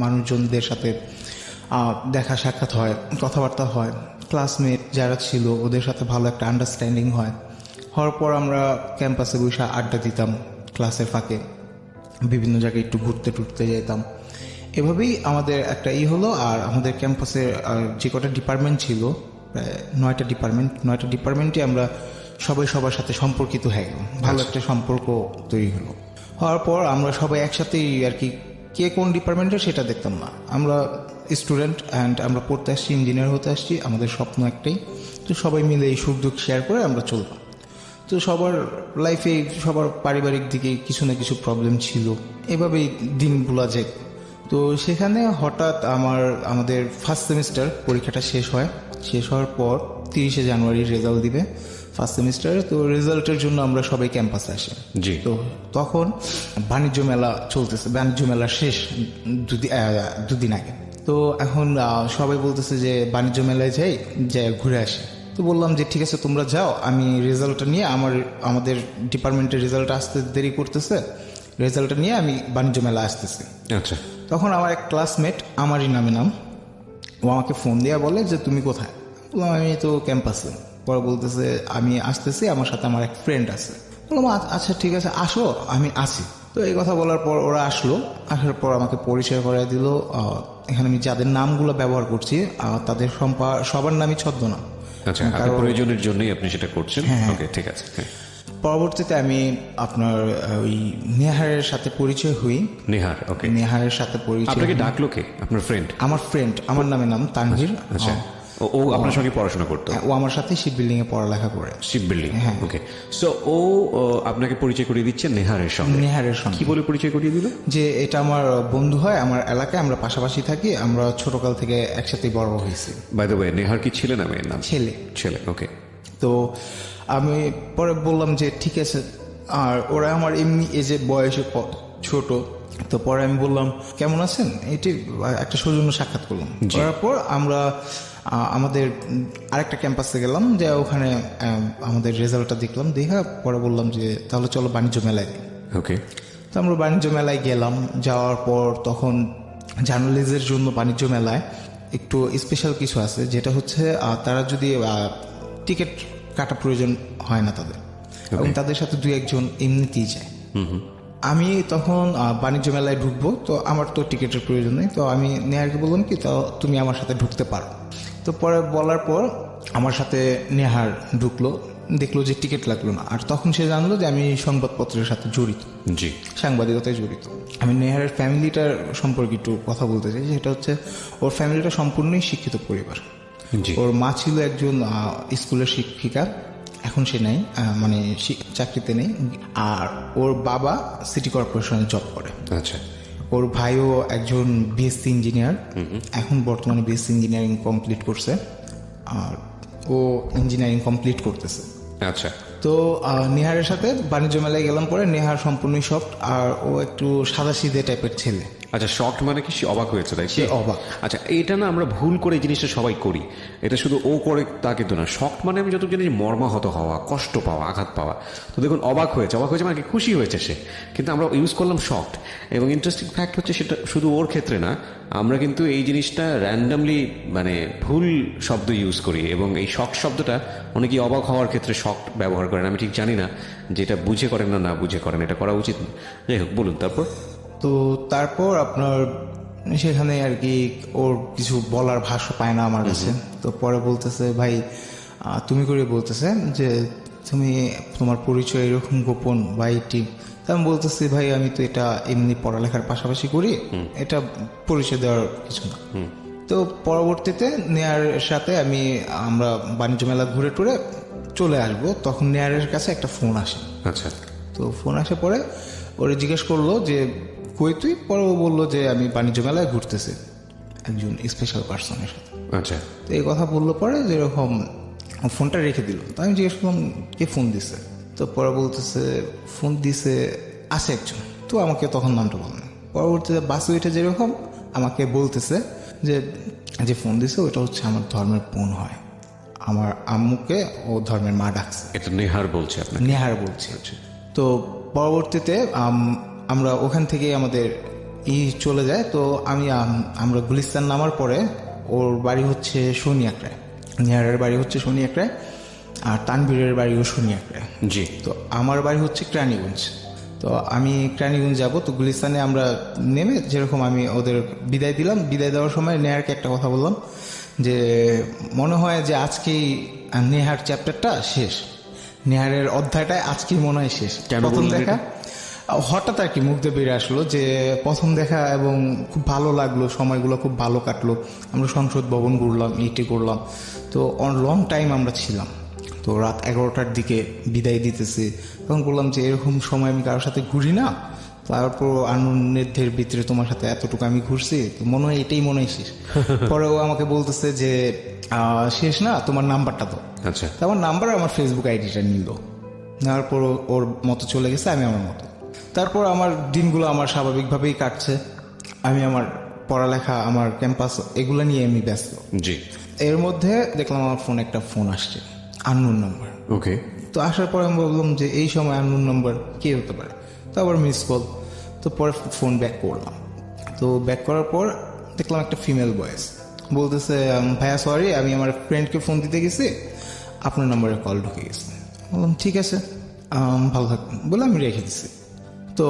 মানুষজনদের সাথে দেখা সাক্ষাৎ হয়, কথাবার্তা হয়। ক্লাসমেট যারা ছিল ওদের সাথে ভালো একটা আন্ডারস্ট্যান্ডিং হওয়ার পর আমরা ক্যাম্পাসে বসে আড্ডা দিতাম ক্লাসের ফাঁকে, বিভিন্ন জায়গায় একটু ঘুরতে টুরতে যেতাম। এভাবেই আমাদের একটা হলো। আর আমাদের ক্যাম্পাসে যে কটা ডিপার্টমেন্ট ছিল, প্রায় 9টা ডিপার্টমেন্টে আমরা সবাই সবার সাথে সম্পর্কিত হয়ে গেলাম, ভালো একটা সম্পর্ক তৈরি হওয়ার পর আমরা সবাই একসাথেই আর কি, কে কোন ডিপার্টমেন্টে সেটা দেখতাম না। আমরা স্টুডেন্ট অ্যান্ড আমরা পড়তে আসছি, ইঞ্জিনিয়ার হতে আসছি, আমাদের স্বপ্ন একটাই। তো সবাই মিলে এই সুখ দুঃখ শেয়ার করে আমরা চলতাম। তো সবার লাইফে সবার পারিবারিক দিকে কিছু না কিছু প্রবলেম ছিল, এভাবেই দিনগুলো যায়। তো সেখানে হঠাৎ আমাদের ফার্স্ট সেমিস্টার পরীক্ষাটা শেষ হওয়ার পর 30শে জানুয়ারি রেজাল্ট দিবে ফার্স্ট সেমিস্টারে। তো রেজাল্টের জন্য আমরা সবাই ক্যাম্পাসে আসি। তো তখন বাণিজ্য মেলা চলতেছে, বাণিজ্য মেলা শেষ দুদিন আগে। তো এখন সবাই বলতেছে যে বাণিজ্য মেলায় যাই ঘুরে আসি। তো বললাম যে ঠিক আছে তোমরা যাও, আমি রেজাল্টটা নিয়ে আমাদের ডিপার্টমেন্টের রেজাল্ট আসতে দেরি করতেছে, রেজাল্টটা নিয়ে আমি বাণিজ্য মেলা আসতেছি। আচ্ছা। তখন আমার এক ক্লাসমেট, আমারই নাম, ও আমাকে ফোন দিয়ে বলে যে তুমি কোথায়? বললাম আমি তো ক্যাম্পাসে। পরে বলতেছে আমি আসতেছি, আমার সাথে আমার এক ফ্রেন্ড আছে। বললাম আচ্ছা ঠিক আছে আসো, আমি আছি। তো এই কথা বলার পর ওরা আসার পর আমাকে পরিচয় করিয়ে দিল। এখানে আমি যাদের নামগুলো ব্যবহার করছি তাদের সবার নামই ছদ্মনাম। আচ্ছা, প্রয়োজনের জন্যই আপনি সেটা করছেন। ওকে, ঠিক আছে। পরবর্তীতে আমি আপনার ওই নেহারের সাথে পরিচয় হই। নেহার, ওকে। নেহারের সাথে পরিচয়। আপনাকে ডাকলো কে? আপনার ফ্রেন্ড? আমার ফ্রেন্ড, আমার নাম তানভীর। আচ্ছা, ও আপনার সঙ্গে পড়াশোনা করতো? ও আমার সাথে শিপ বিল্ডিং এ পড়ালেখা করে। শিপ বিল্ডিং, ওকে। সো ও আপনাকে পরিচয় করিয়ে দিচ্ছে নেহারের সঙ্গে। কি বলে পরিচয় করিয়ে দিল? যে এটা আমার বন্ধু হয়, আমার এলাকায় আমরা পাশাপাশি থাকি, আমরা ছোটকাল থেকে একসাথে বড় হয়েছি। বাই দ্য ওয়ে, নেহার কি ছেলে না মেয়ের নাম? ছেলে, ওকে। তো আমি পরে বললাম যে ঠিক আছে। আর ওরা আমার এমনি এজে বয়সে ছোট। তো পরে আমি বললাম কেমন আছেন, এটি একটা সৌজন্য সাক্ষাৎ করলাম। করার পর আমরা আমাদের আরেকটা ক্যাম্পাসে গেলাম, যে ওখানে আমাদের রেজাল্টটা দেখলাম, দেখা পরে বললাম যে তাহলে চলো বাণিজ্য মেলায়। ওকে। তো আমরা বাণিজ্য মেলায় গেলাম। যাওয়ার পর তখন জার্নালিস্টদের জন্য বাণিজ্য মেলায় একটু স্পেশাল কিছু আছে, যেটা হচ্ছে তারা যদি টিকিট কাটা প্রয়োজন হয় না তাদের, এবং তাদের সাথে 2-1 জন এমনিতেই যায়। আমি তখন বাণিজ্য মেলায় ঢুকবো, তো আমার তো টিকিটের প্রয়োজন নেই। তো আমি নেহারকে বললাম কি তো তুমি আমার সাথে ঢুকতে পারো। তো পরে বলার পর আমার সাথে নেহার ঢুকলো, দেখলো যে টিকিট লাগলো না। আর তখন সে জানলো যে আমি সংবাদপত্রের সাথে জড়িত, সাংবাদিকতায় জড়িত। আমি নেহারের ফ্যামিলিটার সম্পর্কে একটু কথা বলতে চাই। সেটা হচ্ছে ওর ফ্যামিলিটা সম্পূর্ণই শিক্ষিত পরিবার। ওর মা ছিল একজন স্কুলের শিক্ষিকা, এখন সে নেই, মানে চাকরিতে নেই। আর ওর বাবা সিটি কর্পোরেশনে জব করে। আচ্ছা। ওর ভাইও একজন বিএসসি ইঞ্জিনিয়ার, এখন বর্তমানে বিএসসি ইঞ্জিনিয়ারিং কমপ্লিট করছে, আর ও ইঞ্জিনিয়ারিং কমপ্লিট করতেছে। আচ্ছা। তো নেহারের সাথে বাণিজ্য মেলায় গেলাম। পরে নেহার সম্পূর্ণই সফট, আর ও একটু সাদাসিধে টাইপের ছেলে। আচ্ছা, শকড মানে কি? সে অবাক হয়েছে, তাই? সে অবাক। আচ্ছা, এটা না আমরা ভুল করে এই জিনিসটা সবাই করি। এটা শুধু ও করে তা কিন্তু না। শকড মানে আমি যত জানি মর্মাহত হওয়া, কষ্ট পাওয়া, আঘাত পাওয়া। তো দেখুন, অবাক হয়েছে মানে কি, খুশি হয়েছে সে, কিন্তু আমরা ইউজ করলাম শকড। এবং ইন্টারেস্টিং ফ্যাক্ট হচ্ছে সেটা শুধু ওর ক্ষেত্রে না, আমরা কিন্তু এই জিনিসটা র্যান্ডামলি মানে ভুল শব্দ ইউজ করি, এবং এই শক শব্দটা অনেকেই অবাক হওয়ার ক্ষেত্রে শক ব্যবহার করেন। আমি ঠিক জানি না যেটা বুঝে করেন না বুঝে করেন, এটা করা উচিত না। যাই হোক, বলুন তারপর আপনার সেখানে আর কি ওর কিছু বলার ভাষা পায় না আমার কাছে। তো পরে বলতেছে ভাই তুমি করে বলতেছে যে তোমার পরিচয় এরকম গোপন বা এটি। তা আমি বলতেছি ভাই আমি তো এটা এমনি পড়ালেখার পাশাপাশি করি, এটা পরিচয় দেওয়ার কিছু না। তো পরবর্তীতে নেয়ার সাথে আমরা বাণিজ্য মেলা ঘুরে টুরে চলে আসবো, তখন নেয়ারের কাছে একটা ফোন আসে। আচ্ছা। তো ফোন আসে পরে ওরে জিজ্ঞেস করলো যে কই তুই? পরে ও বললো যে আমি বাণিজ্য মেলায় ঘুরতেছি একজন স্পেশাল পার্সনের সাথে। আচ্ছা। তো এই কথা বললো পরে যেরকম ফোনটা রেখে দিল। তো আমি জিজ্ঞেস করলাম কে ফোন দিছে? তো পরে বলতেছে ফোন দিছে আছে একজন। তো আমাকে তখন নামটা বলেন। পরবর্তীতে বাসে উঠে যেরকম আমাকে বলতেছে যে ফোন দিছে ওটা হচ্ছে আমার ধর্মের বোন হয়, আমার আম্মুকে ও ধর্মের মা ডাকছে। এটা নেহার বলছে? নেহার বলছে। তো পরবর্তীতে আমরা ওখান থেকে আমাদের চলে যায়। তো আমরা গুলিস্তান নামার পরে ওর বাড়ি হচ্ছে শনিয়াকড়ায়, নেহারের বাড়ি হচ্ছে শনিয়াকড়ায়, আর তানভীরের বাড়িও শনিয়াকড়ায়। জি। তো আমার বাড়ি হচ্ছে ক্রানীগঞ্জ। তো আমি ক্রানীগঞ্জ যাব। তো গুলিস্তানে আমরা নেমে যেরকম আমি ওদের বিদায় দিলাম, বিদায় দেওয়ার সময় নেহারকে একটা কথা বললাম যে মনে হয় যে আজকেই নেহার চ্যাপ্টারটা শেষ, নেহারের অধ্যায়টা আজকেই মনে হয় শেষ। কেন প্রথম বললেন দেখা হঠাৎ আর কি মুখ দিয়ে বেরিয়ে আসলো যে প্রথম দেখা এবং খুব ভালো লাগলো, সময়গুলো খুব ভালো কাটলো। আমরা সংসদ ভবন ঘুরলাম, এইটি করলাম। তো লং টাইম আমরা ছিলাম। তো রাত 11টার দিকে বিদায় দিতেছি, তখন বললাম যে এরকম সময় আমি কারোর সাথে ঘুরি না, তারপর আনন্দের ভিতরে তোমার সাথে এতটুকু আমি ঘুরছি, তো মনে হয় এটাই মনে হয় শেষ। পরে ও আমাকে বলতেছে যে শেষ না, তোমার নাম্বারটা দাও। আচ্ছা। তো আমার নাম্বার, আমার ফেসবুক আইডিটা নিল, নেওয়ার পর ওর মতো চলে গেছে, আমি আমার মতো। তারপর আমার দিনগুলো আমার স্বাভাবিকভাবেই কাটছে। আমি আমার পড়ালেখা, আমার ক্যাম্পাস, এগুলো নিয়ে আমি ব্যস্ত। জি। এর মধ্যে দেখলাম আমার ফোন একটা ফোন আসছে, আননোন নাম্বার। ওকে। তো আসার পর আমি বললাম যে এই সময় আননোন নাম্বার কে হতে পারে, তো আবার মিস কল। তো পরে ফোন ব্যাক করলাম। তো ব্যাক করার পর দেখলাম একটা ফিমেল ভয়েস বলতেছে, ভাইয়া সরি, আমি আমার ফ্রেন্ডকে ফোন দিতে গেছি, আপনার নাম্বারে কল ঢুকে গেছে। বললাম ঠিক আছে, ভালো থাকবেন বলে আমি রেখে দিছি। তো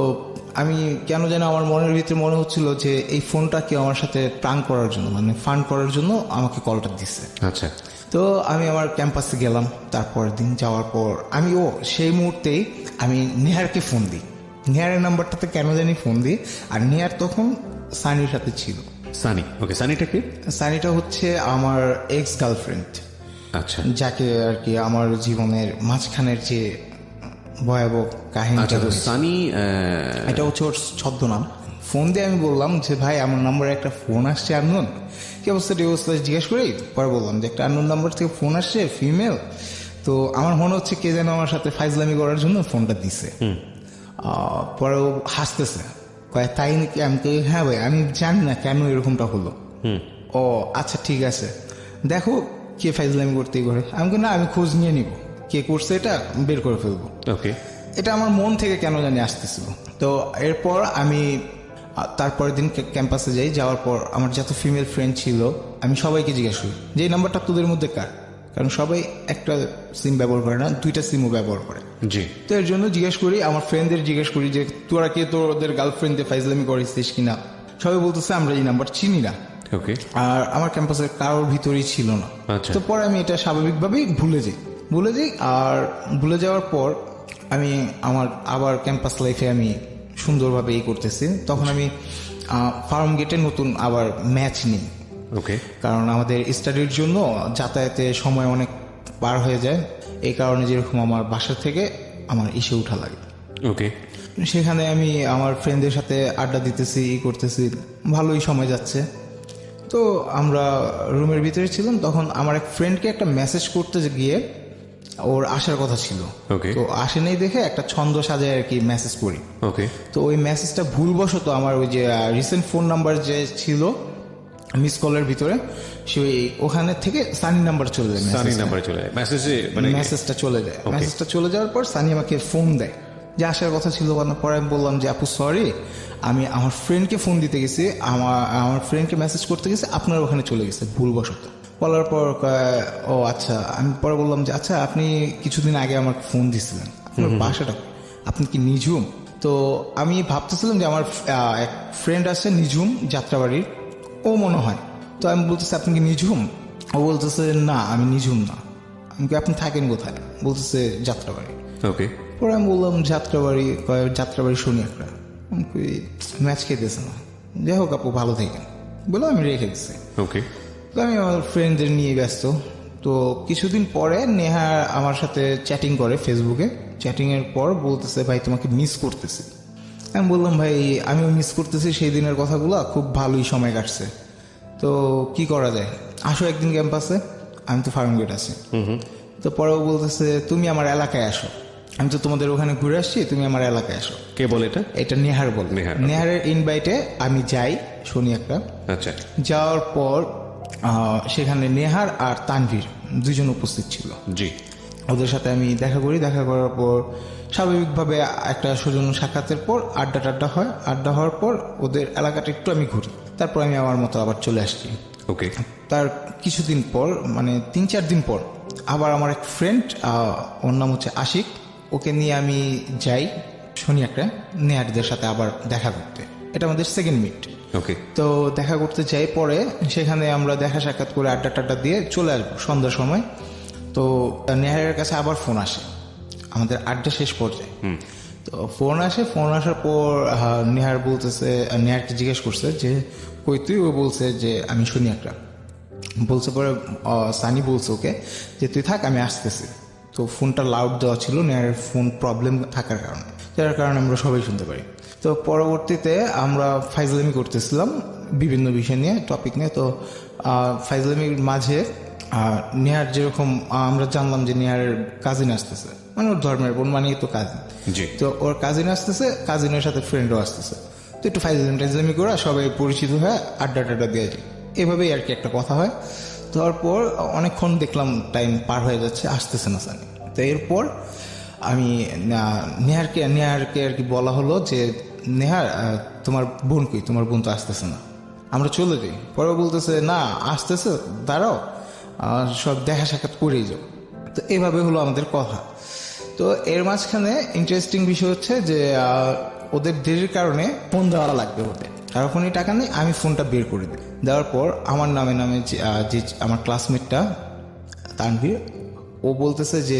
আমি কেন যেন আমার মনের ভিতরে মনে হচ্ছিল যে এই ফোনটা কেউ আমার সাথে প্রাঙ্ক করার জন্য, মানে ফান করার জন্য আমাকে কলটা দিচ্ছে। আচ্ছা। তো আমি আমার ক্যাম্পাসে গেলাম। তারপরের দিন যাওয়ার পর আমি সেই মুহূর্তেই আমি নেহারকে ফোন দিই, নেহারের নাম্বারটাতে কেন জানি ফোন দিই। আর নেহার তখন সানির সাথে ছিল। সানি। ওকে, সানিটা কি? সানিটা হচ্ছে আমার এক্স গার্লফ্রেন্ড, আচ্ছা যাকে আর কি আমার জীবনের মাঝখানের যে ভয়াবহ কাহিনী। আচ্ছা। তো সানি এটা হচ্ছে ওর ছদ্মনাম। ফোন দিয়ে আমি বললাম যে ভাই আমার নাম্বারে একটা ফোন আসছে আননোন, কি অবস্থা অবস্থা জিজ্ঞেস করি। পরে বললাম যে একটা আননোন নাম্বার থেকে ফোন আসছে, ফিমেল। তো আমার মনে হচ্ছে কে যেন আমার সাথে ফাইজলামি করার জন্য ফোনটা দিছে। পরে ও হাসতেছে, কয় তাই নাকি? আমি কই হ্যাঁ ভাই, আমি জানি না কেন এরকমটা হলো। ও আচ্ছা ঠিক আছে, দেখো কে ফাইজলামি করতেই করে। আমি কই না, আমি খোঁজ নিয়ে নিব, কে করছে এটা বের করে ফেলবো। ওকে। এটা আমার মন থেকে কেন জানি আসতেছিল। তো এরপর আমি তারপরের দিন ক্যাম্পাসে যাই। যাওয়ার পর আমার যত ফিমেল ফ্রেন্ড ছিল আমি সবাইকে জিজ্ঞেস করি যে এই নাম্বারটা তোদের মধ্যে কার, কারণ সবাই একটা সিম ব্যবহার করে না, দুইটা সিমও ব্যবহার করে। জি। তো এর জন্য জিজ্ঞেস করি, আমার ফ্রেন্ডদের জিজ্ঞেস করি যে তোরা কে তোদের গার্লফ্রেন্ডদের ফাইজলামি করেছিস কিনা। সবাই বলতেছে আমরা এই নাম্বার চিনি না। ওকে। আর আমার ক্যাম্পাসের কারোর ভিতরেই ছিল না। আচ্ছা। তো পরে আমি এটা স্বাভাবিকভাবেই ভুলে যাই। আর ভুলে যাওয়ার পর আমি আমার আবার ক্যাম্পাস লাইফে আমি সুন্দরভাবে করতেছি। তখন আমি ফার্ম গেটে নতুন আবার ম্যাচ নিই। ওকে। কারণ আমাদের স্টাডির জন্য যাতায়াতে সময় অনেক পার হয়ে যায়, এই কারণে যেরকম আমার বাসা থেকে আমার এসে উঠা লাগে। ওকে। সেখানে আমি আমার ফ্রেন্ডদের সাথে আড্ডা দিতেছি, করতেছি, ভালোই সময় যাচ্ছে। তো আমরা রুমের ভিতরে ছিলাম, তখন আমার এক ফ্রেন্ডকে একটা মেসেজ করতে গিয়ে ওর আসার কথা ছিল। ওকে। তো আসে নেই দেখে একটা ছন্দ সাজায় আর কি মেসেজ করি। ওকে। তো ওই মেসেজটা ভুলবশত আমার ওই যে রিসেন্ট ফোন নাম্বার যে ছিল মিস কলের ভিতরে, সেই ওখানে থেকে সানি নাম্বার চলে যায়। সানি নাম্বার চলে যায় মেসেজে, মানে মেসেজটা চলে যায়। মেসেজটা চলে যাওয়ার পর সানি আমাকে ফোন দেয় যে আসার কথা ছিল। পরে আমি বললাম যে আপু সরি, আমি আমার ফ্রেন্ডকে ফোন দিতে গেছি, আমার ফ্রেন্ডকে মেসেজ করতে গেছি, আপনার ওখানে চলে গেছে ভুলবশত। বলার পর ও আচ্ছা। আমি পরে বললাম যে আচ্ছা আপনি কিছুদিন আগে আমার ফোন দিছিলেন, আপনার বাসাটা, আপনি কি নিঝুম? তো আমি ভাবতেছিলাম যে আমার এক ফ্রেন্ড আছে নিঝুম যাত্রাবাড়ির, ও মনে হয়। তো আমি বলতেছি আপনি কি নিঝুম? ও বলতেছে না আমি নিঝুম না। আমি আপনি থাকেন কোথায়? বলতেছে যাত্রাবাড়ি। ওকে। পরে আমি বললাম যাত্রাবাড়ি শনিয়াকড়া। ম্যাচ খেতেছে না, যাই হোক আপু ভালো থাকেন বলে আমি রেখে দিচ্ছি। ওকে। তো আমি আমার ফ্রেন্ডদের নিয়ে ব্যস্ত। তো কিছুদিন পরে নেহা আমার সাথে চ্যাটিং করে ফেসবুকে। চ্যাটিংয়ের পর বলতেছে ভাই তোমাকে মিস করতেছি। আমি বললাম ভাই আমিও মিস করতেছি, সেই দিনের কথাগুলো খুব ভালোই সময় কাটছে, তো কি করা যায়, আসো একদিন ক্যাম্পাসে, আমি তো ফার্ম গেট আছি। তো পরেও বলতেছে তুমি আমার এলাকায় আসো, আমি তো তোমাদের ওখানে ঘুরে আসছি, তুমি আমার এলাকায় আসো। কে বলে এটা? এটা নেহার বল। নেহারের ইনভাইটে আমি যাই শনিয়াকড়া। আচ্ছা। যাওয়ার পর সেখানে নেহার আর তানভীর দুজন উপস্থিত ছিল। জি। ওদের সাথে আমি দেখা করি, দেখা করার পর স্বাভাবিকভাবে একটা সৌজন্য সাক্ষাতের পর আড্ডা হয়, আড্ডা হওয়ার পর ওদের এলাকাটা একটু আমি ঘুরি, তারপর আমি আমার মতো আবার চলে আসছি। ওকে। তার কিছুদিন পর মানে 3-4 দিন পর আবার আমার এক ফ্রেন্ড, ওর নাম হচ্ছে আশিক, ওকে নিয়ে আমি যাই শনি একটা নেহারদের সাথে আবার দেখা করতে। এটা আমাদের সেকেন্ড মিট। ওকে। তো দেখা করতে যাই, পরে সেখানে আমরা দেখা সাক্ষাৎ করে আড্ডা টাড্ডা দিয়ে চলে আসবো সন্ধ্যার সময়। তো নেহারের কাছে আবার ফোন আসে আমাদের আড্ডা শেষ পর্যায়ে। তো ফোন আসার পর নেহার বলতেছে, নেহারকে জিজ্ঞেস করছে যে কই তুই, ও বলছে যে আমি শুনি একটা বলছে। পরে সানি বলছে ওকে যে তুই থাক, আমি আসতেছি। তো ফোনটা লাউড দেওয়া ছিল, নেহারের ফোন প্রবলেম থাকার কারণে, যার কারণে আমরা সবাই শুনতে পারি। তো পরবর্তীতে আমরা ফাইজলামি করতেছিলাম বিভিন্ন বিষয় নিয়ে, টপিক নিয়ে। তো ফাইজলামির মাঝে নেহার যেরকম আমরা জানলাম যে নেহারের কাজিন আসতেছে, মানে ওর ধর্মের বোন, মানে তো কাজিন। তো ওর কাজিন আসতেছে, কাজিনের সাথে ফ্রেন্ডও আসতেছে। তো একটু ফাইজলামি করে সবাই পরিচিত হয়ে আড্ডা টাড্ডা দিয়ে যায়, এভাবেই আর কি একটা কথা হয়। তারপর অনেকক্ষণ দেখলাম টাইম পার হয়ে যাচ্ছে, আসতেছে না সানি। তো এরপর আমি নেহারকে আর কি বলা হলো যে নেহার তোমার বোন কই, তোমার বোন তো আসতেছে না, আমরা চলে যাই। পরে বলতেছে না আসতেছে, দাঁড়াও সব দেখা সাক্ষাৎ করেই যাও। তো এভাবে হলো আমাদের কথা। তো এর মাঝখানে ইন্টারেস্টিং বিষয় হচ্ছে যে ওদের দেরির কারণে ফোন দেওয়া লাগবে ওদের, কারো ফোনে টাকা নেই। আমি ফোনটা বের করে দিই, দেওয়ার পর আমার নামে যে আমার ক্লাসমেটটা তানভীর, ও বলতেছে যে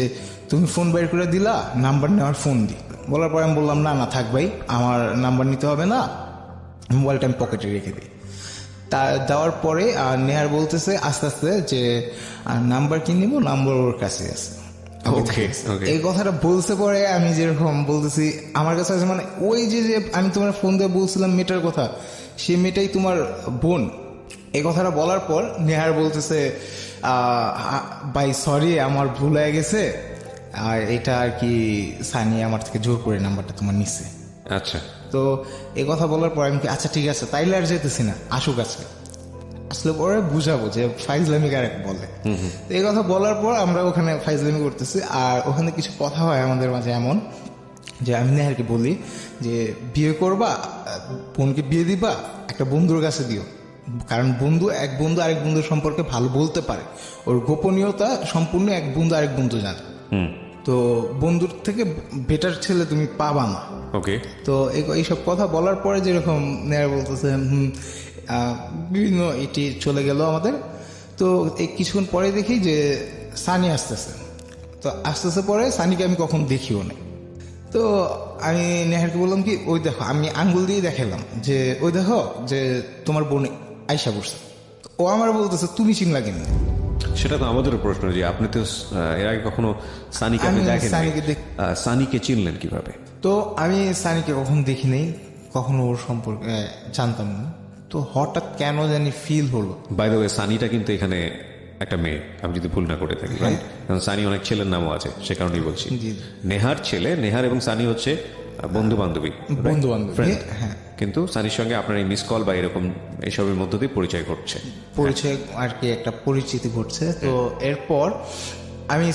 তুমি ফোন বের করে দিলা, নাম্বার নেওয়ার ফোন দি। বলার পর আমি বললাম না থাক ভাই, আমার নাম্বার নিতে হবে না, মোবাইলটা আমি পকেটে রেখে দিই। তা দেওয়ার পরে নেহার বলতেছে আস্তে আস্তে যে নাম্বার কি নিব, নাম্বার ওর কাছে আছে। এই কথাটা বলতে পরে আমি যেরকম বলতেছি আমার কাছে আছে, মানে ওই যে আমি তোমার ফোন দিয়ে বলছিলাম মেয়েটার কথা, সে মেয়েটাই তোমার বোন। এই কথাটা বলার পর নেহার বলতেছে ভাই সরি, আমার ভুল হয়ে গেছে, আর এটা আর কি সানি আমার থেকে জোর করে নাম্বারটা তোমার নিছে। আচ্ছা। তো এই কথা বলার পর আমি আচ্ছা ঠিক আছে তাইলে আর যেতেছি না, আসুক আজকে, আসলে পরে বুঝাবো যে ফাইজলামি কারে বলে। তো এই কথা বলার পর আমরা ওখানে ফাইজলামি করতেছি, আর ওখানে কিছু কথা হয় আমাদের মাঝে এমন যে আমি নেহারকে বলি যে বিয়ে করবা, বোনকে বিয়ে দিবা, একটা বন্ধুর কাছে দিও, কারণ এক বন্ধু আরেক বন্ধুর সম্পর্কে ভালো বলতে পারে, ওর গোপনীয়তা সম্পূর্ণ এক বন্ধু আরেক বন্ধু জানে। তো বন্ধুর থেকে বেটার ছেলে তুমি পাবা না। ওকে। তো এইসব কথা বলার পরে যেরকম নেহার বলতেছে বিভিন্ন এটি চলে গেল আমাদের। তো এই কিছুক্ষণ পরে দেখি যে সানি আসতেছে। তো আসতেছে পরে সানিকে আমি কখন দেখিও না। তো আমি নেহারকে বললাম কি ওই দেখো, আমি আঙ্গুল দিয়ে দেখালাম যে ওই দেখো যে তোমার বোন আয়শা করছে। ও আমার বলতেছে তুমি চিনলা কেন? সেটা তো আমাদেরও প্রশ্ন যে আপনি তো এর আগে কখনো সানিকে আপনি দেখেন, সানিকে চিনলেন কিভাবে? তো আমি সানিকে কখন দেখি নাই, কখনো ওর সম্পর্কে জানতাম না। তো হঠাৎ কেন জানি ফিল হলো। বাই দ্য ওয়ে সানিটা কিন্তু এখানে একটা মেয়ে, আমি যদি ভুল না করে থাকি, রাইট? কারণ সানি অনেক ছেলের নামও আছে, সে কারণেই বলছি। নেহার ছেলে, নেহার এবং সানি হচ্ছে বন্ধু বান্ধবী। হ্যাঁ, কিন্তু সানির সঙ্গে আপনার এই মিস কল বা এরকম এইসবের মধ্য দিয়ে পরিচয় ঘটছে, আর কি একটা পরিচিতি ঘটছে। তো এরপর আমি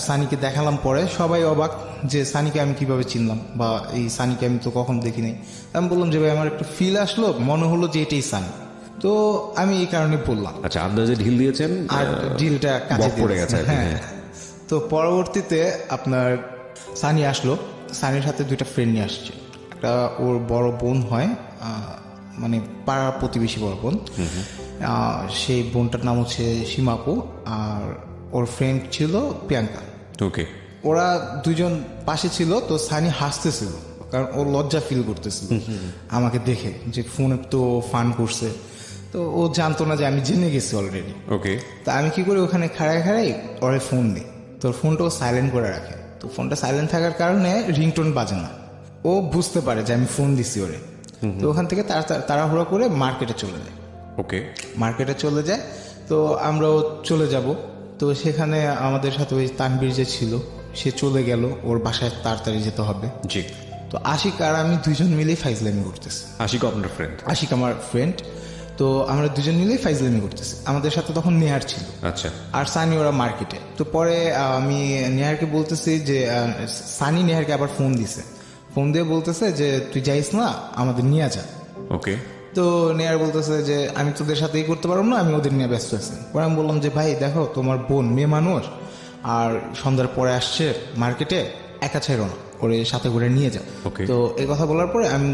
সানিকে দেখালাম, পরে সবাই অবাক যে সানিকে আমি কিভাবে চিনলাম, বা এই সানিকে আমি তো কখন দেখি নাই। আমি বললাম যে ভাই আমার একটা ফিল আসলো, মনে হলো যে এটাই সানি। তো আমি এই কারণে বললাম। আচ্ছা, আন্দাজে ঢিল দিয়েছেন আর ঢিলটা কাজে পড়ে গেছে। হ্যাঁ। তো পরবর্তীতে আপনার সানি আসলো, সানির সাথে 2টা ফ্রেন্ড নিয়ে আসছে। একটা ওর বড় বোন হয়, মানে পাড়া প্রতিবেশী বড় বোন। সেই বোনটার নাম হচ্ছে সীমাপু, আর ওর ফ্রেন্ড ছিল প্রিয়াঙ্কা। ওকে। ওরা 2জন পাশে ছিল। তো সানি হাসতেছিল, কারণ ও লজ্জা ফিল করতেছিল আমাকে দেখে, যে ফোনে তো ফান করছে। তো ও জানতো না যে আমি জেনে গেছি অলরেডি। ওকে। তা আমি কি করি, ওখানে খাড়াই ওরে ফোন দিই। তোর ফোনটা ও সাইলেন্ট করে রাখে। তো ফোনটা সাইলেন্ট থাকার কারণে রিংটোন বাজে না, ও বুঝতে পারে যে আমি ফোন দিছি ওরে। তো ওখান থেকে তাড়াহুড়া করে মার্কেটে চলে যায়। ওকে। মার্কেটে চলে যায়। তো আমরাও চলে যাব। তো সেখানে আমাদের সাথে ওই তানবীর যে ছিল, সে চলে গেল, ওর বাসায় তাড়াতাড়ি যেতে হবে। জি। তো আশিক আর আমি 2জন মিলেই ফাইজলামি করতেছি। আশিক আপনার ফ্রেন্ড? আশিক আমার ফ্রেন্ড। তো আমরা দুজন মিলেই ফাইজলামি করতেছি, আমাদের সাথে তখন নেহার ছিল আচ্ছা আর সানি ওরা মার্কেটে। তো পরে আমি নেহারকে বলতেছি যে সানি নেহারকে আবার ফোন দিছে, ফোন দিয়ে বলতেছে যে তুই যাইস না, আমাদের নিয়ে যা। ওকে তো নেহার বলতেছে যে আমি তোদের সাথেই করতে পারবো না, আমি ওদের নিয়ে ব্যস্ত আছি। পরে আমি বললাম যে ভাই দেখো, তোমার বোন মেয়ে মানুষ আর সন্ধ্যার পরে আসছে মার্কেটে, একা ছেড়ো না, ওরে সাথে করে নিয়ে যাও। Okay. তো এই কথা বলার পরে আমি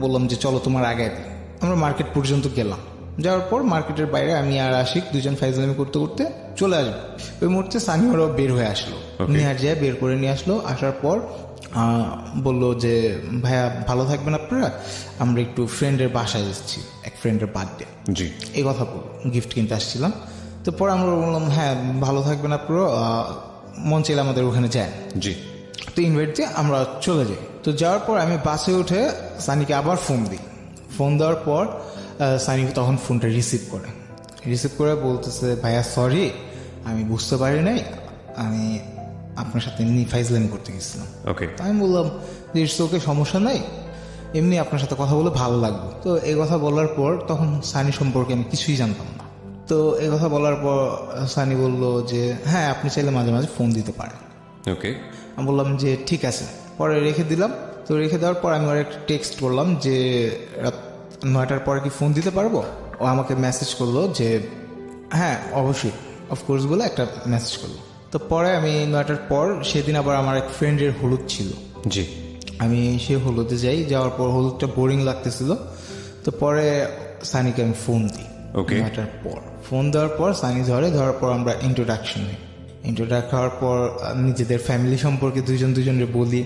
বললাম যে চলো তোমার আগে দিই। আমরা মার্কেট পর্যন্ত গেলাম, যাওয়ার পর মার্কেটের বাইরে আমি আর আশিক দুজন ফাইজলামি করতে করতে চলে আসবো। ওই মুহূর্তে সানি ওরাও বের হয়ে আসলো, Okay. নেহার যায় বের করে নিয়ে আসলো। আসার পর বললো যে ভাইয়া ভালো থাকবেন আপনারা, আমরা একটু ফ্রেন্ডের বাসায় যাচ্ছি, এক ফ্রেন্ডের বার্থডে, জি এই কথা বললো, গিফট কিনতে আসছিলাম। তো পরে আমরা বললাম হ্যাঁ ভালো থাকবেন আপনারা, মন চাইলে আমাদের ওখানে যায়। জি তো ইনভাইট দিয়ে আমরা চলে যাই। তো যাওয়ার পর আমি বাসে উঠে সানিকে আবার ফোন দিই। ফোন দেওয়ার পর সানি তখন ফোনটা রিসিভ করে বলতেছে ভাইয়া সরি, আমি বুঝতে পারি নাই, আমি আপনার সাথে এমনি ফাইজলামি করতে গেছিলাম। ওকে তো আমি বললাম যে ইটস ওকে, সমস্যা নাই, এমনি আপনার সাথে কথা বলে ভালো লাগবে। তো এই কথা বলার পর তখন সানি সম্পর্কে আমি কিছুই জানতাম না। তো এই কথা বলার পর সানি বলল যে হ্যাঁ আপনি চাইলে মাঝে মাঝে ফোন দিতে পারেন। ওকে আমি বললাম যে ঠিক আছে, পরে রেখে দিলাম। তো রেখে দেওয়ার পর আমি ওর একটা টেক্সট করলাম যে রাত 9টার পরে কি ফোন দিতে পারবো। ও আমাকে মেসেজ করলো যে হ্যাঁ অবশ্যই, অফকোর্স বলে একটা মেসেজ করলো। তো পরে আমি 9টার পর সেদিন আবার আমার এক ফ্রেন্ডের হলুদ ছিল, জি আমি সে হলুদে যাই। যাওয়ার পর হলুদটা বোরিং লাগতেছিল, তো পরে সানিকে আমি ফোন দিই। Okay. 9টার পর ফোন দেওয়ার পর সানি ধরার পর আমরা ইন্ট্রোডাকশন হই। হওয়ার পর নিজেদের ফ্যামিলি সম্পর্কে দুজনের বলি,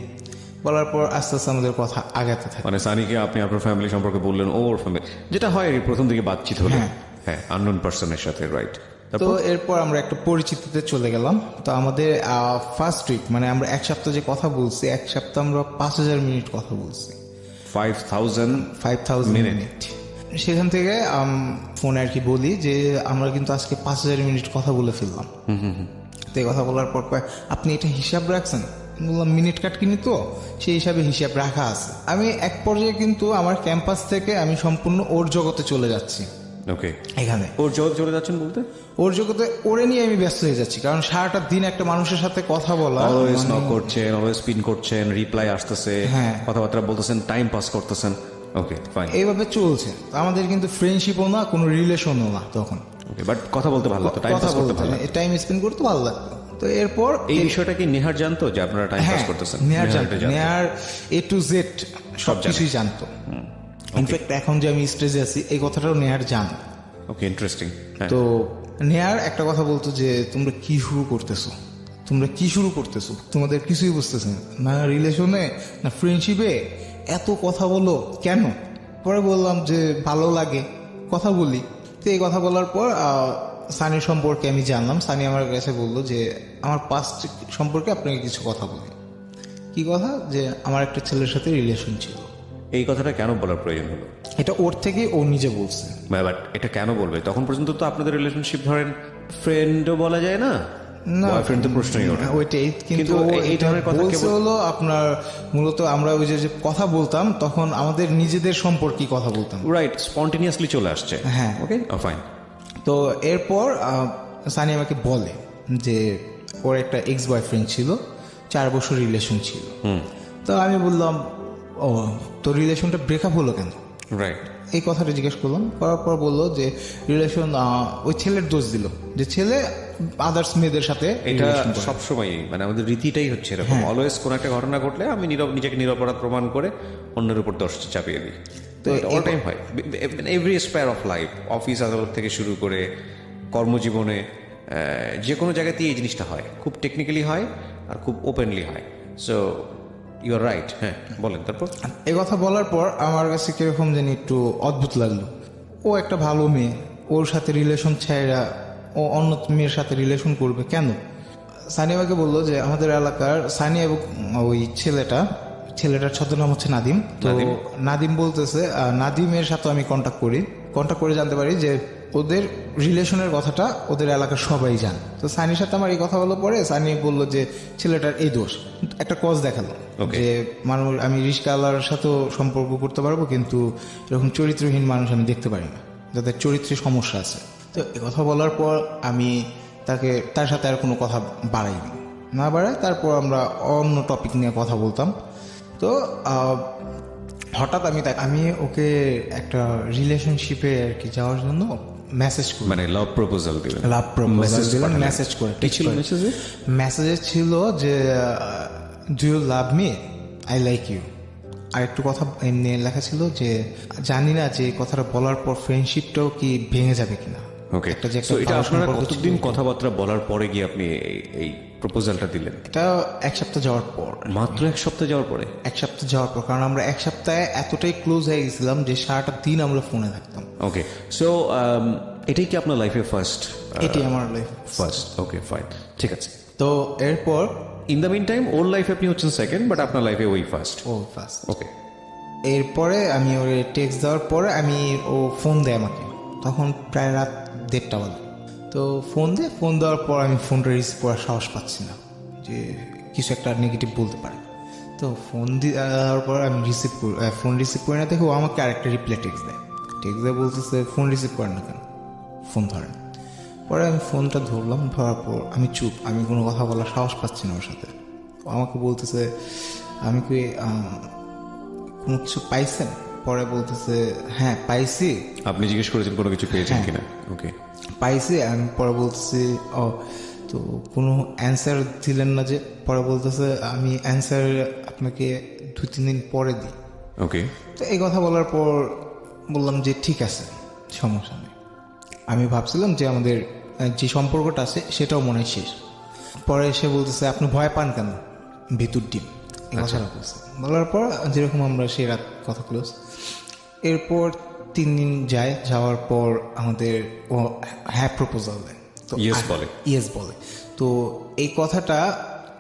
বলার পর আস্তে আস্তে আমাদের কথা আগাতে থাকে। মানে সানিকে আপনি আপনার ফ্যামিলি সম্পর্কে বললেন, ওর ফ্যামিলি, যেটা হয় আর কি, প্রথম দিকে বাতচিত হলো হ্যাঁ। হ্যাঁ আননোন পার্সনের সাথে, রাইট। তো এরপর আমরা একটা পরিচিতিতে চলে গেলাম। তো আমাদের ফার্স্ট উইক মানে আমরা এক সপ্তাহ যে কথা বলছি, এক সপ্তাহ আমরা 5000 মিনিট কথা বলছি, 5000 মিনিট। সেখান থেকে ফোনে আর কি বলি যে আমরা কিন্তু আজকে 5000 মিনিট কথা বলে ফেললাম। তো এই কথা বলার পর কয় আপনি এটা হিসাব রাখছেন? বললাম মিনিট কাট কিনি তো, সেই হিসাবে হিসাব রাখা আছে। আমি এক পর্যায়ে কিন্তু আমার ক্যাম্পাস থেকে আমি সম্পূর্ণ ওর জগতে চলে যাচ্ছি। ওকে এখানে ওর জগৎ চলে যাচ্ছেন বলতে, ওর জগতে ওরে নিয়ে আমি ব্যস্ত হয়ে যাচ্ছি, কারণ সারাটা দিন একটা মানুষের সাথে কথা বলা, অলওয়েজ নক করছেন, অলওয়েজ পিন করছেন, রিপ্লাই আসতেছে, হ্যাঁ। কথাবার্তা বলতেছেন, টাইম পাস করতেছেন। ওকে ফাইন, এইভাবে চলছে। তো আমাদের কিন্তু ফ্রেন্ডশিপও না, কোনো রিলেশনও না তখন। ওকে বাট কথা বলতে ভালো লাগতো, টাইম কথা পাস করতে বলতে ভালো লাগতো। টাইম স্পেন্ড করতে ভালো লাগতো। তো এরপর এই বিষয়টা কি নেহার জানতো যে আপনারা টাইম পাস হ্যাঁ, করতেছেন? নেহার নেহার জানতো, এটা জানতো। নেহার এ টু জেড সবকিছুই জানতো। ইনফ্যাক্ট এখন যে আমি স্টেজে আছি এই কথাটাও নেহার জান। ওকে ইন্টারেস্টিং। তো নেহার একটা কথা বলতো যে তোমরা কি শুরু করতেছো, তোমাদের কিছুই বুঝতেছে না রিলেশনে না ফ্রেন্ডশিপে, এত কথা বলো কেন? পরে বললাম যে ভালো লাগে কথা বলি। তো এই কথা বলার পর সানির সম্পর্কে আমি জানলাম। সানি আমার কাছে বললো যে আমার পাস্ট সম্পর্কে আপনাকে কিছু কথা বলি। কি কথা? যে আমার একটা ছেলের সাথে রিলেশন ছিল। এই কথাটা কেন বলার প্রয়োজন হলো? এটা ওর থেকে ও নিজে বলছে। বাট এটা কেন বলবে? তখন পর্যন্ত তো আপনাদের রিলেশনশিপ ধরেন ফ্রেন্ডও বলা যায় না, না বয়ফ্রেন্ড তো প্রশ্নই ওঠে। ওইটাই, কিন্তু কিন্তু ও এই এটা ধরনের কথা বলছে কেবল- হলো আপনার মূলত আমরা ওই যে কথা বলতাম তখন আমাদের নিজেদের সম্পর্কে কথা বলতাম। রাইট, স্পন্টেনিয়াসলি চলে আসছে। হ্যাঁ। Okay fine. তো এরপর সানি আমাকে বলে যে ওর একটা এক্স বয়ফ্রেন্ড ছিল, 4 বছর রিলেশন ছিল। তো আমি বললাম ও তোর রিলেশনটা ব্রেকআপ হলো কেন? রাইট, এই কথাটা জিজ্ঞেস করলাম। করার পর বললো যে রিলেশন ওই ছেলের দোষ দিল, যে ছেলে আদার্স মেয়েদের সাথে এটা relation করে। সবসময় মানে আমাদের রীতিটাই হচ্ছে এরকম, অলওয়েজ কোন একটা ঘটনা ঘটলে আমি নিজেকে নিরপরাধ প্রমাণ করে অন্যের উপর দোষ চাপিয়ে দিই। তো তো অল টাইম হয়, every spare of life, office আদালত থেকে শুরু করে কর্মজীবনে যে কোনো জায়গাতেই এই জিনিসটা হয়, খুব টেকনিক্যালি হয় আর খুব ওপেনলি হয়। So you are right. হ্যাঁ বলেন তারপর। এই কথা বলার পর আমার কাছে কিরকম জানি একটু অদ্ভুত লাগলো। ও একটা ভালো মেয়ে, ওর সাথে রিলেশন ছাইরা ও অন্য মেয়ের সাথে রিলেশন করবে কেন? সানি আমাকে বললো যে আমাদের এলাকার সানি এবং ওই ছেলেটার ছদ্মনাম হচ্ছে নাদিম। তো নাদিম বলতেছে নাদিমের সাথে আমি কন্ট্যাক্ট করে জানতে পারি যে ওদের রিলেশনের কথাটা ওদের এলাকার সবাই জানে। তো সানির সাথে আমার এই কথা বলার পরে সানি বললো যে ছেলেটার এই দোষ, একটা কজ দেখালো যে মানুষ আমি রিস্কাওয়ালার সাথেও সম্পর্ক করতে পারবো, কিন্তু এরকম চরিত্রহীন মানুষ আমি দেখতে পারি না, যাদের চরিত্রে সমস্যা আছে। তো এ কথা বলার পর আমি তার সাথে আর কোনো কথা বাড়াইনি, না বাড়ায় তারপর আমরা অন্য টপিক নিয়ে কথা বলতাম। তো হঠাৎ আমি ওকে একটা রিলেশনশিপে আর কি যাওয়ার জন্য মেসেজ করি, মানে লাভ প্রপোজাল দিলেন? লাভ প্রপোজাল দিলাম, পাঠালেন? মেসেজ করে। কি ছিল মেসেজে? মেসেজে ছিল যে do you love me, I like you. আর একটু কথা এমনি লেখা ছিল যে জানি না যে কথাটা বলার পর ফ্রেন্ডশিপটাও কি ভেঙে যাবে কিনা। ওকে, একটা যে একটা তো এটা ভালো আপনারা সম্পর্ক কতদিন ছিল। কথাবার্তা বলার পরে গিয়ে আপনি এই প্রপোজালটা দিলেন? এটা এক সপ্তাহ যাওয়ার পর, মাত্র 1 সপ্তাহ যাওয়ার পরে? এক সপ্তাহ যাওয়ার পর, কারণ আমরা এক সপ্তাহে এতটাই ক্লোজ হয়ে গেছিলাম যে সারাটা দিন আমরা ফোনে থাকতাম। ওকে, সো এটাই কি আপনার লাইফে ফার্স্ট? এটি আমার লাইফ ফার্স্ট, ওকে ফাইন, ঠিক আছে। তো এরপর ইন দ্য মিন টাইম ওর লাইফে আপনি হচ্ছেন সেকেন্ড, বাট আপনার লাইফে ওই ফার্স্ট। ও ফার্স্ট। ওকে, এরপরে আমি ওর টেক্সট দেওয়ার পরে ও ফোন দেয় আমাকে, তখন প্রায় রাত 1:30 বাজে। তো ফোন দেওয়ার পর আমি ফোনটা রিসিভ করার সাহস পাচ্ছি না যে কিছু একটা নেগেটিভ বলতে পারে। তো ফোন দেওয়ার পর আমি ফোন রিসিভ করি না, দেখে ও আমাকে আরেকটা রিপ্লাই টেক্সট দেয় বলতেছে ফোন রিসিভ করেন না কেন, ফোন ধরেন। পরে আমি ফোনটা ধরলাম, ধরার পর আমি চুপ, আমি কোনো কথা বলার সাহস পাচ্ছি না ওর সাথে। ও আমাকে বলতেছে আমি কি কোনো কিছু পাইছেন? পরে বলতেছে হ্যাঁ পাইছি। আপনি জিজ্ঞেস করেছেন কোনো কিছু পেয়েছেন হ্যাঁ। কিনা? ওকে, পাইছি। আমি পরে বলতেছি ও তো কোনো অ্যান্সার দিলেন না যে? পরে বলতেছে আমি অ্যান্সার আপনাকে 2-3 দিন পরে দিই। ওকে, তো এই কথা বলার পর বললাম যে ঠিক আছে, সমস্যা নেই। আমি ভাবছিলাম যে আমাদের যে সম্পর্কটা আছে সেটাও মনে হয় শেষ। পরে এসে বলতেছে আপনি ভয় পান কেন, ভিতর ডিম, এই কথাটা বলছে। বলার পর যেরকম আমরা সেই রাত কথা ক্লোজ। এরপর 3 দিন যাওয়ার পর আমাদের ও হ্যাঁ প্রপোজাল দেয়। তো Yes বলে? ইয়েস বলে। তো এই কথাটা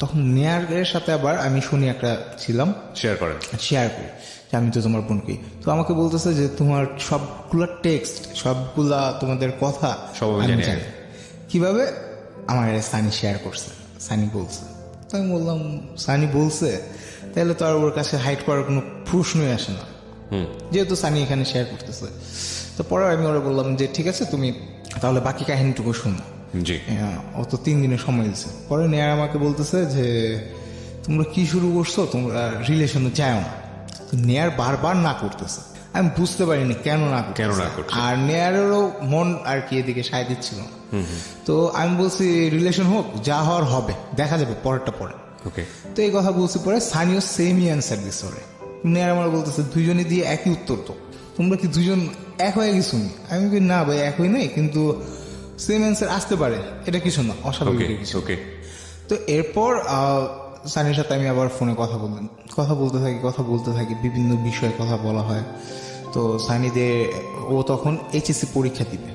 তখন নেয়ারের সাথে আবার আমি শুনি একটা ছিলাম, শেয়ার করেন। শেয়ার করি যে আমি তো তোমার বোনকে। তো আমাকে বলতেছে যে তোমার সবগুলা টেক্সট, সবগুলা তোমাদের কথা সব আমি জানি। কিভাবে? আমার সানি শেয়ার করছে, সানি বলছে। তো আমি বললাম সানি বলছে তাহলে তো আর ওর কাছে হাইড করার কোনো প্রশ্নই আসে না, যেহেতু সানি এখানে শেয়ার করতেছে। তো পরে আমি ওরা বললাম যে ঠিক আছে তুমি তাহলে বাকি কাহিনীটুকু শুনো। জি, ও তো 3 দিনের সময় দিচ্ছে। পরে নেয়ার আমাকে বলতেছে যে তোমরা কি শুরু করছো, তোমরা রিলেশনে যাও না। তো নেয়ার বারবার না করতেছে, আমি বুঝতে পারিনি কেন না করছে। আর নেয়ারেরও মন আর কি এদিকে সায় দিচ্ছিল না। তো আমি বলছি রিলেশন হোক, যা হওয়ার হবে, দেখা যাবে পরেরটা পরে। ওকে, তো এই কথা বলছি পরে সানিও সেমই অ্যান্সার দিচ্ছে ওরে। নেয়ার আমার বলতেছে দুইজনে দিয়ে একই উত্তর, তো তোমরা কি দুজন এক হয়ে গেছো? আমি কি না ভাই এক হই নাই, কিন্তু সেম অ্যান্সার আসতে পারে, এটা কিছু না, অস্বাভাবিক কিছু। ওকে, তো এরপর সানির সাথে আমি আবার ফোনে কথা বলতে থাকি, বিভিন্ন বিষয়ে কথা বলা হয়। তো সানিদের ও তখন এইচএসসি পরীক্ষা দিবে,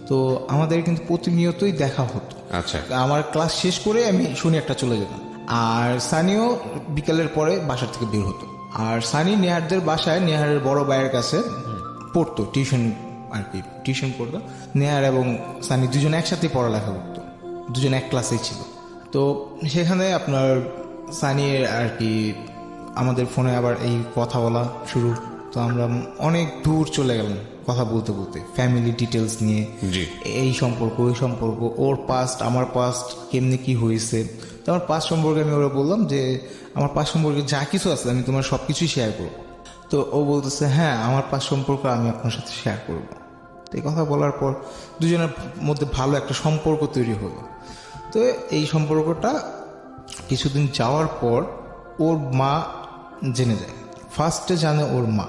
তো আমাদের কিন্তু প্রতিনিয়তই দেখা হতো। আচ্ছা, আমার ক্লাস শেষ করে আমি শনি একটা চলে যেতাম, আর সানিও বিকালের পরে বাসার থেকে বের হতো। আর সানি নেহারদের বাসায় নেহারের বড় ভাইয়ের কাছে পড়তো, টিউশন পড়তো। নেহার এবং সানি দুজন একসাথে পড়ালেখা করতো, দুজন এক ক্লাসেই ছিল। তো সেখানে আপনার সানির আর কি আমাদের ফোনে আবার এই কথা বলা শুরু। তো আমরা অনেক দূর চলে গেলাম কথা বলতে বলতে, ফ্যামিলি ডিটেলস নিয়ে, এই সম্পর্ক ওই সম্পর্ক, ওর পাস্ট আমার পাস্ট, কেমনি কি হয়েছে। তো আমার পাস্ট সম্পর্কে আমি ওরা বললাম যে আমার পাস্ট সম্পর্কে যা কিছু আছে আমি তোমার সব কিছুই শেয়ার করবো। তো ও বলতেছে হ্যাঁ আমার পাস্ট সম্পর্ক আমি আপনার সাথে শেয়ার করবো। তো এই কথা বলার পর দুজনের মধ্যে ভালো একটা সম্পর্ক তৈরি হলো। তো এই সম্পর্কটা কিছুদিন যাওয়ার পর ওর মা জেনে যায়, ফার্স্টে জানে ওর মা।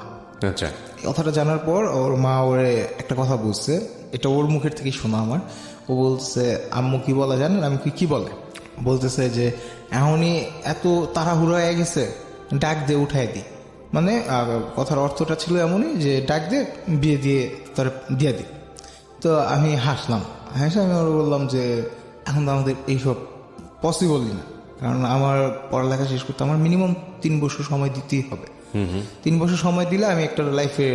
আচ্ছা, কথাটা জানার পর ওর মা ওরে একটা কথা বলছে, এটা ওর মুখের থেকেই শোনা আমার। ও বলছে আম্মু কি বলা জানেন? আমি কি বলে? বলতেছে যে এখনই এত তাড়াহুড়ো হয়ে গেছে, ডাক দিয়ে উঠাই দিই। মানে কথার অর্থটা ছিল এমনই যে ডাক দিয়ে বিয়ে দিয়ে দিই। তো আমি হাসলাম, আমি ওরা বললাম যে এখন তো আমাদের এইসব পসিবলই না, কারণ আমার পড়ালেখা শেষ করতে আমার মিনিমাম 3 বছর সময় দিতেই হবে। 3 বছর সময় দিলে আমি একটা লাইফে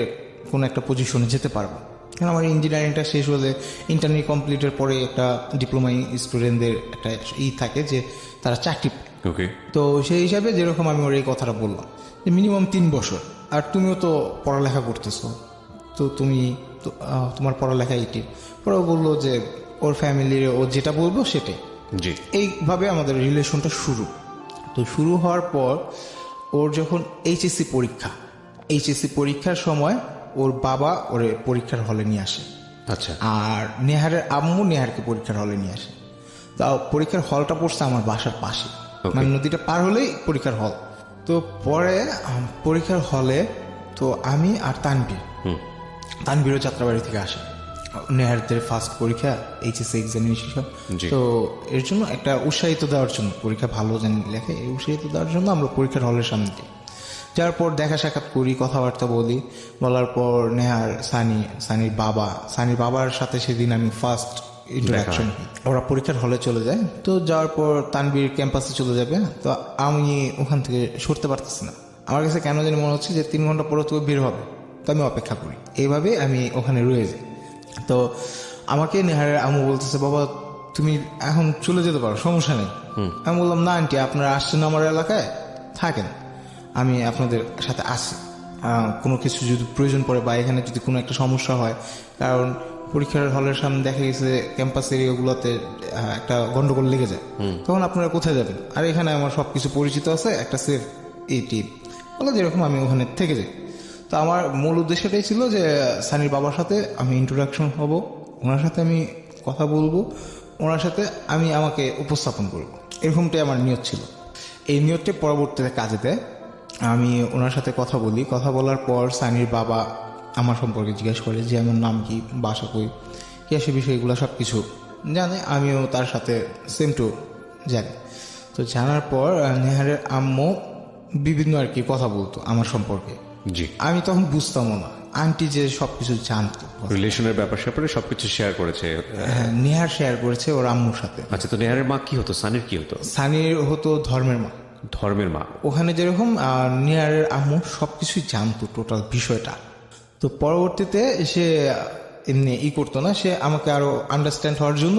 কোনো একটা পজিশনে যেতে পারবো। কারণ আমার ইঞ্জিনিয়ারিংটা শেষ হলে ইন্টারমিডিয়েট কমপ্লিটের পরে একটা ডিপ্লোমা স্টুডেন্টদের একটা থাকে যে তারা চাকরি পায়। ওকে, তো সেই হিসাবে যেরকম আমি ওর এই কথাটা বললাম যে মিনিমাম 3 বছর, আর তুমিও তো পড়ালেখা করতেছো, তো তুমি তোমার পড়ালেখা এইটি। পরে ও বললো যে ওর ফ্যামিলির ও যেটা বলবো সেটাই। জি। এইভাবে আমাদের রিলেশনটা শুরু। তো শুরু হওয়ার পর ওর যখন এইচএসসি পরীক্ষার সময় ওর বাবা ওরে পরীক্ষার হলে নিয়ে আসে। আচ্ছা। আর নেহারের আম্মু নেহারকে পরীক্ষার হলে নিয়ে আসে। তা পরীক্ষার হলটা পড়ছে আমার বাসার পাশে, মানে নদীটা পার হলেই পরীক্ষার হল। তো পরে পরীক্ষার হলে তো আমি আর তানভীরও যাত্রাবাড়ি থেকে আসে। নেহারদের ফার্স্ট পরীক্ষা, এইচএসসি এক্সামিনেশন। তো এর জন্য একটা উৎসাহিত দেওয়ার জন্য, পরীক্ষা ভালো জানি লেখে, এই উৎসাহিত দেওয়ার জন্য আমরা পরীক্ষার হলের সামনে যাই। যাওয়ার পর দেখা সাক্ষাৎ করি, কথাবার্তা বলি। বলার পর নেহার সানির বাবার সাথে সেদিন আমি ফার্স্ট ইন্টারাকশন। ওরা পরীক্ষার হলে চলে যায়। তো যাওয়ার পর তানভীর ক্যাম্পাসে চলে যাবে। তো আমি ওখান থেকে সরতে পারতেছি না। আমার কাছে কেন জানি মনে হচ্ছে যে 3 ঘন্টা পরে তো বের হবে। তো আমি অপেক্ষা করি, এইভাবে আমি ওখানে রয়ে যাই। তো আমাকে নেহারের আম্মু বলতেছে, বাবা তুমি এখন চলে যেতে পারো, সমস্যা নেই। আমি বললাম, না আন্টি, আপনারা আসছেন আমার এলাকায়, থাকেন, আমি আপনাদের সাথে আসি। কোনো কিছু যদি প্রয়োজন পড়ে বা এখানে যদি কোনো একটা সমস্যা হয়, কারণ পরীক্ষার হলের সামনে দেখা গেছে ক্যাম্পাস এরিয়াগুলোতে একটা গন্ডগোল লেগে যায়, তখন আপনারা কোথায় যাবেন? আর এখানে আমার সবকিছু পরিচিত আছে, একটা সেফ বলো যেরকম, আমি ওখানে থেকে যাই। তো আমার মূল উদ্দেশ্যটাই ছিল যে সানির বাবার সাথে আমি ইন্ট্রোডাকশন হব, ওনার সাথে আমি কথা বলবো, ওনার সাথে আমি আমাকে উপস্থাপন করব, এরকমটাই আমার নিয়ত ছিল। এই নিয়তটি পরবর্তীতে কাজে দেয়। আমি ওনার সাথে কথা বলি, কথা বলার পর সানির বাবা আমার সম্পর্কে জিজ্ঞেস করে যে আমার নাম কি, বাসা কই, কি আসে, বিষয়গুলো সব কিছু জানে। আমিও তার সাথে সেম টু জানি। তো জানার পর নেহারের আম্মু বিভিন্ন আর কি কথা বলতো আমার সম্পর্কে। জি। আমি তখন বুঝতামও না, আন্টি যে সবকিছু জানতো, রিলেশনের ব্যাপার স্যাপারে সবকিছু শেয়ার করেছে। হ্যাঁ, নেহার শেয়ার করেছে ওর আম্মুর সাথে। আচ্ছা, তো নেহারের মা কি হতো, সানির কি হতো? সানির হতো ধর্মের মা। ধর্মের মা। ওখানে যেরকম নেহারের আম্মু সবকিছুই জানতো, টোটাল বিষয়টা। তো পরবর্তীতে সে এমনি করতো না, সে আমাকে আরো আন্ডারস্ট্যান্ড হওয়ার জন্য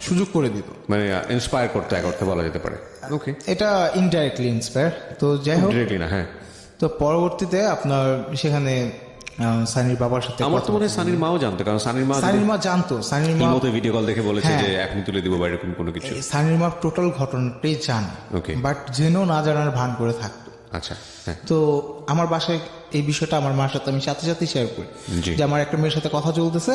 সুযোগ করে দিত, মানে ইন্সপায়ার করতে এক অর্থে বলা যেতে পারে। ওকে, এটা ইনডাইরেক্টলি ইন্সপায়ার। তো যাই হোক, ডিরেক্টলি না। হ্যাঁ। তো পরবর্তীতে আপনার সেখানে সানির বাবার সাথে আমার তো মনে হয় সানির মাও জানতো, কারণ সানির মা জানতো। সানির মা মতো ভিডিও কল দেখে বলেছে হ্যাঁ, যে এখনই তুলে দিব বা এরকম কোনো কিছু। সানির মা টোটাল ঘটনাটাই জানে, বাট জেনেও না জানার ভান করে থাকতো। আচ্ছা। হ্যাঁ। তো আমার বাসায় এই বিষয়টা আমার মার সাথে আমি সাথে সাথে শেয়ার করি যে আমার একটা মেয়ের সাথে কথা চলতেছে,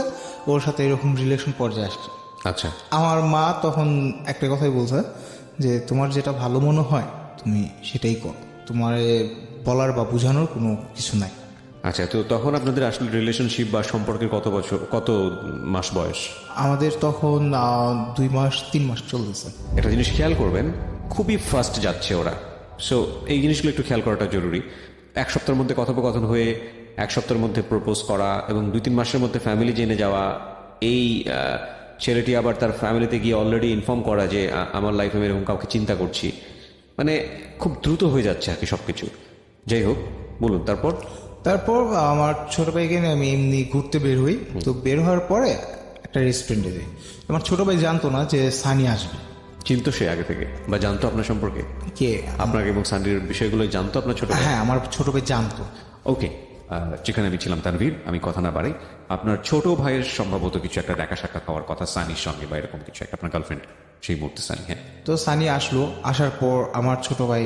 ওর সাথে এরকম রিলেশন পর্যায়ে আসছে। আচ্ছা। আমার মা তখন একটা কথাই বলছে যে তোমার যেটা ভালো মনে হয় তুমি সেটাই করো, তোমার বলার বা বোঝানোর কোনো কিছু নাই। আচ্ছা, তো তখন আপনাদের আসলে রিলেশনশিপ বা সম্পর্কের কত মাস বয়স? আমাদের তখন 2 মাস 3 মাস চলতেছে। একটা জিনিস খেয়াল করবেন, খুবই ফাস্ট যাচ্ছে ওরা। সো এই জিনিসগুলো একটু খেয়াল করাটা জরুরি। 1 সপ্তাহের মধ্যে কথোপকথন হয়ে 1 সপ্তাহের মধ্যে প্রপোজ করা এবং 2-3 মাসের মধ্যে ফ্যামিলি জেনে যাওয়া, এই ছেলেটি আবার তার ফ্যামিলিতে গিয়ে অলরেডি ইনফর্ম করা যে আমার লাইফে আমি এরকম কাউকে চিন্তা করছি, মানে খুব দ্রুত হয়ে যাচ্ছে আর কি সবকিছু। যাই হোক, বলুন তারপর। তারপর আমার ছোট ভাইকে নিয়ে আমি এমনি ঘুরতে বের হই। তো বের হওয়ার পরে একটা রেস্টুরেন্টে যাই। আমার ছোট ভাই জানতো না যে সানি আসবে। চিনতো সে আগে থেকে বা জানতো আপনার সম্পর্কে? কে? আপনাকে এবং সানির বিষয়গুলো জানতো আপনার ছোট ভাই? হ্যাঁ, আমার ছোট ভাই জানতো। ওকে, যেখানে আমি ছিলাম তানভীর, আমি কথা না বাড়াই, আপনার ছোট ভাইয়ের সম্ভবত কিছু একটা দেখা সাক্ষাৎ হওয়ার কথা সানির সঙ্গে বা এরকম কিছু একটা, আপনার গার্লফ্রেন্ড সেই মুহূর্তে সানি। হ্যাঁ। তো সানি আসলো, আসার পর আমার ছোট ভাই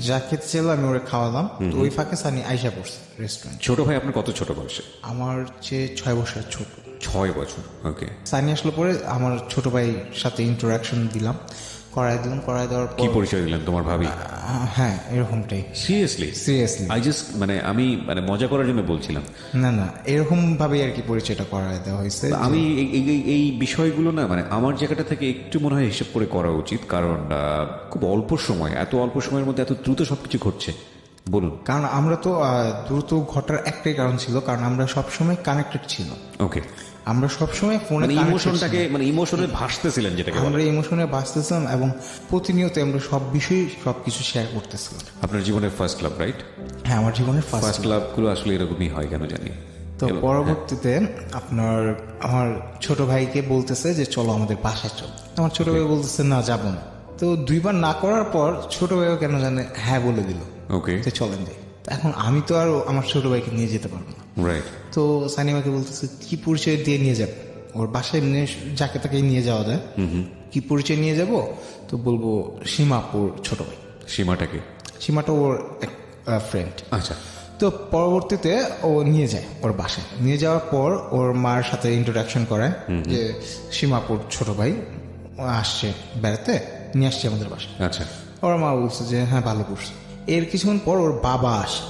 যা খেতে চাইলো আমি ওরে খাওয়ালাম। তো ওই ফাঁকে সানি আইসা পড়ছে রেস্টুরেন্ট। ছোট ভাই আপনার কত ছোট বয়সে? আমার চেয়ে 6 বছর ছোট। 6 বছর। ওকে। সানি আসলো পরে আমার ছোট ভাইয়ের সাথে ইন্টারাকশন দিলাম, করাই দেওয়ার পর কি পরিচয় দিলেন, তোমার ভাবি? হ্যাঁ, এরকমটাই। সিরিয়াসলি? আই জাস্ট আমি মজা করার জন্য বলছিলাম। না, এরকম ভাবে আর কি পরিচয়টা করায় দেওয়া হয়েছে। আমি এই বিষয়গুলো না, আমার জায়গাটা থেকে একটু মনে হয় হিসেব করে করা উচিত, কারণ খুব অল্প সময়, এত অল্প সময়ের মধ্যে এত দ্রুত সবকিছু ঘটছে। বলুন। কারণ আমরা তো দ্রুত ঘটার একটাই কারণ ছিল, কারণ আমরা সবসময় কানেক্টেড ছিল। ওকে। আমরা সবসময় ফোনে ইমোশনটাকে ইমোশনে ভাসতেছিলেন, যেটাকে আমরা ইমোশনে ভাসতেছিলাম এবং প্রতিনিয়ত আমরা সব বিষয়ে সবকিছু শেয়ার করতেছিলাম। আপনার জীবনের ফার্স্ট লাভ, রাইট? হ্যাঁ, আমার জীবনের ফার্স্ট লাভ গুলো আসলে এরকমই হয়, কেন জানি। তো পরবর্তীতে আপনার আমার ছোট ভাইকে বলতেছে যে চলো আমাদের বাসায় চল। আমার ছোট ভাই বলতেছে না, যাবো না। তো 2 বার না করার পর ছোট ভাইও কেন জানে হ্যাঁ বলে দিল। ওকে। চলেন যাই। তো এখন আমি তো আর আমার ছোট ভাইকে নিয়ে যেতে পারবো না। রাইট। তো সানিমাকে বলতেছে কি পরিচয় দিয়ে নিয়ে যাবে, ওর বাসায় এমনি যাকে তাকে নিয়ে যাওয়া যায়, কি পরিচয় নিয়ে যাব? তো বলবো সীমাপুর ছোট ভাই। সীমাটাকে? সীমাটা ওর এক ফ্রেন্ড। আচ্ছা। তো পরবর্তীতে ও নিয়ে যায় ওর বাসায়, নিয়ে যাওয়ার পর ওর মার সাথে ইন্ট্রোডাকশন করায় যে সীমাপুর ছোট ভাই ও আসছে বেড়াতে, নিয়ে আসছে আমাদের বাসায়। আচ্ছা। ওর মা বলছে যে হ্যাঁ ভালো করছে। এর কিছুক্ষণ পর ওর বাবা আসে,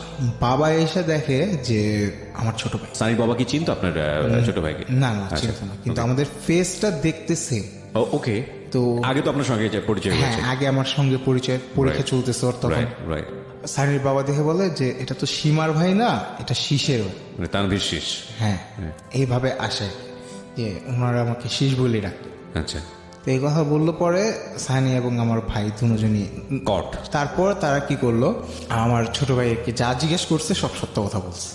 বাবা এসে দেখে যে আমার ছোট ভাই। সানির বাবা কি চিনতো আপনার ছোট ভাইকে? না না চিন্তা না, কিন্তু আমাদের ফেসটা দেখতে সেম। ওকে। তো আগে তো আপনার সঙ্গে যে পরিচয় হ্যাঁ, হয়েছে। আগে আমার সঙ্গে পরিচয়, পরীক্ষা চলতেছে ওর তখন। Right right. সানির বাবা দেখে বলে যে এটা তো সীমার ভাই না, এটা শীষের ভাই। মানে তানভীর শীষ। হ্যাঁ, এইভাবে আসে যে ওনারা আমাকে শীষ বলে ডাকে। আচ্ছা। তো এই কথা বললো পরে সানি এবং আমার ভাই দুজনই কট। তারপর তারা কি করলো, আমার ছোট ভাইকে যা জিজ্ঞেস করছে সব সত্য কথা বলছে,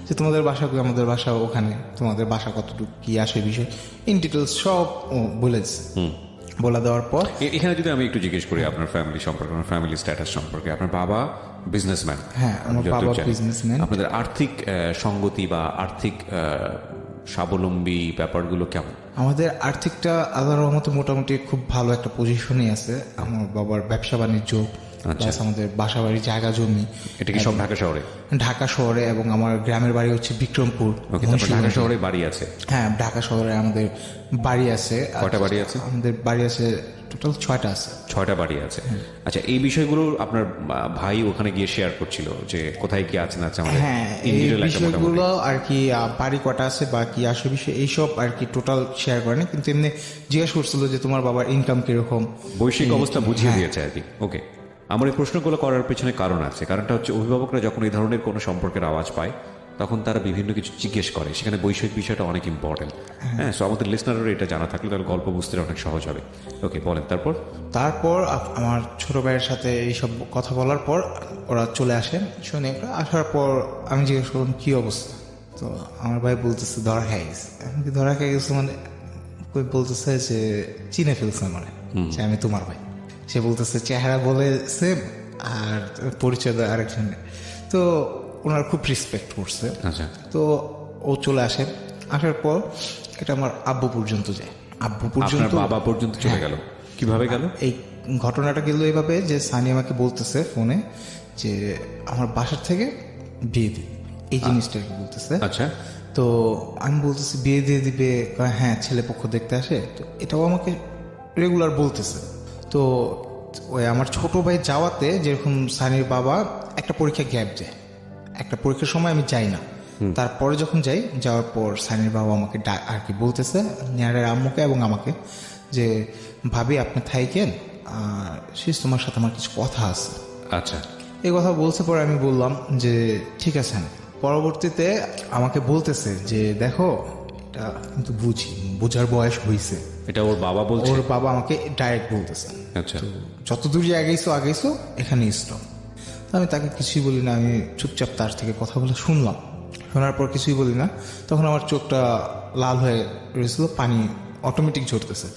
যে তোমাদের বাসা কই, আমাদের বাসা ওখানে, তোমাদের বাসা কতটুকু, কি আসে বিষয় ইন ডিটেলস সব ও বলেছে। বলে দেওয়ার পর এখানে যদি আমি একটু জিজ্ঞেস করি আপনার ফ্যামিলি সম্পর্কে, আপনার ফ্যামিলি স্ট্যাটাস সম্পর্কে। আপনার বাবা বিজনেসম্যান। হ্যাঁ, আমার বাবা businessman। আপনাদের আর্থিক সঙ্গতি বা আর্থিক স্বাবলম্বী ব্যাপারগুলো কেমন? আমাদের আর্থিকটা আল্লাহর রহমতে মোটামুটি খুব ভালো একটা পজিশনে আছে। আমার বাবার ব্যবসা বাণিজ্য, প্লাস আমাদের বাসা বাড়ি, জায়গা জমি, এটা কি সব ঢাকা শহরে? ঢাকা শহরে, এবং আমার গ্রামের বাড়ি হচ্ছে বিক্রমপুর। ওকে, তারপর ঢাকা শহরে বাড়ি আছে? হ্যাঁ, ঢাকা শহরে আমাদের বাড়ি আছে। কয়টা বাড়ি আছে? আমাদের বাড়ি আছে টোটাল 6টা আছে। 6টা বাড়ি আছে। আচ্ছা, এই বিষয়গুলো আপনার ভাই ওখানে গিয়ে শেয়ার করছিল যে কোথায় কি আছে না আছে আমাদের? হ্যাঁ, in এই detail একটা বিষয়গুলো আর কি, বাড়ি কটা আছে বা কি আসে বিষয় এইসব আর কি টোটাল শেয়ার করে না, কিন্তু এমনি জিজ্ঞেস করছিল যে তোমার বাবার ইনকাম কিরকম, বৈশ্বিক অবস্থা বুঝিয়ে হ্যাঁ। দিয়েছে আর কি। ওকে, আমার এই প্রশ্নগুলো করার পেছনে কারণ আছে। কারণটা হচ্ছে অভিভাবকরা যখন এই ধরনের কোনো সম্পর্কের আওয়াজ পায় তখন তারা বিভিন্ন কিছু জিজ্ঞেস করে, সেখানে বৈষয়িক বিষয়টা অনেক ইম্পর্টেন্ট। হ্যাঁ, সো আমাদের লিসনারেরও এটা জানা থাকলে তাহলে গল্প বুঝতে অনেক সহজ হবে। ওকে, বলেন তারপর। তারপর আমার ছোট ভাইয়ের সাথে এইসব কথা বলার পর ওরা চলে আসেন, শুনে আসার পর আমি জিজ্ঞেস করলাম কি অবস্থা। তো আমার ভাই বলতেছে ধরা খেয়ে গেছে। আমি কি ধরা খেয়ে গেছে মানে? কই বলতেছে যে চিনে ফেলছে মানে, যে আমি তোমার ভাই। সে বলতেছে চেহারা বলে সেম, আর পরিচয় দেয় আরেকজনের। তো ওনার খুব রেসপেক্ট করছে। আচ্ছা। তো ও চলে আসে, আসার পর এটা আমার আব্বু পর্যন্ত যায়। আব্বু পর্যন্ত, আপনার বাবা পর্যন্ত চলে গেল? কিভাবে গেল? এই ঘটনাটা গেল এইভাবে যে সানি আমাকে বলতেছে ফোনে যে আমার বাসার থেকে বিয়ে দিই, এই জিনিসটা আর কি বলতেছে। আচ্ছা। তো আমি বলতেছি বিয়ে দিয়ে দিবে, কয় হ্যাঁ ছেলে পক্ষ দেখতে আসে। তো এটাও আমাকে রেগুলার বলতেছে। তো ওই আমার ছোট ভাই যাওয়াতে যেরকম সানির বাবা একটা পরীক্ষা গ্যাপ যায়, একটা পরীক্ষার সময় আমি যাই না, তারপরে যখন যাই, যাওয়ার পর সানির বাবা আমাকে আর কি বলতেছে, নিয়ারের আম্মুকে এবং আমাকে, যে ভাবি আপনি থাইকেন, শেষ তোমার সাথে আমার কিছু কথা আছে। আচ্ছা। এই কথা বলছে পরে আমি বললাম যে ঠিক আছে। পরবর্তীতে আমাকে বলতেছে যে দেখো এটা কিন্তু বোঝার বয়স হয়েছে। এটা ওর বাবা বলছে? ওর বাবা আমাকে ডাইরেক্ট বলতেছে। আচ্ছা। যতদূর আগাইছো এখানে স্টপ। আমি তাকে কিছুই বলি না, আমি চুপচাপ তার থেকে কথা বলে শুনলাম। শোনার পর কিছুই বলি না। তখন আমার চোখটা লাল হয়ে রয়েছিল, পানি অটোমেটিক ঝরতেছে।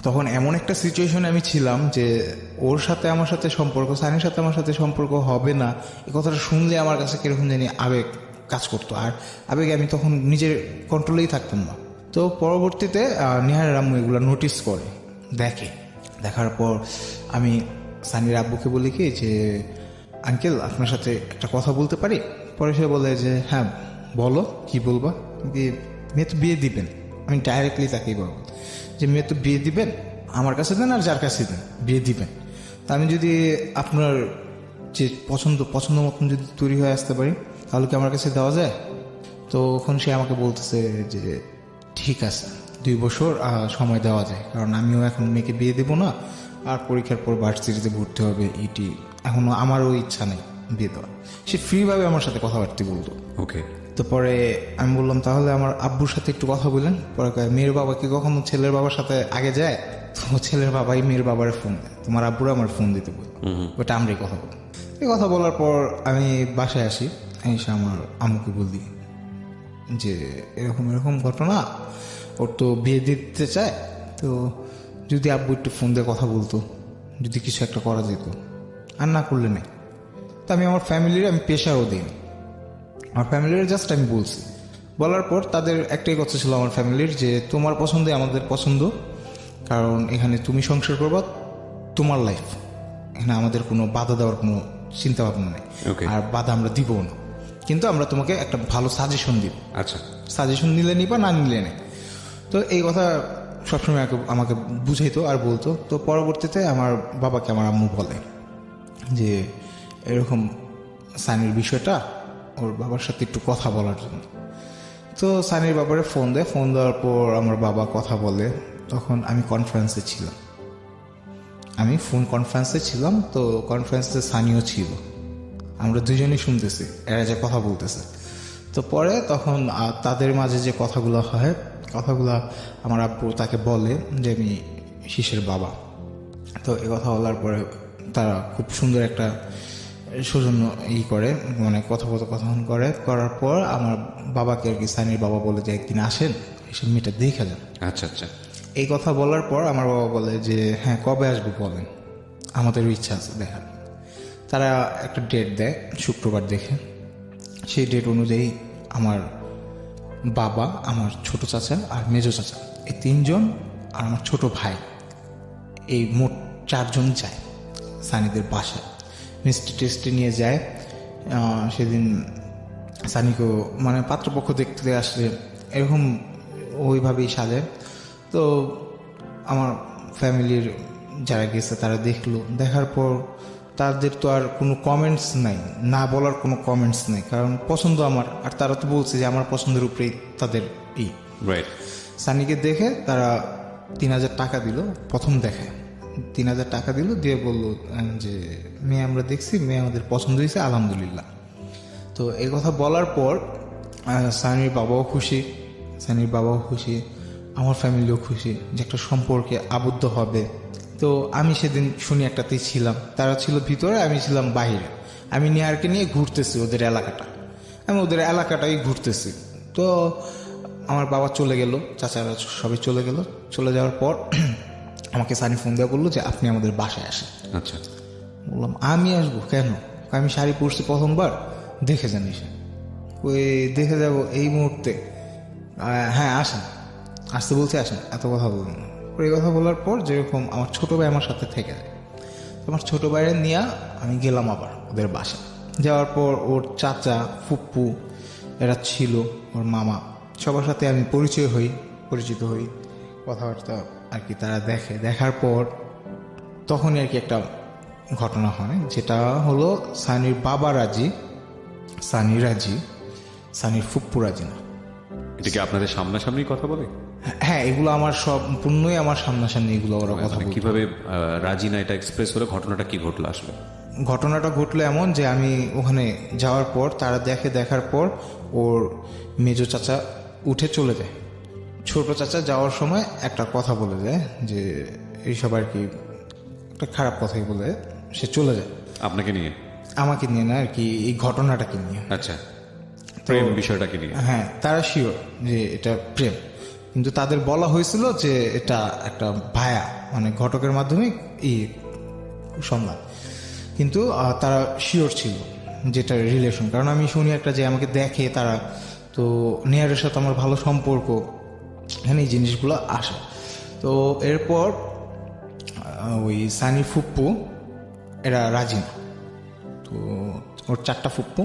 তখন এমন একটা সিচুয়েশনে আমি ছিলাম যে ওর সাথে আমার সাথে সম্পর্ক, সানির সাথে আমার সাথে সম্পর্ক হবে না, এই কথাটা শুনলে আমার কাছে কিরকম জানি আবেগ কাজ করতো। আর আবেগে আমি তখন নিজের কন্ট্রোলেই থাকতাম না। তো পরবর্তীতে নিহারের আম্মু এগুলো নোটিস করে, দেখার পর আমি সানির আব্বুকে বলি কি যে আঙ্কেল আপনার সাথে একটা কথা বলতে পারি? পরে সে বলে যে হ্যাঁ বলো, কি বলবা? মেয়ে তো বিয়ে দিবেন। আমি ডাইরেক্টলি তাকেই বলবো যে মেয়ে তো বিয়ে দিবেন, আমার কাছে দেন আর যার কাছে দেন, বিয়ে দিবেন। তা আমি যদি আপনার যে পছন্দ মতন যদি তৈরি হয়ে আসতে পারি তাহলে কি আমার কাছে দেওয়া যায়? তো ওখান সে আমাকে বলতেছে যে ঠিক আছে 2 বছর সময় দেওয়া যায়, কারণ আমিও এখন মেয়েকে বিয়ে দেবো না, আর পরীক্ষার পর ভার্সিটিতে ভর্তি হবে, এটি এখনো আমারও ইচ্ছা নেই বিয়ে দেওয়া। সে ফ্রিভাবে আমার সাথে কথাবার্তা বলতো। ওকে। তো পরে আমি বললাম তাহলে আমার আব্বুর সাথে একটু কথা বলেন। পরে মেয়ের বাবা কি কখনো ছেলের বাবার সাথে আগে যায়? তো ছেলের বাবাই মেয়ের বাবার ফোন দেয়, তোমার আব্বুরা আমার ফোন দিতে বলে, ওটা আমরাই কথা বলি। এই কথা বলার পর আমি বাসায় আসি, এসে আমার আম্মুকে বলি যে এরকম ঘটনা, ওর তো বিয়ে দিতে চায়, তো যদি আব্বু একটু ফোন দিয়ে কথা বলতো, যদি কিছু একটা করা যেত, আর না করলে নেই। তো আমি আমার ফ্যামিলির আমি প্রেশারও দিইনি, আমার ফ্যামিলির জাস্ট আমি বলছি। বলার পর তাদের একটাই কথা ছিল আমার ফ্যামিলির, যে তোমার পছন্দই আমাদের পছন্দ, কারণ এখানে তুমি সংসার করবা, তোমার লাইফ, এখানে আমাদের কোনো বাধা দেওয়ার কোনো চিন্তা ভাবনা নেই, Okay. আর বাধা আমরা দিব না, কিন্তু আমরা তোমাকে একটা ভালো সাজেশন দিব, আচ্ছা, সাজেশন নিলে নিবা, না নিলে নেই। তো এই কথা সবসময় আমাকে বুঝাইতো আর বলতো। তো পরবর্তীতে আমার বাবাকে আমার আম্মু বলে যে এরকম সানির বিষয়টা ওর বাবার সাথে একটু কথা বলার জন্য। তো সানির বাবারে ফোন দেয়, ফোন দেওয়ার পর আমার বাবা কথা বলে। তখন আমি কনফারেন্সে ছিলাম, আমি ফোন কনফারেন্সে ছিলাম, তো কনফারেন্সে সানিও ছিল, আমরা দুজনেই শুনতেছি এরা যে কথা বলতেছে। তো পরে তখন তাদের মাঝে যে কথাগুলো হয়, কথাগুলো আমার আব্বু তাকে বলে যে আমি শিশের বাবা। তো এ কথা বলার পরে তারা খুব সুন্দর একটা সৌজন্য করে, মানে কথোপকথন করার পর আমার বাবাকে আর কি সানির বাবা বলে যে একদিন আসেন, এসব মেয়েটা দেখে যান। আচ্ছা, আচ্ছা। এই কথা বলার পর আমার বাবা বলে যে হ্যাঁ, কবে আসবো বলেন, আমাদেরও ইচ্ছা আছে দেখার। তারা একটা ডেট দেয়, শুক্রবার দেখে। সেই ডেট অনুযায়ী আমার বাবা, আমার ছোট চাচা আর মেজো চাচা, এই তিনজন আর আমার ছোট ভাই, এই মোট 4 জন যায় সানিদের বাসায়, মিষ্টি টেস্টি নিয়ে যায়। সেদিন সানিকেও মানে পাত্রপক্ষ দেখতে আসলে এরকম ওইভাবেই সাজে। তো আমার ফ্যামিলির যারা গেছে তারা দেখলো, দেখার পর তাদের তো আর কোনো কমেন্টস নাই, না বলার কোনো কমেন্টস নেই, কারণ পছন্দ আমার, আর তারা তো বলছে যে আমার পছন্দের উপরেই তাদের রাইট। সানিকে দেখে তারা 3,000 টাকা দিল, প্রথম দেখে 3,000 টাকা দিল, দিয়ে বললো যে মেয়ে আমরা দেখছি, মেয়ে আমাদের পছন্দ হয়েছে, আলহামদুলিল্লাহ। তো এই কথা বলার পর সানির বাবাও খুশি, আমার ফ্যামিলিও খুশি যে একটা সম্পর্কে আবদ্ধ হবে। তো আমি সেদিন শুনি একটাতেই ছিলাম, তারা ছিল ভিতরে, আমি ছিলাম বাহিরে। আমি নেহারকে নিয়ে ঘুরতেছি ওদের এলাকাটা, আমি ওদের এলাকাটাই ঘুরতেছি। তো আমার বাবা চলে গেল, চাচারা সবাই চলে গেল। চলে যাওয়ার পর আমাকে সানি ফোন দেওয়া বললো যে আপনি আমাদের বাসায় আসেন। আচ্ছা। বললাম আমি আসবো কেন, আমি শাড়ি পরছি প্রথমবার, দেখে জানিস ওই দেখে যাব এই মুহূর্তে। হ্যাঁ আসেন, আসতে বলছি আসেন, এত কথা বলুন। এই কথা বলার পর যেরকম আমার ছোট ভাই আমার সাথে থেকে যায়, আমার ছোট ভাইয়ের নিয়ে আমি গেলাম আবার ওদের বাসায়। যাওয়ার পর ওর চাচা, ফুপ্পু এরা ছিল, ওর মামা, সবার সাথে আমি পরিচিত হই, কথাবার্তা আর কি তারা দেখে। দেখার পর তখনই আর কি একটা ঘটনা হয়, যেটা হলো সানির বাবা রাজি, সানি রাজি, সানির ফুপ্পু রাজি না। এটা কি আপনাদের সামনাসামনি কথা বলে? হ্যাঁ, এগুলো আমার সম্পূর্ণই আমার সামনাসামনি এগুলো ওরা কথা মানে বলে। কিভাবে রাজি না এটা এক্সপ্রেস হলে ঘটনাটা কি ঘটলো আসলে? ঘটনাটা ঘটলো এমন যে আমি ওখানে যাওয়ার পর তারা দেখার পর ওর মেজো চাচা উঠে চলে যায়, ছোট চাচা যাওয়ার সময় একটা কথা বলে যায় যে এইসব আর কি একটা খারাপ কথাই বলে সে চলে যায়। আপনাকে নিয়ে? আমাকে নিয়ে না আর কি, এই ঘটনাটাকে নিয়ে। আচ্ছা, প্রেম বিষয়টাকে নিয়ে? হ্যাঁ, তারা শিওর যে এটা প্রেম, কিন্তু তাদের বলা হয়েছিল যে এটা একটা ভায়া, মানে ঘটকের মাধ্যমে সংবাদ, কিন্তু তারা শিওর ছিল যেটা রিলেশন। কারণ আমি শুনি একটা যে আমাকে দেখে তারা, তো নেহারের সাথে আমার ভালো সম্পর্ক, এখানে এই জিনিসগুলো আসে। তো এরপর ওই সানি ফুপ্পু এরা রাজি না, তো ওর 4টা ফুপ্পু,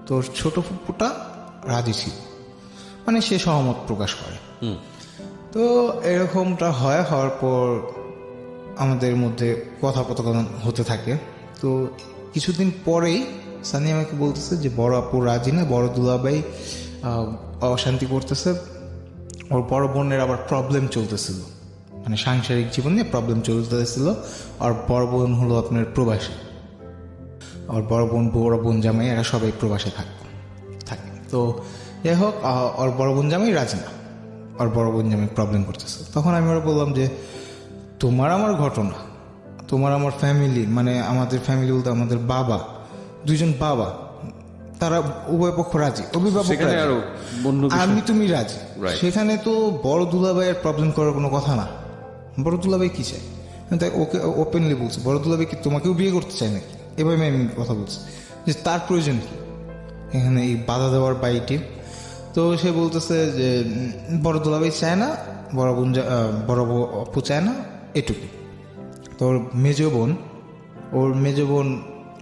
তো ওর ছোট ফুপ্পুটা রাজি ছিল, মানে সে সহমত প্রকাশ করে। তো এরকমটা হওয়ার পর আমাদের মধ্যে কথোপকথন হতে থাকে। তো কিছুদিন পরেই সানি আমাকে বলতেছে যে বড় আপু রাজি না, বড় দুলাভাই অশান্তি করতেছে, ওর বড় বোনের আবার প্রবলেম চলতেছিল, মানে সাংসারিক জীবনে প্রবলেম চলতেছিল। আর বড় বোন হলো আপনার প্রবাসী, আর বড় বোন জামাই এরা সবাই প্রবাসে থাকে। তো যাই হোক, ওর বড় বোন জামাই রাজি না, ওর বড় বোন জামাই প্রবলেম করতেছে। তখন আমি ওরা বললাম যে তোমার আমার ঘটনা, তোমার আমার ফ্যামিলি, মানে আমাদের ফ্যামিলি বলতে আমাদের বাবা, 2 জন বাবা, তারা উভয় পক্ষ রাজি, অভিভাবক রাজি, আমি তুমি রাজি। সেখানে তো বড় দুলাভাইয়ের প্রবলেম করার কোনো কথা না। বড় দুলাভাই কি চায়, তাই ওকে ওপেনলি বলছে, বড় দুলাভাই কি তোমাকেও বিয়ে করতে চায় নাকি, এভাবে আমি কথা বলছি। যে তার প্রয়োজন কি এখানে এই বাধা দেওয়ার বাইটি। তো সে বলতেছে যে বড় দুলাভাই চায় না, বড় আপু চায় না, এটুকু। তো ওর মেজ বোন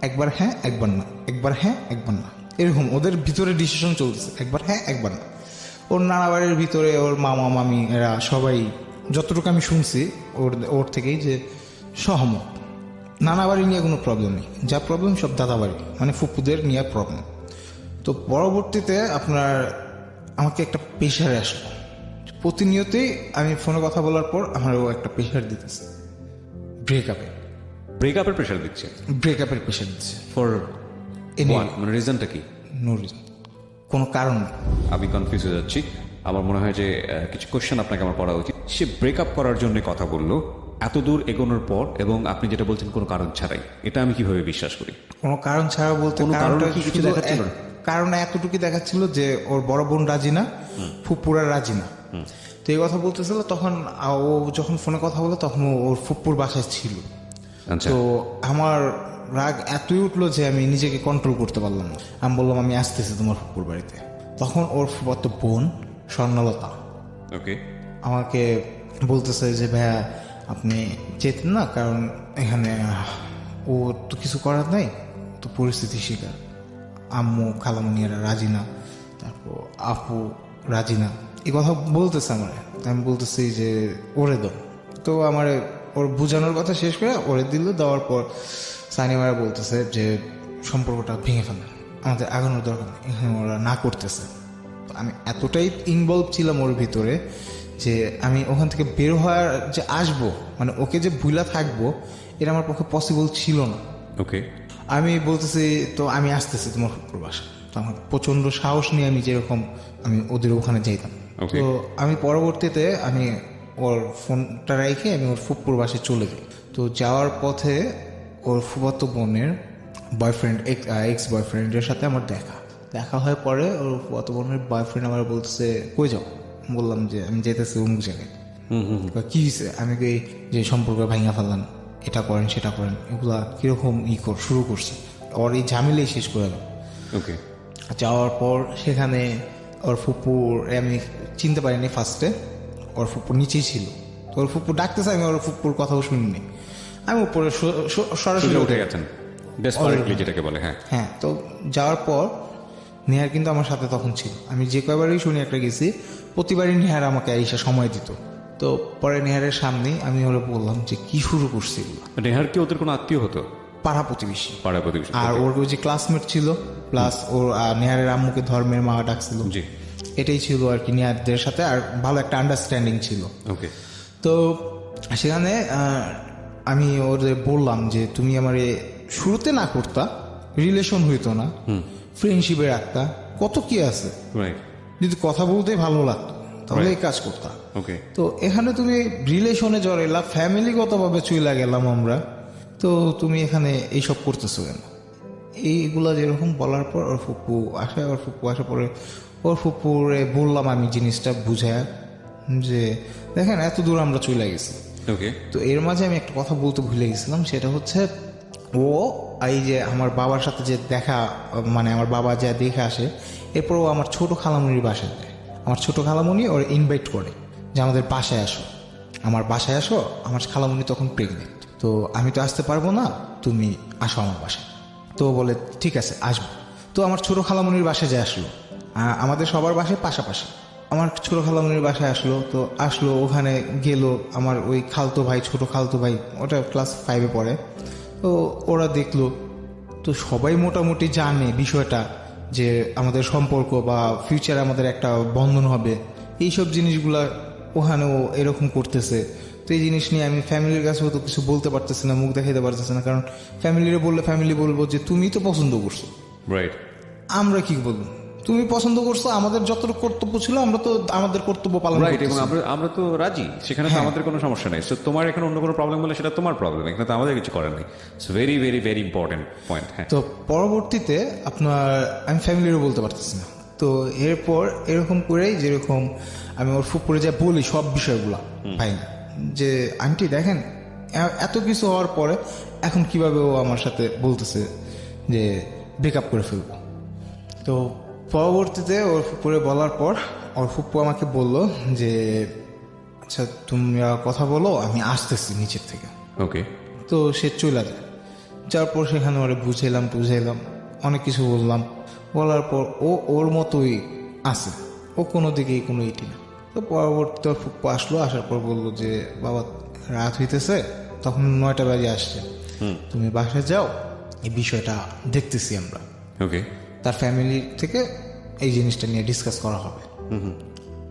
একবার হ্যাঁ একবার না, একবার হ্যাঁ একবার না, এরকম ওদের ভিতরে ডিসিশন চলতেছে, একবার হ্যাঁ একবার না। ওর নানা বাড়ির ভিতরে ওর মামা মামি এরা সবাই, যতটুকু আমি শুনছি ওর থেকেই, যে সহমত। নানা বাড়ি নিয়ে কোনো প্রবলেম নেই, যা প্রবলেম সব দাদা বাড়ি মানে ফুপুদের নিয়ে প্রবলেম। তো পরবর্তীতে আপনার আমাকে একটা প্রেশারে আসলো, প্রতিনিয়তই আমি ফোনে কথা বলার পর আমার ও একটা প্রেশার দিতেছে, ব্রেকআপের প্রেশার দিচ্ছে, ব্রেকআপের প্রেশার দিচ্ছে ফর এনি মানে রিজনটা কি? নো রিজন, কোনো কারণ নেই। আমি কনফিউজ হয়ে যাচ্ছি। আমার মনে হয় যে কিছু কোশ্চেন আপনাকে আমার করা উচিত। সে ব্রেকআপ করার জন্য কথা বললো এত দূর এগোনোর পর, এবং আপনি যেটা বলছেন কোনো কারণ ছাড়াই, এটা আমি কিভাবে বিশ্বাস করি? কোনো কারণ ছাড়া বলতে কোনো কারণটা কারণ কি কিছু শুধু দেখাচ্ছিল না? কারণ এতটুকু দেখাচ্ছিল যে ওর বড় বোন রাজি না, ফুপুরা রাজি না। তো এই কথা বলতেছিল, তখন ও যখন ফোনে কথা বলে তখন ও ওর ফুপুর বাসায় ছিল। আচ্ছা, তো আমার রাগ এতই উঠলো যে আমি নিজেকে কন্ট্রোল করতে পারলাম না। আমি বললাম আমি আসতেছি তোমার ফুপুর বাড়িতে। তখন ওর ফুফাতো বোন স্বর্ণলতা ওকে, আমাকে বলতেছে যে ভাইয়া আপনি যেতেন না, কারণ এখানে ও তো কিছু করার নাই, তো পরিস্থিতি শিকার, আম্মু খালামুনিয়ারা রাজি না, তারপর আপু রাজি না, এই কথা বলতেছে আমার। আমি বলতেছি যে ওরে দাও। তো আমার ওর বোঝানোর কথা শেষ করে ওরে দিল, দেওয়ার পর সানিমারা বলতেছে যে সম্পর্কটা ভেঙে ফেলে, আমাদের আগানোর দরকার নেই, এখানে ওরা না করতেছে। আমি এতটাই ইনভলভ ছিলাম ওর ভিতরে যে আমি ওখান থেকে বের হওয়ার যে আসবো, মানে ওকে যে ভুলা থাকবো, এটা আমার পক্ষে পসিবল ছিল না। ওকে, আমি বলতেছি তো আমি আসতেছি তোমার ফুপুর বাসা। তো আমার প্রচণ্ড সাহস নিয়ে আমি যেরকম আমি ওদের ওখানে যেতাম। Okay. তো আমি পরবর্তীতে আমি ওর ফোনটা রেখে আমি ওর ফুপুর বাসায় চলে যাই। তো যাওয়ার পথে ওর ফুফাতো বোনের বয়ফ্রেন্ড, এক্স বয়ফ্রেন্ডের সাথে আমার দেখা হয়। পরে ওর ফুফাতো বোনের বয়ফ্রেন্ড আমার বলতেছে কই যাও, বললাম যে আমি যেতেছি অমুক জায়গায়। কি হয়েছে? আমি কই যে সম্পর্ক ভাঙা ফেললাম, এটা করেন সেটা করেন, এগুলা কিরকম শুরু করছে, ওর এই ঝামেলাই শেষ করে দাও। ওকে, যাওয়ার পর সেখানে ওর ফুপুর আমি চিনতে পারিনি ফার্স্টে, ওর ফুপুর নিচেই ছিল। তো ওর ফুপুর ডাকতেছে, আমি ওর ফুপুর কথাও শুনিনি, আমি উপরে সরাসরি উঠে গেছেন ডেসপারেটলি যেটাকে বলে। হ্যাঁ, হ্যাঁ। তো যাওয়ার পর নেহার কিন্তু আমার সাথে তখন ছিল, আমি যে কয়বারই শুনি একটা গেছি প্রতিবারই নেহার আমাকে আইসা সময় দিত। তো পরে নেহারের সামনেই আমি ওরা বললাম যে কি শুরু করছি এগুলো। নেহার কি ওদের কোনো আত্মীয় হতো? পাড়া প্রতিবেশী। পাড়া প্রতিবেশী। আর ওর ওই যে ক্লাসমেট ছিল, প্লাস ওর নেহারের আম্মুকে ধর্মের মা ডাকছিল। জি, এটাই ছিল আর কি, নেহারদের সাথে আর ভালো একটা আন্ডারস্ট্যান্ডিং ছিল। ওকে। তো সেখানে আমি ওদের বললাম যে তুমি আমার শুরুতে না করতা, রিলেশন হইতো না, ফ্রেন্ডশিপে রাখতা, কত কি আছে, রাইট, যদি কথা বলতে ভালো লাগতো তাহলে এই কাজ করতাম। ওকে। তো এখানে তুমি রিলেশনে জড়াইলা, ফ্যামিলিগতভাবে চলে গেলাম আমরা, তো তুমি এখানে এইসব করতেছো কেন? এইগুলা যেরকম বলার পর ওর ফুপু আসার পরে ওর ফুপুরে বললাম আমি জিনিসটা বুঝায় যে দেখেন এত দূর আমরা চলে গেছি। ওকে। তো এর মাঝে আমি একটা কথা বলতে ভুলে গেছিলাম, সেটা হচ্ছে ও এই যে আমার বাবার সাথে যে দেখা, মানে আমার বাবা যা দেখে আসে, এরপর ও আমার ছোট খালামুনির বাসায় যায়। আমার ছোট খালামুনি ওর ইনভাইট করে যে আমাদের বাসায় আসো, আমার বাসায় আসো। আমার খালামুনি তখন প্রেগনেন্ট, তো আমি তো আসতে পারবো না, তুমি আসো আমার বাসায়। তো বলে ঠিক আছে আসবো। তো আমার ছোট খালামুনির বাসায় যায় আসলো, আমাদের সবার বাসায় পাশাপাশি। আমার ছোট খালামুনির বাসায় আসলো, ওখানে গেল আমার ওই খালতো ভাই, ছোট খালতো ভাই, ওটা ক্লাস 5-এ পড়ে। তো ওরা দেখলো, তো সবাই মোটামুটি জানে বিষয়টা যে আমাদের সম্পর্ক বা ফিউচারে আমাদের একটা বন্ধন হবে, এইসব জিনিসগুলা ওখানেও এরকম করতেছে। তো এই জিনিস নিয়ে আমি ফ্যামিলির কাছেও তো কিছু বলতে পারতেছি না, মুখ দেখাইতে পারতেছি না, কারণ ফ্যামিলিরে বললে ফ্যামিলি বলবো যে তুমি তো পছন্দ করছো, রাইট। আমরা কি বলবো, তুমি পছন্দ করছো, আমাদের যতটুকু কর্তব্য ছিল আমরা তো আমাদের কর্তব্য পালন রাইট, এবং করতেছি। আমরা তো রাজি, সেখানে তো আমাদের কোনো সমস্যা নেই। সো তোমার এখানে অন্য কোনো প্রবলেম হলে সেটা তোমার প্রবলেম, এখানে তো আমাদের কিছু করার নেই। It's very very very important point. হ্যাঁ। তো পরবর্তীতে আপনার আমি ফ্যামিলিরও বলতে পারতেছি না। তো এরপর এরকম করেই যেরকম আমি ওর ফুপুরে যা বলি সব বিষয়গুলা, ভাই যে আন্টি দেখেন এত কিছু হওয়ার পরে এখন কিভাবে ও আমার সাথে বলতেছে যে ব্রেকআপ করে ফেলবো। তো পরবর্তীতে ওর ফুপুরে বলার পর ওর ফুপু আমাকে বলল যে আচ্ছা তোমরা কথা বলো, আমি আসতেছি নিচের থেকে। ওকে। তো সে চলে যায়। যাওয়ার পর সেখানে ওরা বুঝাইলাম অনেক কিছু বলার পর ও ওর মতোই আছে, ও কোনো দিকেই কোনো ইটি না। তো পরবর্তী ওর ফুপ্পু আসলো, আসার পর বললো যে বাবা রাত হইতেছে, তখন 9টা বাজে আসছে, তুমি বাসায় যাও, এই বিষয়টা দেখতেছি আমরা। ওকে। তার ফ্যামিলি থেকে এই জিনিসটা নিয়ে ডিসকাস করা হবে।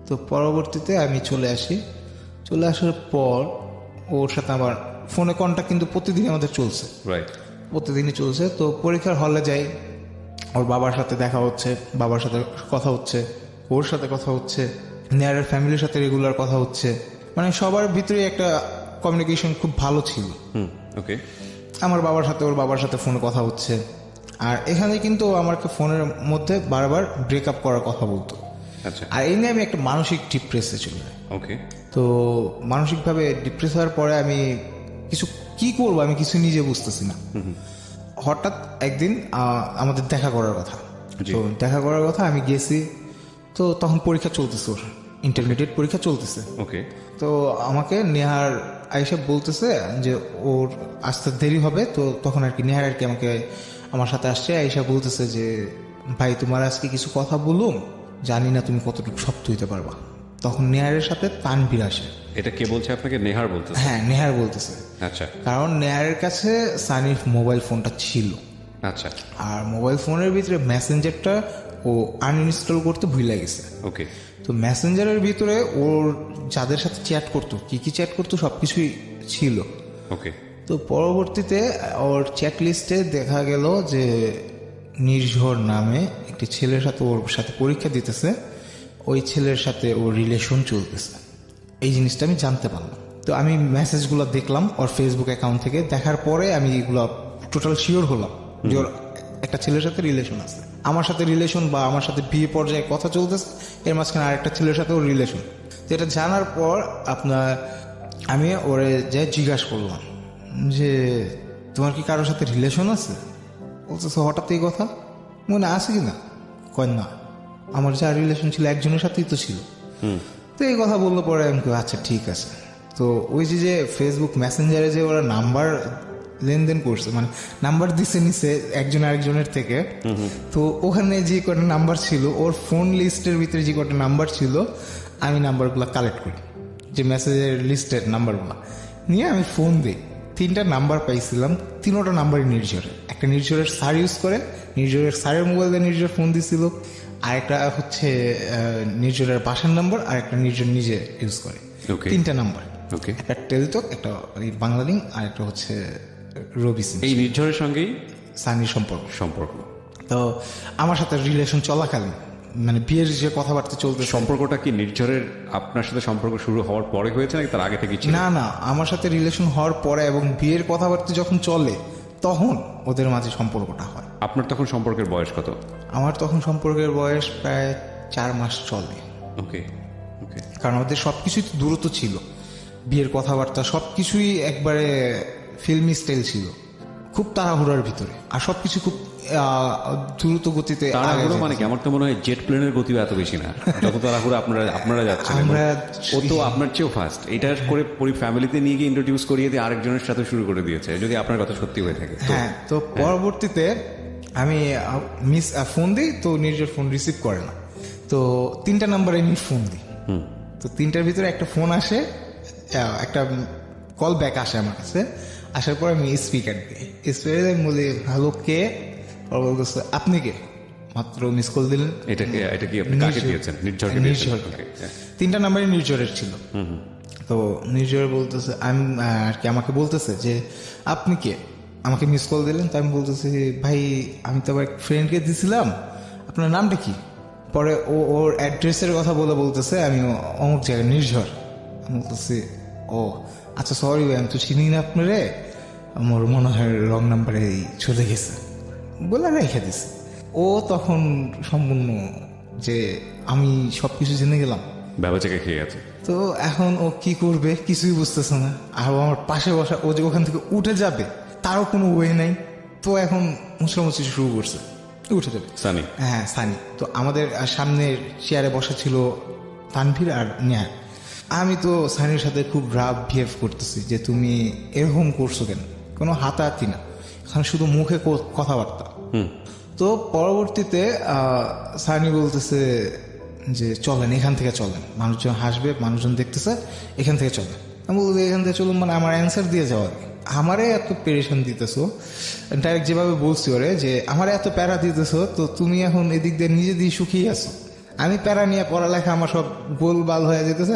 তো পরবর্তীতে আমি চলে আসার পর ওর সাথে আমার ফোনে কন্ট্যাক্ট কিন্তু প্রতিদিনই আমাদের চলছে, রাইট। প্রতিদিনই চলছে। তো পরীক্ষার হলে যাই, ওর বাবার সাথে দেখা হচ্ছে, বাবার সাথে কথা হচ্ছে, ওর সাথে কথা হচ্ছে, নেয়ারের ফ্যামিলির সাথে রেগুলার কথা হচ্ছে, মানে সবার ভিতরে একটা কমিউনিকেশন খুব ভালো ছিল। ওকে। আমার বাবার সাথে ওর বাবার সাথে ফোনে কথা হচ্ছে। আর এখানে কিন্তু ও আমাকে ফোনের মধ্যে বারবার ব্রেকআপ করার কথা বলতো। আচ্ছা। আর এই নিয়ে আমি একটা মানসিক ডিপ্রেসে চলে যাই। ওকে। তো মানসিকভাবে ডিপ্রেস হওয়ার পরে আমি কি করবো আমি কিছু নিজে বুঝতেছি না। হঠাৎ একদিন আমাদের দেখা করার কথা, তো দেখা করার কথা আমি গেছি। তো তখন পরীক্ষা চলতেছে, ওর ইন্টারমিডিয়েট পরীক্ষা চলতেছে। ওকে। তো আমাকে নেহার আয়েশা বলতেছে যে ওর আসতে দেরি হবে। তো তখন আর কি নেহার আর কি আমাকে আমার সাথে আসছে, আয়েশা বলতেছে যে ভাই তোমার আজকে কিছু কথা বলুম, জানি না তুমি কতটুকু শক্ত হইতে পারবা। তখন নেহারের সাথে তানভীর আসে। এটা কে বলছে আপনাকে? নেহার বলতেছে? হ্যাঁ, নেহার বলতেছে। আচ্ছা। কারণ নেহারের কাছে সানির মোবাইল ফোনটা ছিল। আচ্ছা। আর মোবাইল ফোনের ভিতরে মেসেঞ্জারটা ও আনইনস্টল করতে ভুলে গেছে। ওকে। তো মেসেঞ্জারের ভিতরে ওর যাদের সাথে চ্যাট করতো, কি চ্যাট করতো সবকিছুই ছিল। ওকে। তো পরবর্তীতে ওর চ্যাট লিস্টে দেখা গেল যে নির্ঝর নামে একটি ছেলের সাথে ওর সাথে পরীক্ষা দিতেছে, ওই ছেলের সাথে ওর রিলেশন চলতেছে। এই জিনিসটা আমি জানতে পারলাম। তো আমি মেসেজগুলো দেখলাম ওর ফেসবুক অ্যাকাউন্ট থেকে, দেখার পরে আমি এগুলো টোটাল শিওর হলাম যে ওর একটা ছেলের সাথে রিলেশন আছে। আমার সাথে রিলেশন বা আমার সাথে বিয়ে পর্যায়ে কথা চলতেছে, এর মাঝখানে আরেকটা ছেলের সাথে ওর রিলেশন। তো এটা জানার পর আমি ওরে যাই জিজ্ঞাসা করলাম যে তোমার কি কারোর সাথে রিলেশন আছে? বলতেছে হঠাৎ এই কথা, মনে আছে কি না? কয় না, আমার যা রিলেশন ছিল একজনের সাথেই তো ছিল। তো এই কথা বললো পরে আমি আচ্ছা ঠিক আছে। তো ওই যে ফেসবুক মেসেঞ্জারে যে ওরা নাম্বার লেনদেন করছে, মানে নাম্বার দিছে নিছে একজন আরেকজনের থেকে, তো ওখানে যে কটা নাম্বার ছিল ওর ফোন লিস্টের ভিতরে যে কটা নাম্বার ছিল, আমি নাম্বারগুলো কালেক্ট করি, যে মেসেজের লিস্টের নাম্বারগুলো নিয়ে আমি ফোন দিই। 3টা নাম্বার পাইছিলাম, 3টা নাম্বারই নির্ঝরের। একটা নির্ঝরের স্যার ইউজ করে, নির্ঝরের স্যারের মোবাইল দিয়ে নির্ঝর ফোন দিছিল, আর একটা হচ্ছে নির্ঝরের বাসার নাম্বার, আর একটা নির্ঝর নিজে ইউজ করে। 3টা নাম্বার। একটা টেলিটক, একটা বাংলালিংক, আর একটা হচ্ছে রবি সিম। এই নির্ঝরের সঙ্গেই সানির সম্পর্ক। তো আমার সাথে রিলেশন চলাকালীন, মানে বিয়ের যে কথাবার্তা চলতে, সম্পর্কটা কি নির্ঝরের আপনার সাথে সম্পর্ক শুরু হওয়ার পরে হয়েছে নাকি তার আগে থেকেই ছিল? না, আমার সাথে রিলেশন হওয়ার পরে এবং বিয়ের কথাবার্তা যখন চলে তখন ওদের মাঝে সম্পর্কটা হয়। আপনার তখন সম্পর্কের বয়স কত? আমার তখন সম্পর্কের বয়স প্রায় 4 মাস চলে। ওকে। কারণ আমাদের সবকিছুই দ্রুত ছিল, বিয়ের কথাবার্তা সবকিছুই একবারে ফিল্মি স্টাইল ছিল, খুব তাড়াহুড়ার ভিতরে, আর সবকিছু খুব দ্রুত গতিতে। তাড়াহুড়ো মানে কি? আমার তো মনে হয় জেট প্লেনের গতিও এত বেশি না, যত তাড়াহুড়ো আপনারা যাচ্ছেন। ও তো আপনার চেয়েও ফাস্ট। এটা করে ফ্যামিলিতে নিয়ে গিয়ে ইন্ট্রোডিউস করিয়ে দিয়ে আরেকজনের সাথে শুরু করে দিয়েছে, যদি আপনার কথা সত্যি হয়ে থাকে। হ্যাঁ। তো পরবর্তীতে আমি ফোন দিই, তো নিজের ফোন রিসিভ করে না। তো 3টা নাম্বারে আমি ফোন দিই। তো 3টার ভিতরে একটা ফোন আসে, একটা কল ব্যাক আসে আমার কাছে। আসার পর আমি স্পিকার দিই, স্পিকারে আমি বলি হ্যালো কে? ওরা বলতেছে আপনি কে? মাত্র মিস কল দিলেন। এটা কি আপনি কাকে দিয়েছেন? নির্ঝরকে? 3টা নাম্বারই নির্ঝরের ছিল। তো নির্ঝর বলতেছে আর কি আমাকে বলতেছে যে আপনি কে, আমাকে মিস কল দিলেন। তো আমি বলতেছি ভাই আমি তো আবার ফ্রেন্ডকে দিছিলাম, আপনার নামটা কি? পরে ওর অ্যাড্রেসের কথা বলতেছে আমি অমুক জায়গায় নির্ঝর। আমি বলতেছি ও আচ্ছা সরি ভাই, আমি তো চিনি না আপনারে, আমার মনে হয় রং নাম্বারে চলে গেছে বলে রেখে দিছে। ও তখন সম্পূর্ণ যে আমি সবকিছু জেনে গেলাম, ব্যবচাকে খেয়ে গেছে। তো এখন ও কি করবে কিছুই বুঝতেছে না। আর আমার পাশে বসা, ও যে ওখান থেকে উঠে যাবে তারও কোনো ওয়ে নাই। তো এখন মুছামুছি শুরু করছে। উঠে যাবে। সানি। হ্যাঁ সানি। তো আমাদের সামনের চেয়ারে বসা ছিল তানভীর আর নেহা। আমি তো সানির সাথে খুব রাফ বিহেভ করতেছি যে তুমি এরকম করছো কেন, কোনো হাতাহাতি না, এখানে শুধু মুখে কথাবার্তা। তো পরবর্তীতে সানি বলতেছে যে চলেন এখান থেকে চলেন, মানুষজন হাসবে, মানুষজন দেখতেছে, এখান থেকে চলেন। আমি বলছি এখান থেকে চলুন মানে আমার অ্যান্সার দিয়ে যাওয়ার, আমারে এত পেরেশান দিতেছো, ডাইরেক্ট যেভাবে বলছি ওরে যে আমারে এত প্যারা দিতেছো, তো তুমি এখন এদিক দিয়ে নিজে দিয়ে সুখী আছো, আমি প্যারা নিয়ে পড়ালেখা আমার সব গোলবাল হয়ে যেতেছে,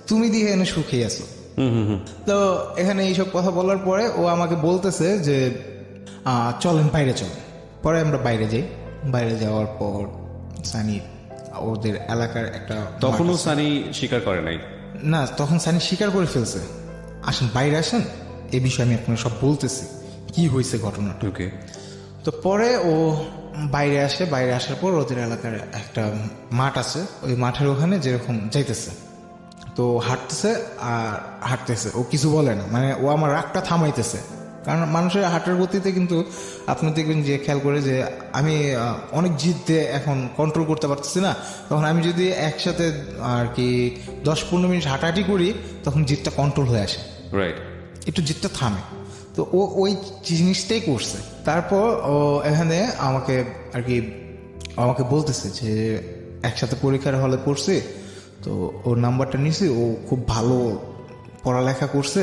তুমি দিয়ে এনে সুখী আছো। তো এখানে এইসব কথা বলার পরে ও আমাকে বলতেছে যে চলেন বাইরে চলেন। পরে আমরা বাইরে যাই। বাইরে যাওয়ার পর সানি ওদের এলাকার একটা তখনও সানি স্বীকার করে নাই? না, তখন সানি স্বীকার করে ফেলছে। আসেন বাইরে আসেন, এই বিষয়ে আমি আপনাকে সব বলতেছি কি হয়েছে ঘটনাটা। ওকে। তো পরে ও বাইরে আসে, বাইরে আসার পর ওদের এলাকার একটা মাঠ আছে, ওই মাঠের ওখানে যেরকম যাইতেছে, তো হাঁটতেছে আর হাঁটতেছে, ও কিছু বলে না, মানে ও আমার রাগটা থামাইতেছে। কারণ মানুষের হাঁটার গতিতে কিন্তু আপনি দেখবেন যে খেয়াল করে যে আমি অনেক জিদ দিয়ে এখন কন্ট্রোল করতে পারতেছি না, তখন আমি যদি একসাথে আর কি 10-15 মিনিট হাঁটাহাঁটি করি তখন জিদটা কন্ট্রোল হয়ে আসে, রাইট, একটু জিদটা থামে। তো ও ওই জিনিসটাই করছে। তারপর ও এখানে আমাকে আর কি আমাকে বলতেছে যে একসাথে পরীক্ষার হলে পড়ছি, তো ওর নাম্বারটা নিছি, ও খুব ভালো পড়ালেখা করছে,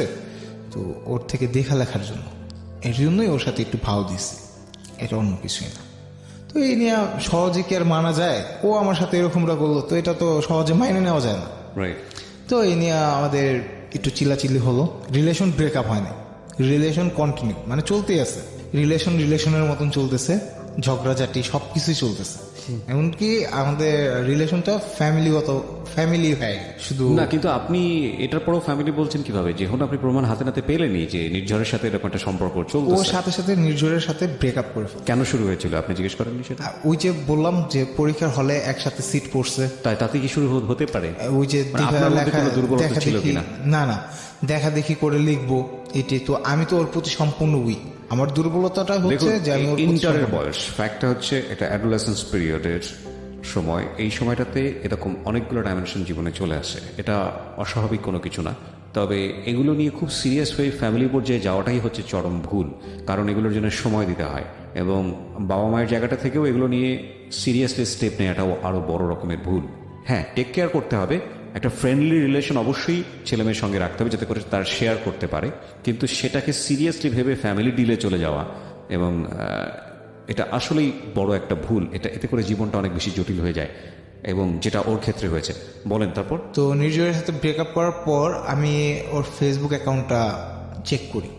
তো ওর থেকে দেখা লেখার জন্য, এর জন্যই ওর সাথে একটু ভাও দিছি, এটা অন্য কিছুই না। তো এই নিয়ে সহজে কি আর মানা যায়? ও আমার সাথে এরকমটা করলো, তো এটা তো সহজে মাইনে নেওয়া যায় না। রাইট। তো এই নিয়ে আমাদের একটু চিল্লাচিল্লি হলো, রিলেশন ব্রেকআপ হয়নি, রিলেশন কন্টিনিউ, মানে চলতেই আছে, রিলেশনের মতন চলতেছে, ঝগড়াঝাটি সবকিছুই চলতেছে। এমনকি আমাদের রিলেশনটা ফ্যামিলি হয় শুধু না, কিন্তু আপনি এটার পরও ফ্যামিলি বলছেন কিভাবে, যখন আপনি প্রমাণ হাতে নাতে পেলেনি যে নির্ঝরের সাথে এরকম একটা সম্পর্ক ওর চলছে? সাথে সাথে নির্ঝরের সাথে ব্রেকআপ করে ফেলে। কেন শুরু হয়েছিল আপনি জিজ্ঞেস করেননি সেটা? ওই যে বললাম যে পরীক্ষার হলে একসাথে সিট পড়ছে, তাই তাতে কি শুরু হতে পারে? ওই যে মানে আপনার মধ্যে কোনো দুর্বলতা ছিল কিনা? না দেখা দেখি করে লিখবো, এটি তো আমি তো ওর প্রতি সম্পূর্ণ উইক। আমার দুর্বলতাটা হচ্ছে যে আমি ওর প্রতি ইন্টারের সম্পূর্ণ- বয়স, ফ্যাক্টটা হচ্ছে এটা অ্যাডোলেসেন্স পিরিয়ডের সময়, এই সময়টাতে এরকম অনেকগুলো ডাইমেনশন জীবনে চলে আসে, এটা অস্বাভাবিক কোনো কিছু না। তবে এগুলো নিয়ে খুব সিরিয়াস হয়ে ফ্যামিলি পর্যায়ে যাওয়াটাই হচ্ছে চরম ভুল, কারণ এগুলোর জন্য সময় দিতে হয়, এবং বাবা মায়ের জায়গাটা থেকেও এগুলো নিয়ে সিরিয়াসলি স্টেপ নেওয়াটাও আরও বড় রকমের ভুল। হ্যাঁ, টেক কেয়ার করতে হবে, একটা ফ্রেন্ডলি রিলেশন অবশ্যই ছেলেমেয়ের সঙ্গে রাখতে হবে যাতে করে তার শেয়ার করতে পারে, কিন্তু সেটাকে সিরিয়াসলি ভেবে ফ্যামিলি ডিলে চলে যাওয়া এবং এটা আসলেই বড় একটা ভুল। এতে করে জীবনটা অনেক বেশি জটিল হয়ে যায়, এবং যেটা ওর ক্ষেত্রে হয়েছে। বলেন তারপর। তো নির্জয়ের সাথে ব্রেকআপ করার পর আমি ওর ফেসবুক অ্যাকাউন্টটা চেক করি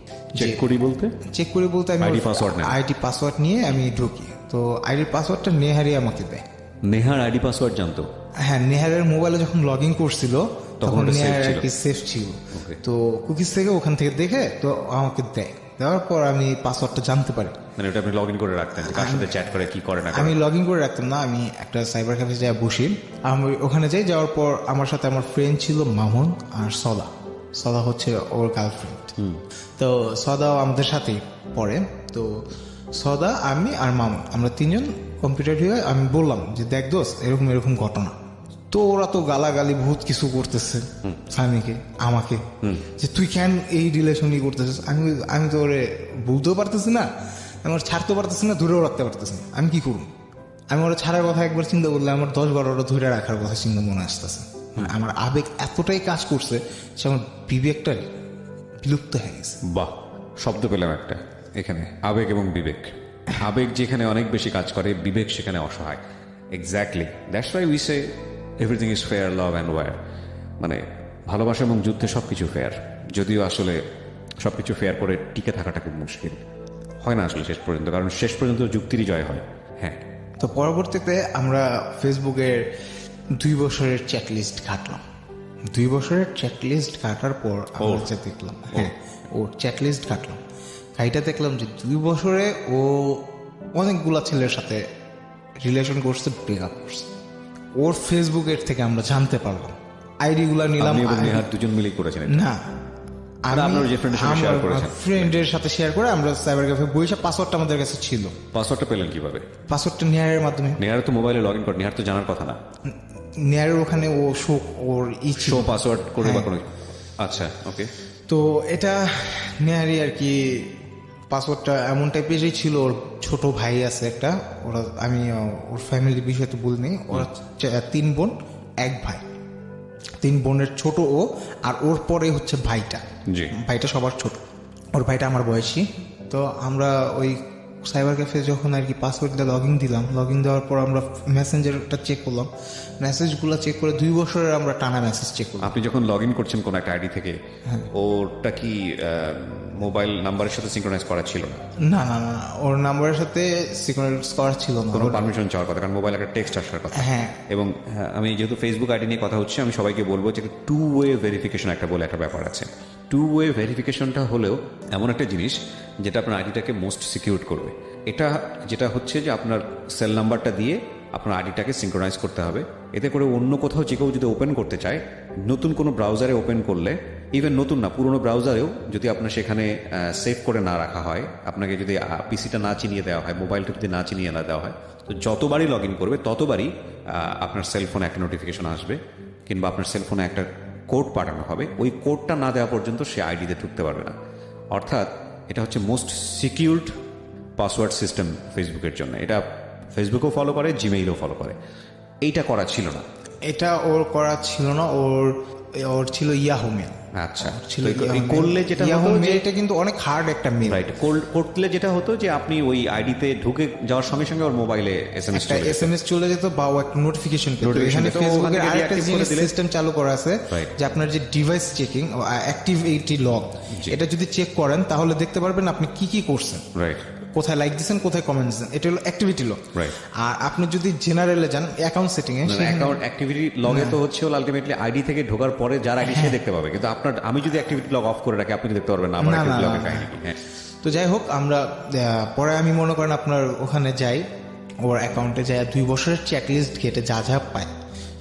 বলতে আমি ID password নেন? আইডি পাসওয়ার্ড নিয়ে আমি ঢুকি। তো আইডির পাসওয়ার্ডটা নেহারি আমাকে দেয়। নেহার আইডি পাসওয়ার্ড জানতো? হ্যাঁ, নেহারের মোবাইলে যখন লগ ইন করছিল তখন ওটা নেহার save ছিল? আর কি সেফ ছিল। Okay. তো কুকিজ থেকে ওখান থেকে দেখে তো আমাকে দেয়, দেওয়ার পর আমি পাসওয়ার্ডটা জানতে পারি। মানে ওটা আপনি লগ ইন করে রাখতেন যে কার সাথে চ্যাট করে কি করে না করে? আমি লগ ইন করে রাখতাম না, আমি একটা সাইবার ক্যাফে যাই বসি, আমি ওখানে যাওয়ার পর আমার সাথে আমার ফ্রেন্ড ছিল মামুন আর সদা হচ্ছে ওর গার্লফ্রেন্ড। তো সদাও আমাদের সাথেই পড়ে। তো সদা, আমি আর মামুন, আমরা তিনজন কম্পিউটার হয়ে আমি বললাম যে দেখ দোস্ত এরকম ঘটনা। তো ওরা তো গালাগালি বহুত কিছু করতেছে সানিকে, আমাকে, যে তুই কেন এই রিলেশনই করতেছিস। আমি তো ওরে বলতেও পারতেছি না, আমি ওর ছাড়তেও পারতেছি না, ধরেও রাখতে পারতেছি না, আমি কি করব? আমি ওরা ছাড়ার কথা একবার চিন্তা করলে আমার 10-12টা ধরে রাখার কথা চিন্তা মনে আসতেছে। মানে আমার আবেগ এতটাই কাজ করছে যে আমার বিবেকটা বিলুপ্ত হয়ে গেছে। বাহ, শব্দ পেলাম একটা এখানে, আবেগ এবং বিবেক। আবেগ যেখানে অনেক বেশি কাজ করে, বিবেক সেখানে অসহায়। Exactly, that's why we say everything is fair, love and war. মানে ভালোবাসা এবং যুদ্ধে সবকিছু ফেয়ার, যদিও আসলে সবকিছু ফেয়ার করে টিকে থাকাটা খুব মুশকিল হয় না আসলে শেষ পর্যন্ত, কারণ শেষ পর্যন্ত যুক্তিরই জয় হয়। হ্যাঁ। তো পরবর্তীতে আমরা ফেসবুকের 2 বছরের চেকলিস্ট ঘাটলাম। 2 বছরের চেকলিস্ট ঘাটার পর আমরা যা দেখলাম, হ্যাঁ ওর চেকলিস্ট ঘাটলাম, গাড়িটা দেখলাম যে 2 বছরে ও অনেকগুলা ছেলের সাথে রিলেশন করছে, ব্রেকআপ করছে। ওর ফেসবুকের থেকে আমরা জানতে পারলাম, আইডি গুলা নিলাম। আপনি এবং নেহার দুজন মিলেই করেছেন এটা? না, আপনার যে ফ্রেন্ডের সাথে শেয়ার করেছেন ফ্রেন্ডের সাথে শেয়ার করে আমরা সাইবার ক্যাফে বইসা পাসওয়ার্ডটা আমাদের কাছে ছিল। পাসওয়ার্ডটা পেলেন কিভাবে? পাসওয়ার্ডটা নেয়ারের মাধ্যমে। নেহার তো মোবাইলে লগ ইন করে, নেহার তো জানার কথা না। নেয়ারের ওখানে ও শো ওর ছিল শো পাসওয়ার্ড করে বা কোনো, আচ্ছা ওকে। তো এটা নেয়ারই আর কি পাসওয়ার্ডটা এমন টাইপেরই ছিল। ওর ছোট ভাই আছে একটা, ওরা আমি ওর ফ্যামিলির বিষয়ে তো বলিনি। ওরা 3 বোন 1 ভাই, 3 বোনের ছোট ও, আর ওর পরে হচ্ছে ভাইটা। জি। ভাইটা সবার ছোট, ওর ভাইটা আমার বয়সী। তো আমরা ওই সাইবার ক্যাফে যখন আর কি পাসওয়ার্ড দিয়ে লগ ইন দিলাম, লগ ইন দেওয়ার পর আমরা মেসেঞ্জারটা চেক করলাম, মেসেজগুলো চেক করে 2 বছরের আমরা টানা মেসেজ চেক করলাম। আপনি যখন লগ ইন করছেন কোন একটা আইডি থেকে, ওটা কি মোবাইল নাম্বারের সাথে সিঙ্ক্রোনাইজ করা ছিল না? না না না, ওর নাম্বারের সাথে সিঙ্ক্রোনাইজ করা ছিল না। কোনো পারমিশন চাওয়ার কথা, কারণ মোবাইল একটা টেক্সট আসার কথা। হ্যাঁ। এবং আমি যেহেতু ফেসবুক আইডি নিয়ে কথা হচ্ছে, আমি সবাইকে বলবো যে 2-way ভেরিফিকেশন একটা বলে একটা ব্যাপার আছে। 2-way ভেরিফিকেশনটা হলেও এমন একটা জিনিস যেটা আপনার আইডিটাকে মোস্ট সিকিউর করবে। এটা যেটা হচ্ছে যে আপনার সেল নাম্বারটা দিয়ে আপনার আইডিটাকে সিঙ্ক্রোনাইজ করতে হবে। এতে করে অন্য কোথাও যে কেউ যদি ওপেন করতে চায়, নতুন কোনো ব্রাউজারে ওপেন করলে, ইভেন নতুন না পুরোনো ব্রাউজারেও যদি আপনার সেখানে সেভ করে না রাখা হয়, আপনাকে যদি পিসিটা না চিনিয়ে দেওয়া হয়, মোবাইলটা যদি না চিনিয়ে না দেওয়া হয়, তো যতবারই লগ ইন করবে ততবারই আপনার সেলফোনে একটা নোটিফিকেশন আসবে, কিংবা আপনার সেলফোনে একটা কোড পাঠানো হবে। ওই কোডটা না দেওয়া পর্যন্ত সে আইডিতে ঢুকতে পারবে না। অর্থাৎ এটা হচ্ছে মোস্ট সিকিউরড পাসওয়ার্ড সিস্টেম ফেসবুকের জন্য। এটা ফেসবুকও ফলো করে, জিমেইলও ফলো করে। এইটা করা ছিল না। এটা ওর করা ছিল না, ওর ছিল ইয়াহু মেল। আচ্ছা, ছিল করলে যেটা ইয়াহু হতো যে, মেলটা কিন্তু অনেক হার্ড একটা মেল। রাইট, করলে যেটা হতো যে আপনি ওই আইডিতে ঢুকে যাওয়ার সঙ্গে সঙ্গে ওর মোবাইলে এসএমএস একটা এসএমএস চলে যেত বা ও একটা নোটিফিকেশন পেত। এখানে ফেসবুকের আরেকটা জিনিস সিস্টেম চালু করা আছে যে আপনার যে ডিভাইস চেকিং, অ্যাক্টিভিটি লগ, এটা যদি চেক করেন তাহলে দেখতে পারবেন আপনি কি কি করছেন, রাইট, কোথায় লাইক দিচ্ছেন, কোথায় কমেন্ট দিচ্ছেন। এটা হলো অ্যাক্টিভিটি লগ। রাইট। আর আপনি যদি জেনারেলে যান অ্যাকাউন্ট সেটিং এ, অ্যাকাউন্ট অ্যাক্টিভিটি লগে তো হচ্ছে আলটিমেটলি আইডি থেকে ঢোকার পরে যার আইডি সে দেখতে পাবে, কিন্তু আপনার আমি যদি অ্যাক্টিভিটি লগ অফ করে রাখি আপনি দেখতে পারবেন না আমার অ্যাক্টিভিটি লগের কাহিনী। হ্যাঁ, তো যাই হোক, আমরা পরে আমি মনে করেন আপনার ওখানে যাই, ওর অ্যাকাউন্টে যাই, 2 বছরের চেকলিস্ট ঘেটে যা যা পাই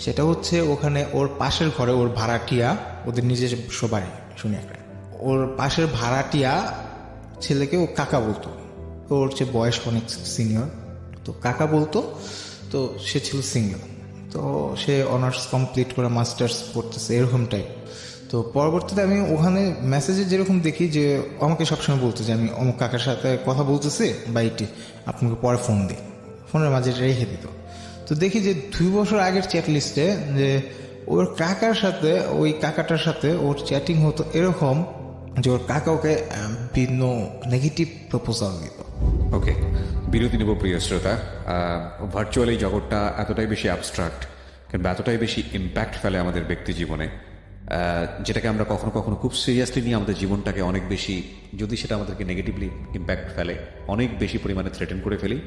সেটা হচ্ছে ওখানে ওর পাশের ঘরে ওর ভাড়াটিয়া, ওদের নিজস্ব বাড়ি, শুনি একটা, ওর পাশের ভাড়াটিয়া ছেলেকে ও কাকা বলতো। ওর চেয়ে বয়স অনেক সিনিয়র, তো কাকা বলতো। তো সে ছিল সিঙ্গেল, তো সে অনার্স কমপ্লিট করে মাস্টার্স করতেছে এরকম টাইপ। তো পরবর্তীতে আমি ওখানে মেসেজে যেরকম দেখি যে আমাকে সবসময় বলতো যে আমি অমুক কাকার সাথে কথা বলতেছি বাইটি, আপনাকে পরে ফোন দিই, ফোনের মাঝে রেখে দিত। তো দেখি যে 2 বছর আগের চ্যাট লিস্টে যে ওর কাকার সাথে, ওই কাকাটার সাথে ওর চ্যাটিং হতো এরকম যে ওর কাকা ওকে ভিন্ন নেগেটিভ প্রপোজাল দিত। ওকে, বিরতি নেব প্রিয় শ্রোতা। ভার্চুয়াল এই জগৎটা এতটাই বেশি অ্যাবস্ট্রাক্ট কিংবা এতটাই বেশি ইম্প্যাক্ট ফেলে আমাদের ব্যক্তি জীবনে, যেটাকে আমরা কখনো কখনো খুব সিরিয়াসলি নিয়ে আমাদের জীবনটাকে অনেক বেশি, যদি সেটা আমাদেরকে নেগেটিভলি ইম্প্যাক্ট ফেলে, অনেক বেশি পরিমাণে থ্রেটেন করে ফেলি।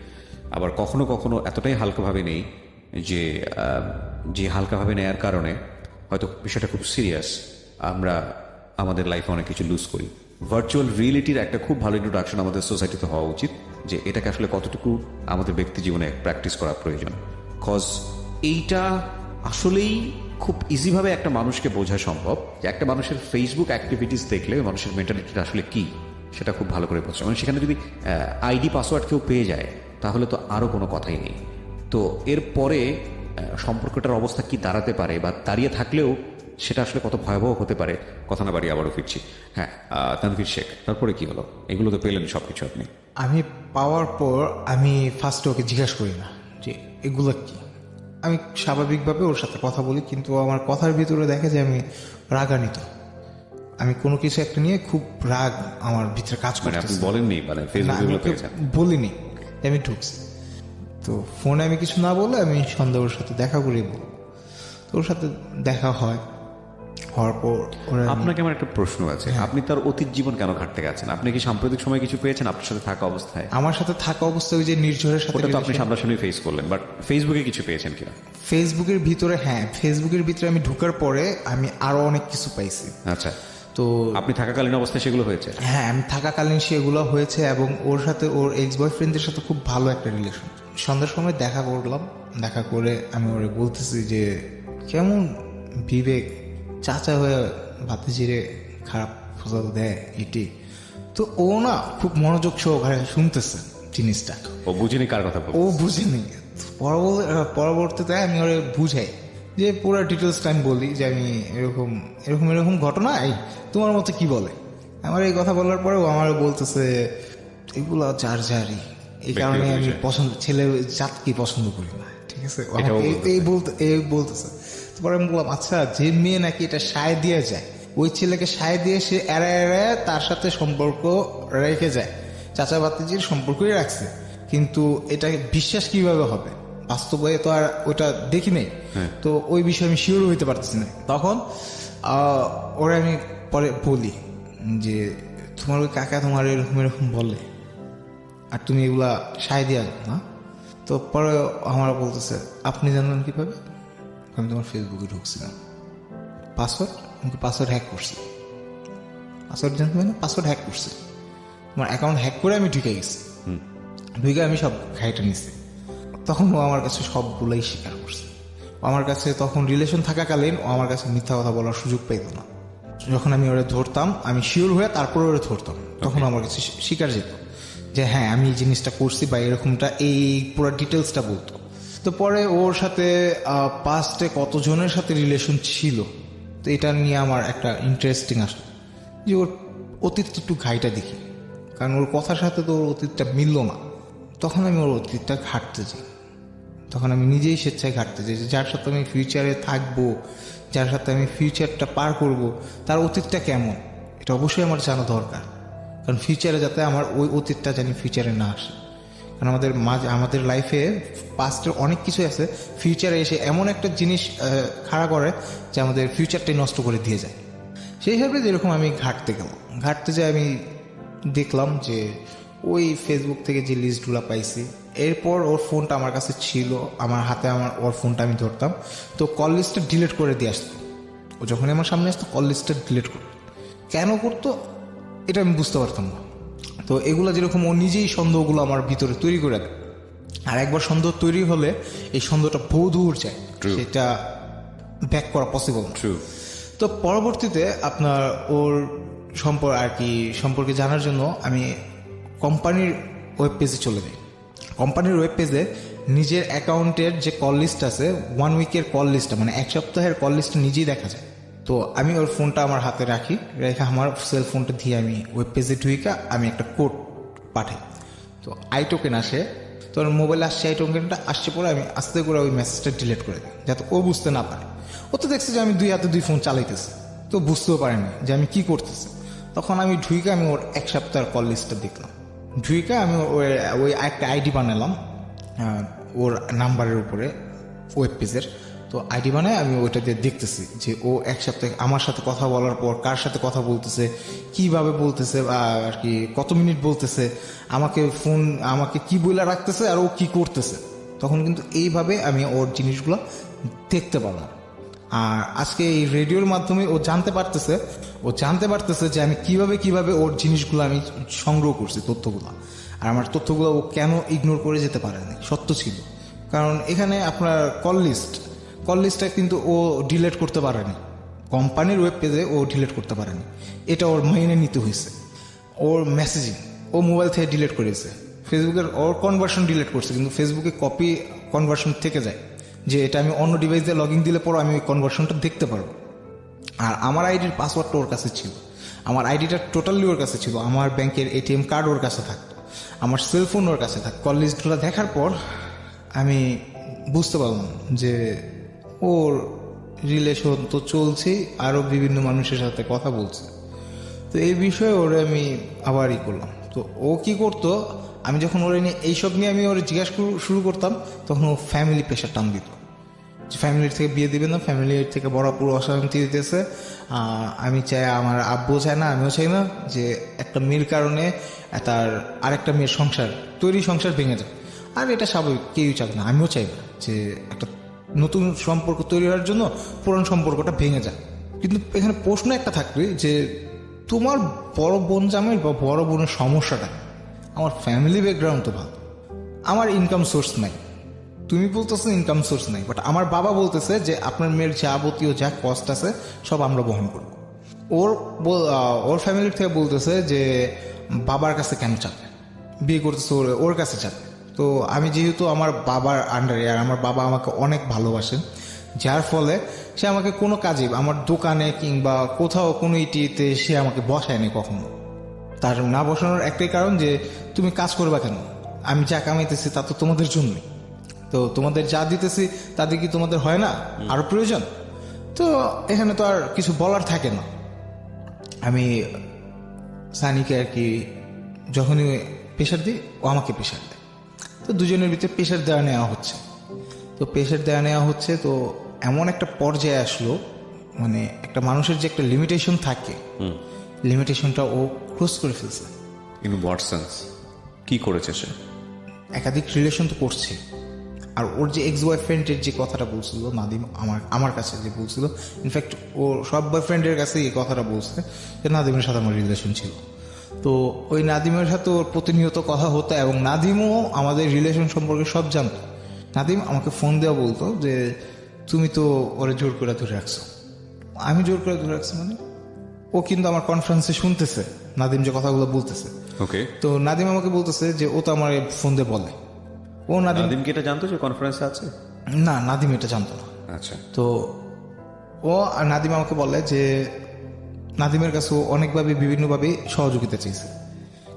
আবার কখনো কখনো এতটাই হালকাভাবে নেই যে হালকাভাবে নেয়ার কারণে হয়তো বিষয়টা খুব সিরিয়াস, আমরা আমাদের লাইফে অনেক কিছু লুজ করি। ভার্চুয়াল রিয়েলিটির একটা খুব ভালো ইন্ট্রোডাকশন আমাদের সোসাইটিতে হওয়া উচিত, যে এটাকে আসলে কতটুকু আমাদের ব্যক্তি জীবনে প্র্যাকটিস করা প্রয়োজন। কজ এইটা আসলেই খুব ইজিভাবে একটা মানুষকে বোঝা সম্ভব যে একটা মানুষের ফেসবুক অ্যাক্টিভিটিস দেখলে মানুষের মেন্টালিটিটা আসলে কি, সেটা খুব ভালো করে বোঝা। মানে সেখানে যদি আইডি পাসওয়ার্ড কেউ পেয়ে যায় তাহলে তো আরও কোনো কথাই নেই। তো এরপরে সম্পর্কটার অবস্থা কি দাঁড়াতে পারে, বা দাঁড়িয়ে থাকলেও সেটা আসলে কত ভয়াবহ হতে পারে, কথা না বাড়িয়ে আবারও ফিরছি। হ্যাঁ, তানভীর শেখ, তারপরে কি হলো? এগুলো তো পেলেন সবকিছু আপনি। আমি পাওয়ার পর আমি ফার্স্টে ওকে জিজ্ঞাসা করি না যে এগুলো কি। আমি স্বাভাবিকভাবে ওর সাথে কথা বলি, কিন্তু আমার কথার ভিতরে দেখে যে আমি রাগান্বিত। আমি কোনো কিছু একটা নিয়ে খুব রাগ আমার ভিতরে কাজ করে। আপনি বলেননি, মানে ফেসবুকে বলিনি, আমি ঢুকছি। তো ফোনে আমি কিছু না বলে আমি সন্ধ্যা ওর সাথে দেখা করি বলবো। তো ওর সাথে দেখা হয়, হওয়ার পর আপনাকে আমার একটা প্রশ্ন আছে। আপনি তার অতীত জীবন কেন ঘাটতে গেছেন? আপনি কি সাম্প্রতিক সময় কিছু পেয়েছেন আপনার সাথে থাকা অবস্থায়? আমার সাথে থাকা অবস্থায় ওই যে নির্ঝরের সাথে, ওটা তো আপনি সামনাসামনি ফেস করলেন, বাট ফেসবুকে কিছু পেয়েছেন কিনা? ফেসবুকের ভিতরে, হ্যাঁ, ফেসবুকের ভিতরে আমি ঢুকার পরে আমি আরো অনেক কিছু পাইছি। আচ্ছা, তো আপনি থাকাকালীন অবস্থায় সেগুলো হয়েছে? হ্যাঁ, আমি থাকাকালীন সেগুলো হয়েছে, এবং ওর সাথে ওর এক্স বয়ফ্রেন্ডদের সাথে খুব ভালো একটা রিলেশন। সন্ধ্যার সময় দেখা করলাম, দেখা করে আমি ওরে বলতেছি যে কেমন বিবেক, চাচা হয়ে ভাতিজিরে খারাপ প্রপোজাল দেয় এটি। তো ও না খুব মনোযোগ সহকারে শুনতেছে জিনিসটা, ও বুঝিনি কার কথা বল। ও বুঝেনি। পরবর্তীতে আমি ওরে বুঝাই যে পুরো ডিটেলসটা আমি বলি যে আমি এরকম এরকম এরকম ঘটনা, এই তোমার মতো কি বলে। আমার এই কথা বলার পরে ও আমার বলতেছে এগুলো যার যারই, এই কারণে আমি ছেলে জাতকে পছন্দ করি না, ঠিক আছে। এই বলতেছে। তারপরে আমি বললাম আচ্ছা, যে মেয়ে নাকি এটা সায় দিয়ে যায়, ওই ছেলেকে সায় দিয়ে সে এড়ায় তার সাথে সম্পর্ক রেখে যায়, চাচা ভাতিজির সম্পর্কই রাখছে, কিন্তু এটা বিশ্বাস কিভাবে হবে, বাস্তবে তো আর ওটা দেখি নেই, তো ওই বিষয়ে আমি শিওর হইতে পারতেছি না। তখন ওরা আমি পরে বলি যে তোমার ওই কাকা তোমার এরকম এরকম বলে আর তুমি এগুলা সায় দিয়া না। তো পরে আমার বলতেছে আপনি জানলেন কিভাবে? আমি তোমার ফেসবুকে ঢুকছিলাম, পাসওয়ার্ড হ্যাক করছি। পাসওয়ার্ড জানতে না, পাসওয়ার্ড হ্যাক করছি, তোমার অ্যাকাউন্ট হ্যাক করে আমি ঢুকে গেছি, ঢুকে আমি সব ঘাইটা নিছি। তখন ও আমার কাছে সবগুলোই স্বীকার করছে। আমার কাছে তখন রিলেশন থাকাকালীন ও আমার কাছে মিথ্যা কথা বলার সুযোগ পেত না। যখন আমি ওরা ধরতাম, আমি শিওর হয়ে তারপরে ওরা ধরতাম, তখন আমার কাছে স্বীকার যেত যে হ্যাঁ আমি এই জিনিসটা করছি বা এরকমটা, এই পুরো ডিটেলসটা বলতো। তো পরে ওর সাথে পাস্টে কতজনের সাথে রিলেশন ছিল, তো এটা নিয়ে আমার একটা ইন্টারেস্টিং আসলো যে ওর অতীতটা একটু ঘাইটা দেখি, কারণ ওর কথার সাথে তো ওর অতীতটা মিলল না। তখন আমি ওর অতীতটা ঘাটতে যাই, তখন আমি নিজেই স্বেচ্ছায় ঘাটতে চাই যে যার সাথে আমি ফিউচারে থাকবো, যার সাথে আমি ফিউচারটা পার করব, তার অতীতটা কেমন, এটা অবশ্যই আমার জানা দরকার। কারণ ফিউচারে যাতে আমার ওই অতীতটা জানি ফিউচারে না আসে। কারণ আমাদের লাইফে পাস্টের অনেক কিছু আছে, ফিউচারে এসে এমন একটা জিনিস খাড়া করে যে আমাদের ফিউচারটাই নষ্ট করে দিয়ে যায়। সেই হিসাবে যেরকম আমি ঘাটতে যাই আমি দেখলাম যে ওই ফেসবুক থেকে যে লিস্টগুলো পাইছি, এরপর ওর ফোনটা আমার কাছে ছিল, আমার হাতে ওর ফোনটা আমি ধরতাম, তো কল লিস্টটা ডিলিট করে দিয়ে আসতো। ও যখনই আমার সামনে আসতো কল লিস্টটা ডিলিট করতো। কেন করতো এটা আমি বুঝতে পারতাম না। তো এগুলো যেরকম ও নিজেই সন্দেহগুলো আমার ভিতরে তৈরি করে দেয়, আর একবার সন্দেহ তৈরি হলে এই সন্দেহটা বহু দূর যায়, সেটা ব্যাক করা পসিবল না। তো পরবর্তীতে আপনার ওর সম্পর্কে জানার জন্য আমি কোম্পানির ওয়েব পেজে চলে যাই। কোম্পানির ওয়েব পেজে নিজের অ্যাকাউন্টের যে কল লিস্ট আছে, 1 উইকের কল লিস্টটা, মানে 1 সপ্তাহের কল লিস্টটা নিজেই দেখা যায়। তো আমি ওর ফোনটা আমার হাতে রেখে আমার সেল ফোনটা দিয়ে আমি ওয়েব পেজে ঢুইকা আমি একটা কোড পাঠাই। তো আই টোকেন আসে, তো মোবাইলে আসছে আই টোকেনটা আসছে, পরে আমি আস্তে করে ওই মেসেজটা ডিলিট করে দিই যাতে ও বুঝতে না পারে। ও তো দেখছে যে আমি 2 হাতে 2 ফোন চালাইতেছি, তো বুঝতেও পারেনি যে আমি কি করতেছি। তখন আমি ঢুইকা আমি ওর 1 সপ্তাহের কল লিস্টটা দেখলাম। ঢুইকা আমি ওই একটা আইডি বানালাম ওর নাম্বারের উপরে ওয়েব পেজের। তো আইডি বানায় আমি ওইটা দিয়ে দেখতেছি যে ও 1 সপ্তাহে আমার সাথে কথা বলার পর কার সাথে কথা বলতেছে, কিভাবে বলতেছে, আর কি কত মিনিট বলতেছে, আমাকে কি বলে রাখতেছে আর ও কি করতেছে। তখন কিন্তু এইভাবে আমি ওর জিনিসগুলো দেখতে পারলাম। আর আজকে এই রেডিওর মাধ্যমে ও জানতে পারতেছে যে আমি কিভাবে ওর জিনিসগুলো আমি সংগ্রহ করছি, তথ্যগুলো। আর আমার তথ্যগুলো ও কেন ইগনোর করে যেতে পারেনি, সত্য ছিল। কারণ এখানে আপনার কল লিস্টটা কিন্তু ও ডিলিট করতে পারেনি, কোম্পানির ওয়েব পেজে ও ডিলিট করতে পারেনি, এটা ওর মেনে নিতে হয়েছে। ওর মেসেজিং ও মোবাইল থেকে ডিলিট করেছে, ফেসবুকের ওর কনভার্সন ডিলিট করছে, কিন্তু ফেসবুকে কপি কনভার্সন থেকে যায় যে এটা আমি অন্য ডিভাইস দিয়ে লগ ইন দিলে পরে আমি ওই কনভার্সনটা দেখতে পারবো। আর আমার আইডির পাসওয়ার্ডটা ওর কাছে ছিল, আমার আইডিটা টোটালি ওর কাছে ছিল, আমার ব্যাংকের এটিএম কার্ড ওর কাছে থাকতো, আমার সেলফোন ওর কাছে থাকতো। কল লিস্টগুলো দেখার পর আমি বুঝতে পারলাম যে ওর রিলেশন তো চলছে, আরও বিভিন্ন মানুষের সাথে কথা বলছে। তো এই বিষয়ে ওরে আমি আবারই করলাম। তো ও কি করতো, আমি যখন ওরে নিয়ে এইসব নিয়ে আমি ওরে জিজ্ঞাসা শুরু করতাম, তখন ও ফ্যামিলি প্রেশার টান দিত যে ফ্যামিলির থেকে বিয়ে দিবে না, ফ্যামিলির থেকে বড় পুরো অশান্তি দিতেছে। আমি চাই, আমার আব্বুও চায় না, আমিও চাই না যে একটা মেয়ের কারণে তার আরেকটা মেয়ের সংসার ভেঙে যায়। আর এটা স্বাভাবিক, কেউই চায় না, আমিও চাই না যে একটা নতুন সম্পর্ক তৈরি হওয়ার জন্য পুরান সম্পর্কটা ভেঙে যায়। কিন্তু এখানে প্রশ্ন একটা থাকবে যে তোমার বড় বোন জামাই বা বড় বোনের সমস্যাটা, আমার ফ্যামিলি ব্যাকগ্রাউন্ড তো ভালো, আমার ইনকাম সোর্স নাই, তুমি বলতেছো ইনকাম সোর্স নাই, বাট আমার বাবা বলতেছে যে আপনার মেয়ের যাবতীয় যা কষ্ট আছে সব আমরা বহন করব। ওর ফ্যামিলির থেকে বলতেছে যে বাবার কাছে কেন চাবে, বিয়ে করতেছে ওর কাছে চাবে। তো আমি যেহেতু আমার বাবার আন্ডারে, আর আমার বাবা আমাকে অনেক ভালোবাসেন, যার ফলে সে আমাকে কোনো কাজে, আমার দোকানে কিংবা কোথাও কোনো ইটিতে সে আমাকে বসায়নি কখনো। তার না বসানোর একটাই কারণ যে তুমি কাজ করবা কেন, আমি যা কামাইতেছি তা তো তোমাদের জন্যই, তো তোমাদের যা দিতেছি তাতে কি তোমাদের হয় না আরো প্রয়োজন? তো এখানে তো আর কিছু বলার থাকে না। আমি সানিকে আর কি যখনই প্রেশার দিই, ও আমাকে প্রেশার দেয়। তো দুজনের ভিতরে প্রেশার দেওয়া নেওয়া হচ্ছে, তো এমন একটা পর্যায়ে আসলো, মানে একটা মানুষের যে একটা লিমিটেশন থাকে, লিমিটেশনটা ও ক্রস করে ফেলছে। In what sense? কি করেছে সে? একাধিক রিলেশন তো করছে, আর ওর যে এক্স বয়ফ্রেন্ডের যে কথাটা বলছিল নাদিম, আমার কাছে যে বলছিল, ইনফ্যাক্ট ও সব বয়ফ্রেন্ডের কাছে এই কথাটা বলছে যে নাদিমের সাথে আমার রিলেশন ছিল। তো ওই নাদিমের সাথে ওর প্রতিনিয়ত কথা হতো, এবং নাদিমও আমাদের রিলেশন সম্পর্কে সব জানতো। নাদিম আমাকে ফোন দেওয়া বলতো যে তুমি তো ওরে জোর করে ধরে রাখছো। আমি জোর করে ধরে রাখছি মানে? ও কিন্তু আমার কনফারেন্সে শুনতেছে নাদিম যে কথাগুলো বলতেছে। ওকে, তো নাদিম আমাকে বলতেছে যে ও তো আমার ফোন দিয়ে বলে। ও নাদিম কি এটা জানতো যে কনফারেন্সে আছে? না, নাদিম এটা জানতো না। আচ্ছা। তো আর নাদিম আমাকে বলে যে নাদিমের কাছে ও অনেকভাবে বিভিন্নভাবে সহযোগিতা চেয়েছে,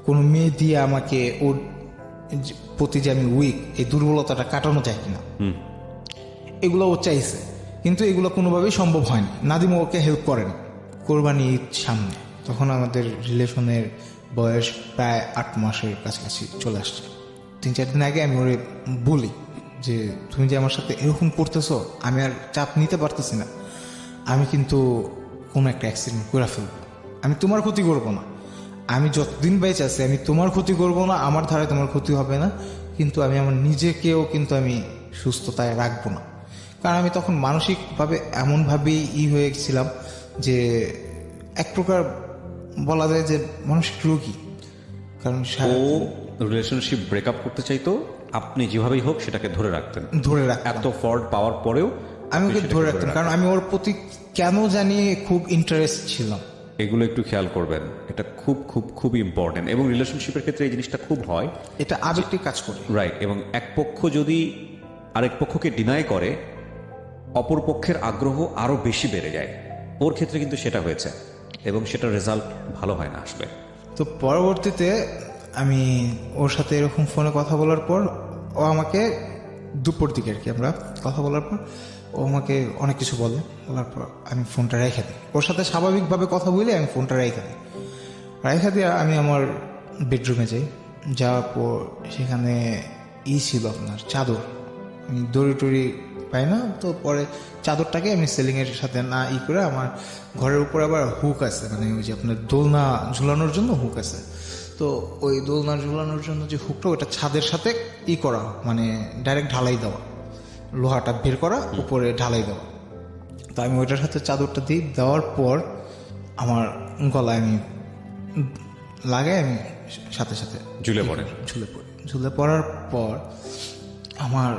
কোনো মেয়ে দিয়ে আমাকে ওর প্রতি যে আমি উইক, এই দুর্বলতাটা কাটানো যায় কিনা, এগুলো ও চাইছে, কিন্তু এগুলো কোনোভাবেই সম্ভব হয়নি। নাদিম ওকে হেল্প করেনি। কোরবানি ঈদ সামনে, তখন আমাদের রিলেশনের বয়স প্রায় 8 মাসের কাছাকাছি চলে আসছে। 3-4 দিন আগে আমি ওরে বলি যে তুমি যে আমার সাথে এরকম করতেছো, আমি আর চাপ নিতে পারতেছি না, আমি কিন্তু কোনো একটা অ্যাক্সিডেন্ট করে ফেলবো, আমি তোমার ক্ষতি করবো না, আমি যতদিন বেঁচে আছি আমি তোমার ক্ষতি করবো না, আমার ধারে তোমার ক্ষতি হবে না, কিন্তু আমি আমার নিজেকেও কিন্তু আমি সুস্থতায় রাখবো না। কারণ আমি তখন মানসিকভাবে এমনভাবেই হয়ে গেছিলাম যে এক প্রকার বলা যায় যে মানসিক রোগী। কারণ ও রিলেশনশিপ ব্রেকআপ করতে চাইতো, আপনি যেভাবেই হোক সেটাকে ধরে রাখতেন। এত ফল্ট পাওয়ার পরেও আমি ওকে ধরে রাখতাম, কারণ আমি ওর প্রতি কেন জানি খুব ইন্টারেস্ট ছিলাম। এগুলো একটু খেয়াল করবেন, এটা খুব খুব খুব ইম্পর্টেন্ট। এবং রিলেশনশিপের ক্ষেত্রে এই জিনিসটা খুব হয়, এটা আবেগটি কাজ করে। রাইট। এবং এক পক্ষ যদি আরেক পক্ষকে ডিনাই করে, অপর পক্ষের আগ্রহ আরো বেশি বেড়ে যায়। ওর ক্ষেত্রে কিন্তু সেটা হয়েছে, এবং সেটার রেজাল্ট ভালো হয় না আসলে। তো পরবর্তীতে আমি ওর সাথে এরকম ফোনে কথা বলার পর, ও আমাকে দুপুর দিকে আর কি আমরা কথা বলার পর ও আমাকে অনেক কিছু বলার পর আমি ফোনটা রেখে দিই। ওর সাথে স্বাভাবিকভাবে কথা বলে আমি ফোনটা রেখে দিয়ে আমি আমার বেডরুমে যাওয়ার পর সেখানে ছিল আপনার চাদর, আমি দড়ি টড়ি পাই না, তো পরে চাদরটাকে আমি সেলিংয়ের সাথে না করে, আমার ঘরের উপর আবার হুক আছে, মানে ওই যে আপনার দোলনা ঝুলানোর জন্য হুক আছে, তো ওই দোলনা ঝুলানোর জন্য যে হুকটা, ওটা ছাদের সাথে করা, মানে ডাইরেক্ট ঢালাই দেওয়া, লোহাটা বের করা উপরে ঢালাই দেওয়া। তো আমি ওইটার সাথে চাদরটা দেওয়ার পর আমার গলায় আমি লাগাই, আমি সাথে সাথে ঝুলে পড়ার পর আমার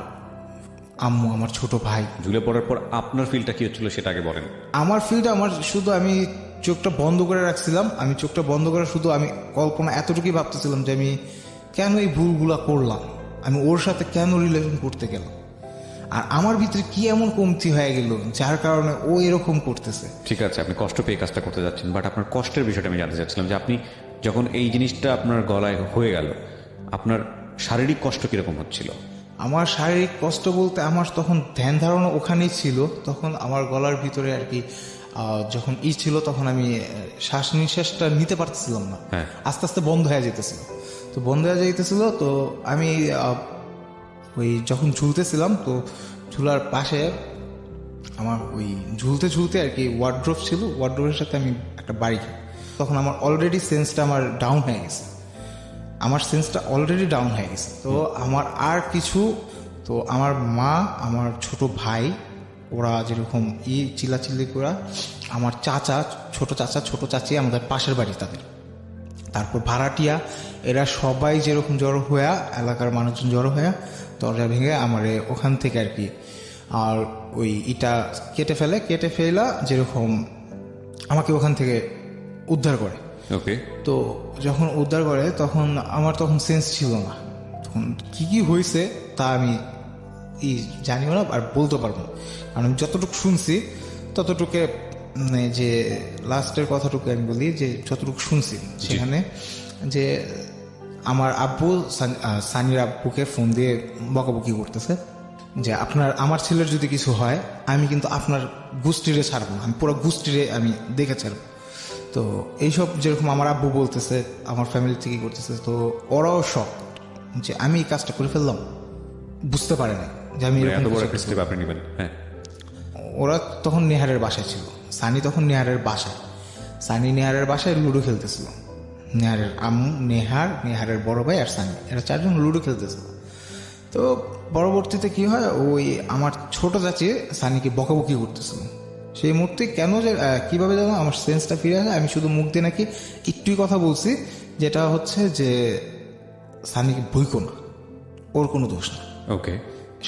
আম্মু, আমার ছোট ভাই। ঝুলে পড়ার পর আপনার ফিলটা কি হচ্ছিল সেটা আগে বলেন। আমার ফিলটা, শুধু আমি চোখটা বন্ধ করে রাখছিলাম, আমি চোখটা বন্ধ করে শুধু আমি কল্পনা এতটুকুই ভাবতেছিলাম যে আমি কেন এই ভুলগুলা করলাম, আমি ওর সাথে কেন রিলেশন করতে গেলাম, আর আমার ভিতরে কি এমন কমতি হয়ে গেল যার কারণে ও এরকম করতেছে। ঠিক আছে, আপনি কষ্ট পেয়ে কাজটা করতে যাচ্ছেন, বাট আপনার কষ্টের বিষয়টা আমি জানতে চাচ্ছিলাম যে আপনি যখন এই জিনিসটা আপনার গলায় হয়ে গেল, আপনার শারীরিক কষ্ট কিরকম হচ্ছিল? আমার শারীরিক কষ্ট বলতে আমার তখন ধ্যান ধারণা ওখানেই ছিল, তখন আমার গলার ভিতরে আর কি যখন ছিল, তখন আমি শ্বাস নিঃশ্বাসটা নিতে পারতেছিলাম না, আস্তে আস্তে বন্ধ হয়ে যেতেছিল। তো আমি ওই যখন ঝুলতেছিলাম, তো ঝুলার পাশে আমার ওই ঝুলতে আর কি ওয়ার্ড্রোব ছিল, ওয়ার্ড্রোবের সাথে আমি একটা বাড়ি খাই। তখন আমার অলরেডি সেন্সটা ডাউন হয়ে গেছে, তো আমার আর কিছু, তো আমার মা, আমার ছোট ভাই, ওরা যেরকম চিল্লাচিল্লি করা, আমার চাচা, ছোট চাচি আমাদের পাশের বাড়ি তাদের, তারপর ভাড়াটিয়া, এরা সবাই যেরকম জড়ো হয়ে, এলাকার মানুষজন জড়ো হয়ে দরজা ভেঙে আমারে ওখান থেকে আর কি, আর ওই ইটা কেটে ফেলা যেরকম আমাকে ওখান থেকে উদ্ধার করে। ওকে। তো যখন উদ্ধার করে তখন আমার তখন সেন্স ছিল না, তখন কি কি হয়েছে তা আমি জানিও না আর বলতে পারবো না, কারণ আমি যতটুকু শুনছি ততটুকু যে লাস্টের কথাটুকু আমি বলি যে যতটুকু শুনছি সেখানে যে আমার আব্বু সানির আব্বুকে ফোন দিয়ে বকাবকি করতেছে যে আমার ছেলের যদি কিছু হয় আমি কিন্তু আপনার গোষ্ঠীরে ছাড়বো না, আমি পুরো গোষ্ঠীরে আমি দেখে ছাড়বো। তো এইসব যেরকম আমার আব্বু বলতেছে আমার ফ্যামিলি থেকে করতেছে, তো ওরাও শখ যে আমি এই কাজটা করে ফেললাম, বুঝতে পারে না যে আমি এরকম এত বড় কিছু একটা স্টেপ আপনি নেবেন। হ্যাঁ। ওরা তখন নেহারের বাসায় ছিল, সানি তখন নেহারের বাসায়, সানি নেহারের বাসায় লুডো খেলতেছিল। নেহারের আম্মু, নেহারের বড় ভাই আর সানি, এরা চারজন লুডো খেলতেছিল। তো পরবর্তীতে কি হয়, ওই আমার ছোট চাচি সানিকে বকাবকি করতেছিল। সেই মুহূর্তে কেন যে কিভাবে যেন আমার সেন্সটা ফিরে আসে, আমি শুধু মুখ দিয়ে নাকি একটুই কথা বলছি, যেটা হচ্ছে যে সানিকে বইকো না, ওর কোনো দোষ না, ওকে।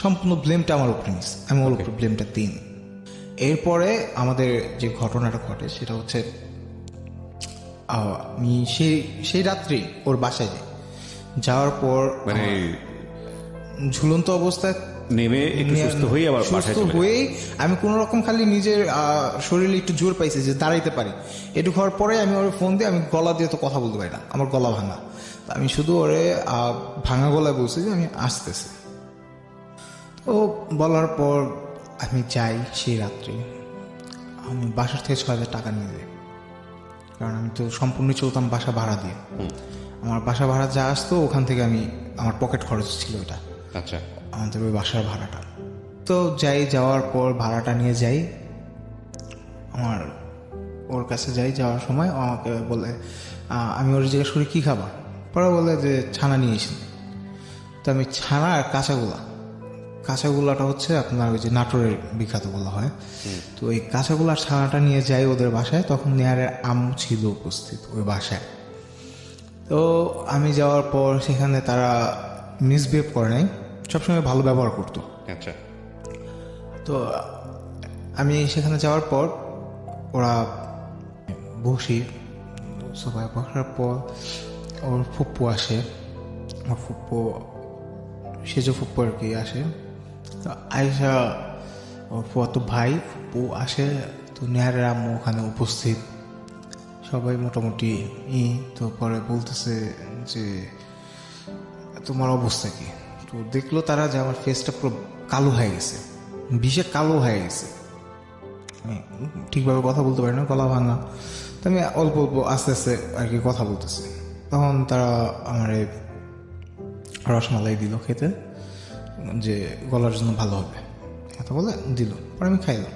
সম্পূর্ণ ব্লেমটা আমার উপরে নিস, আমি ওর উপরে ব্লেমটা দিই। এরপরে আমাদের যে ঘটনাটা ঘটে সেটা হচ্ছে আমি সেই রাত্রি ওর বাসায় যাই, যাওয়ার পর মানে ঝুলন্ত অবস্থায় নেমে একটু সুস্থ হয়ে আবার বাসায় সুস্থ চলে হয়েই আমি কোনো রকম খালি নিজের শরীরে একটু জোর পাইছি যে দাঁড়াইতে পারি, একটু হওয়ার পরে আমি ওর ফোন দিয়ে, আমি গলা দিয়ে তো কথা বলতে পারি না, আমার গলা ভাঙা, তো আমি শুধু ওরে ভাঙা গলায় বলছি যে আমি আসতেছি। তো বলার পর আমি যাই সেই রাত্রে, আমি বাসার থেকে 6,000 টাকা নিয়ে যাই, কারণ আমি তো সম্পূর্ণ চলতাম বাসা ভাড়া দিয়ে। আমার বাসা ভাড়া যা আসতো ওখান থেকে আমি, আমার পকেট খরচ ছিল ওটা, আচ্ছা। আমাদের ওই বাসার ভাড়াটা। তো যাওয়ার পর ভাড়াটা নিয়ে যাই, আমার ওর কাছে যাওয়ার সময় ও আমাকে বলে, আমি ওর জিজ্ঞেস করি কী খাবার, পরে বলে যে ছানা নিয়ে এসেছি। তো আমি ছানা আর কাঁচাগোলাটা হচ্ছে আপনার ওই যে নাটোরের বিখ্যাত গোলা হয়, তো ওই কাঁচাগোলার ছানাটা নিয়ে যাই ওদের বাসায়। তখন নেহারের আম্মু ছিল উপস্থিত ওই বাসায়। তো আমি যাওয়ার পর সেখানে তারা মিসবিহেভ করে নাই, সবসময় ভালো ব্যবহার করতো। আচ্ছা। তো আমি সেখানে যাওয়ার পর ওরা বসি, সবাই বসার পর ওর ফুপ্পু আসে, ওর ফুপ্পু সেজো ফুপ্পু আর কি আসে। তো আয়সা ওর ফুয়াতো ভাই ফুপ্পু আসে, তো নেহারের আম্মু ওখানে উপস্থিত, সবাই মোটামুটি তো পরে বলতেছে যে তোমার অবস্থা কি। তো দেখলো তারা যে আমার ফেসটা পুরো কালো হয়ে গেছে, বিষে কালো হয়ে গেছে, আমি ঠিকভাবে কথা বলতে পারি না, গলা ভাঙা। তো আমি অল্প অল্প আস্তে আস্তে আর কি কথা বলতেছি। তখন তারা আমার রসমালাই দিল খেতে, যে গলার জন্য ভালো হবে, কথা বলে দিল। পরে আমি খাইলাম।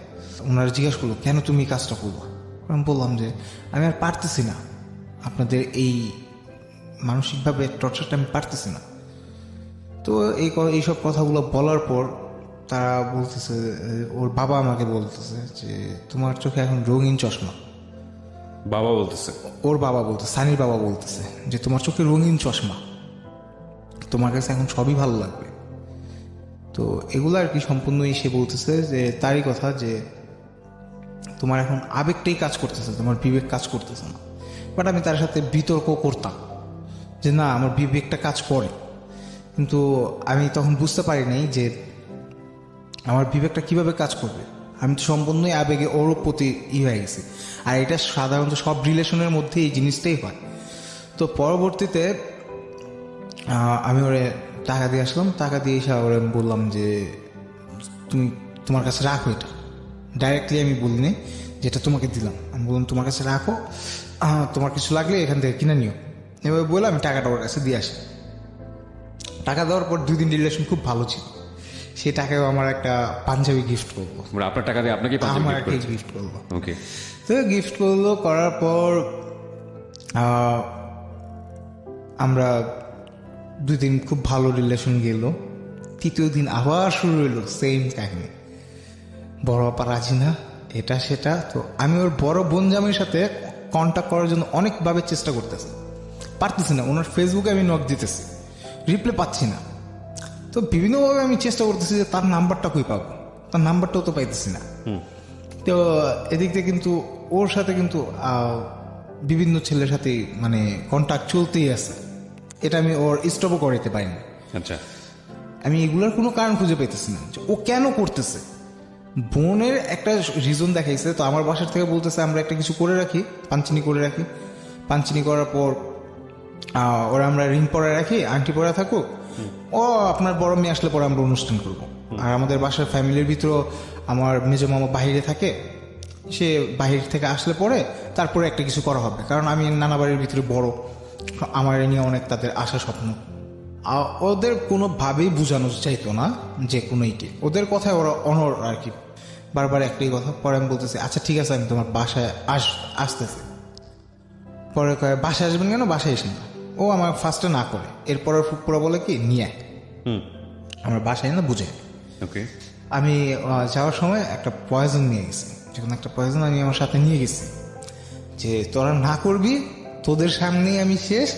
ওনারা জিজ্ঞাসা করলো কেন তুমি এই কাজটা করবো, আমি বললাম যে আমি আর পারতেছি না, আপনাদের এই মানসিকভাবে টর্চারটা আমি পারতেছি না। তো এইসব কথাগুলো বলার পর তারা বলতেছে, ওর বাবা আমাকে বলতেছে যে তোমার চোখে এখন রঙিন চশমা। বাবা বলতেছে? ওর বাবা বলতেছে, সানির বাবা বলতেছে যে তোমার চোখে রঙিন চশমা, তোমার কাছে এখন সবই ভালো লাগবে। তো এগুলো আর কি সম্পূর্ণই সে বলতেছে যে তারই কথা, যে তোমার এখন আবেগটাই কাজ করতেছে, তোমার বিবেক কাজ করতেছে না। বাট আমি তার সাথে বিতর্ক করতাম যে না, আমার বিবেকটা কাজ করে, কিন্তু আমি তখন বুঝতে পারি নাই যে আমার বিবেকটা কিভাবে কাজ করবে। আমি তো সম্পূর্ণই আবেগে ওর প্রতি হয়ে গেছি, আর এটা সাধারণত সব রিলেশনের মধ্যে এই জিনিসটাই হয়। তো পরবর্তীতে আমি ওরে টাকা দিয়ে আসলাম, টাকা দিয়ে এসে ওরে বললাম যে তুমি তোমার কাছে রাখো, এটা ডাইরেক্টলি আমি বলিনি, যেটা তোমাকে দিলাম আমি বললাম তোমার কাছে রাখো, তোমার কিছু লাগলে এখান থেকে কিনে নিও। এভাবে বলে আমি টাকাটা ওর কাছে দিয়ে আসি। টাকা দেওয়ার পর 2 দিন রিলেশন খুব ভালো ছিল। সেই টাকাও আমার একটা পাঞ্জাবি গিফট করবো, আপনার টাকা দিয়ে আপনাকে আমার একটা গিফট করবো। ওকে। তো গিফট করলো, করার পর আমরা 2 দিন খুব ভালো রিলেশন গেল। 3য় দিন আবার শুরু হইলো সেম কাহিনী, বড় আপা রাজি না, এটা সেটা। তো আমি ওর বড় বোন জামাইয়ের সাথে কন্ট্যাক্ট করার জন্য অনেকভাবে চেষ্টা করতেছি, পারতেছি না। ওনার ফেসবুকে আমি নক দিতেছি, রিপ্লাই পাচ্ছি না। তো বিভিন্নভাবে আমি চেষ্টা করতেছি যে তার নাম্বারটা কই পাবো, তার নাম্বারটাও তো পাইতেছি না। তো এদিক থেকে কিন্তু ওর সাথে কিন্তু বিভিন্ন ছেলের সাথে মানে কন্ট্যাক্ট চলতেই আছে, এটা আমি ওর স্টপও করাইতে পারিনি। আচ্ছা, আমি এগুলোর কোনো কারণ খুঁজে পেতেছি না যে ও কেন করতেছে। বোনের একটা রিজন দেখাইছে, তো আমার বাসার থেকে বলতেছে আমরা একটা কিছু করে রাখি, পাঞ্চিনি করে রাখি, পাঞ্চিনি করার পর ওরা আমরা রিং পরে রাখি, আংটি পরে থাকুক, ও আপনার বড় মেয়ে আসলে পরে আমরা অনুষ্ঠান করব। আর আমাদের বাসার ফ্যামিলির ভিতর আমার মেজো মামা বাহিরে থাকে, সে বাহির থেকে আসলে পরে তারপরে একটা কিছু করা হবে, কারণ আমি নানা বাড়ির ভিতরে বড়, আমার এ নিয়ে অনেক তাদের আশা স্বপ্ন। ওদের কোনোভাবেই বোঝানো চাইতো না যে কোনো ইটে, ওদের কথায় ওরা অনর আর কি, বারবার একটাই কথা। পরে আমি বলতেছি আচ্ছা ঠিক আছে আমি তোমার বাসায় আসতেছি। পরে কয় বাসায় আসবেন কেন, বাসায় এসে না। ও আমার ফার্স্টে না করে, এরপর ফুপুরা বলে কি নিয়ে আমার বাসায় না বুঝে। ওকে, আমি যাওয়ার সময় একটা পয়জন নিয়ে গেছি, যখন একটা পয়জন আমি আমার সাথে নিয়ে গেছি যে তোরা না করবি, তোদের সামনেই আমি শেষ,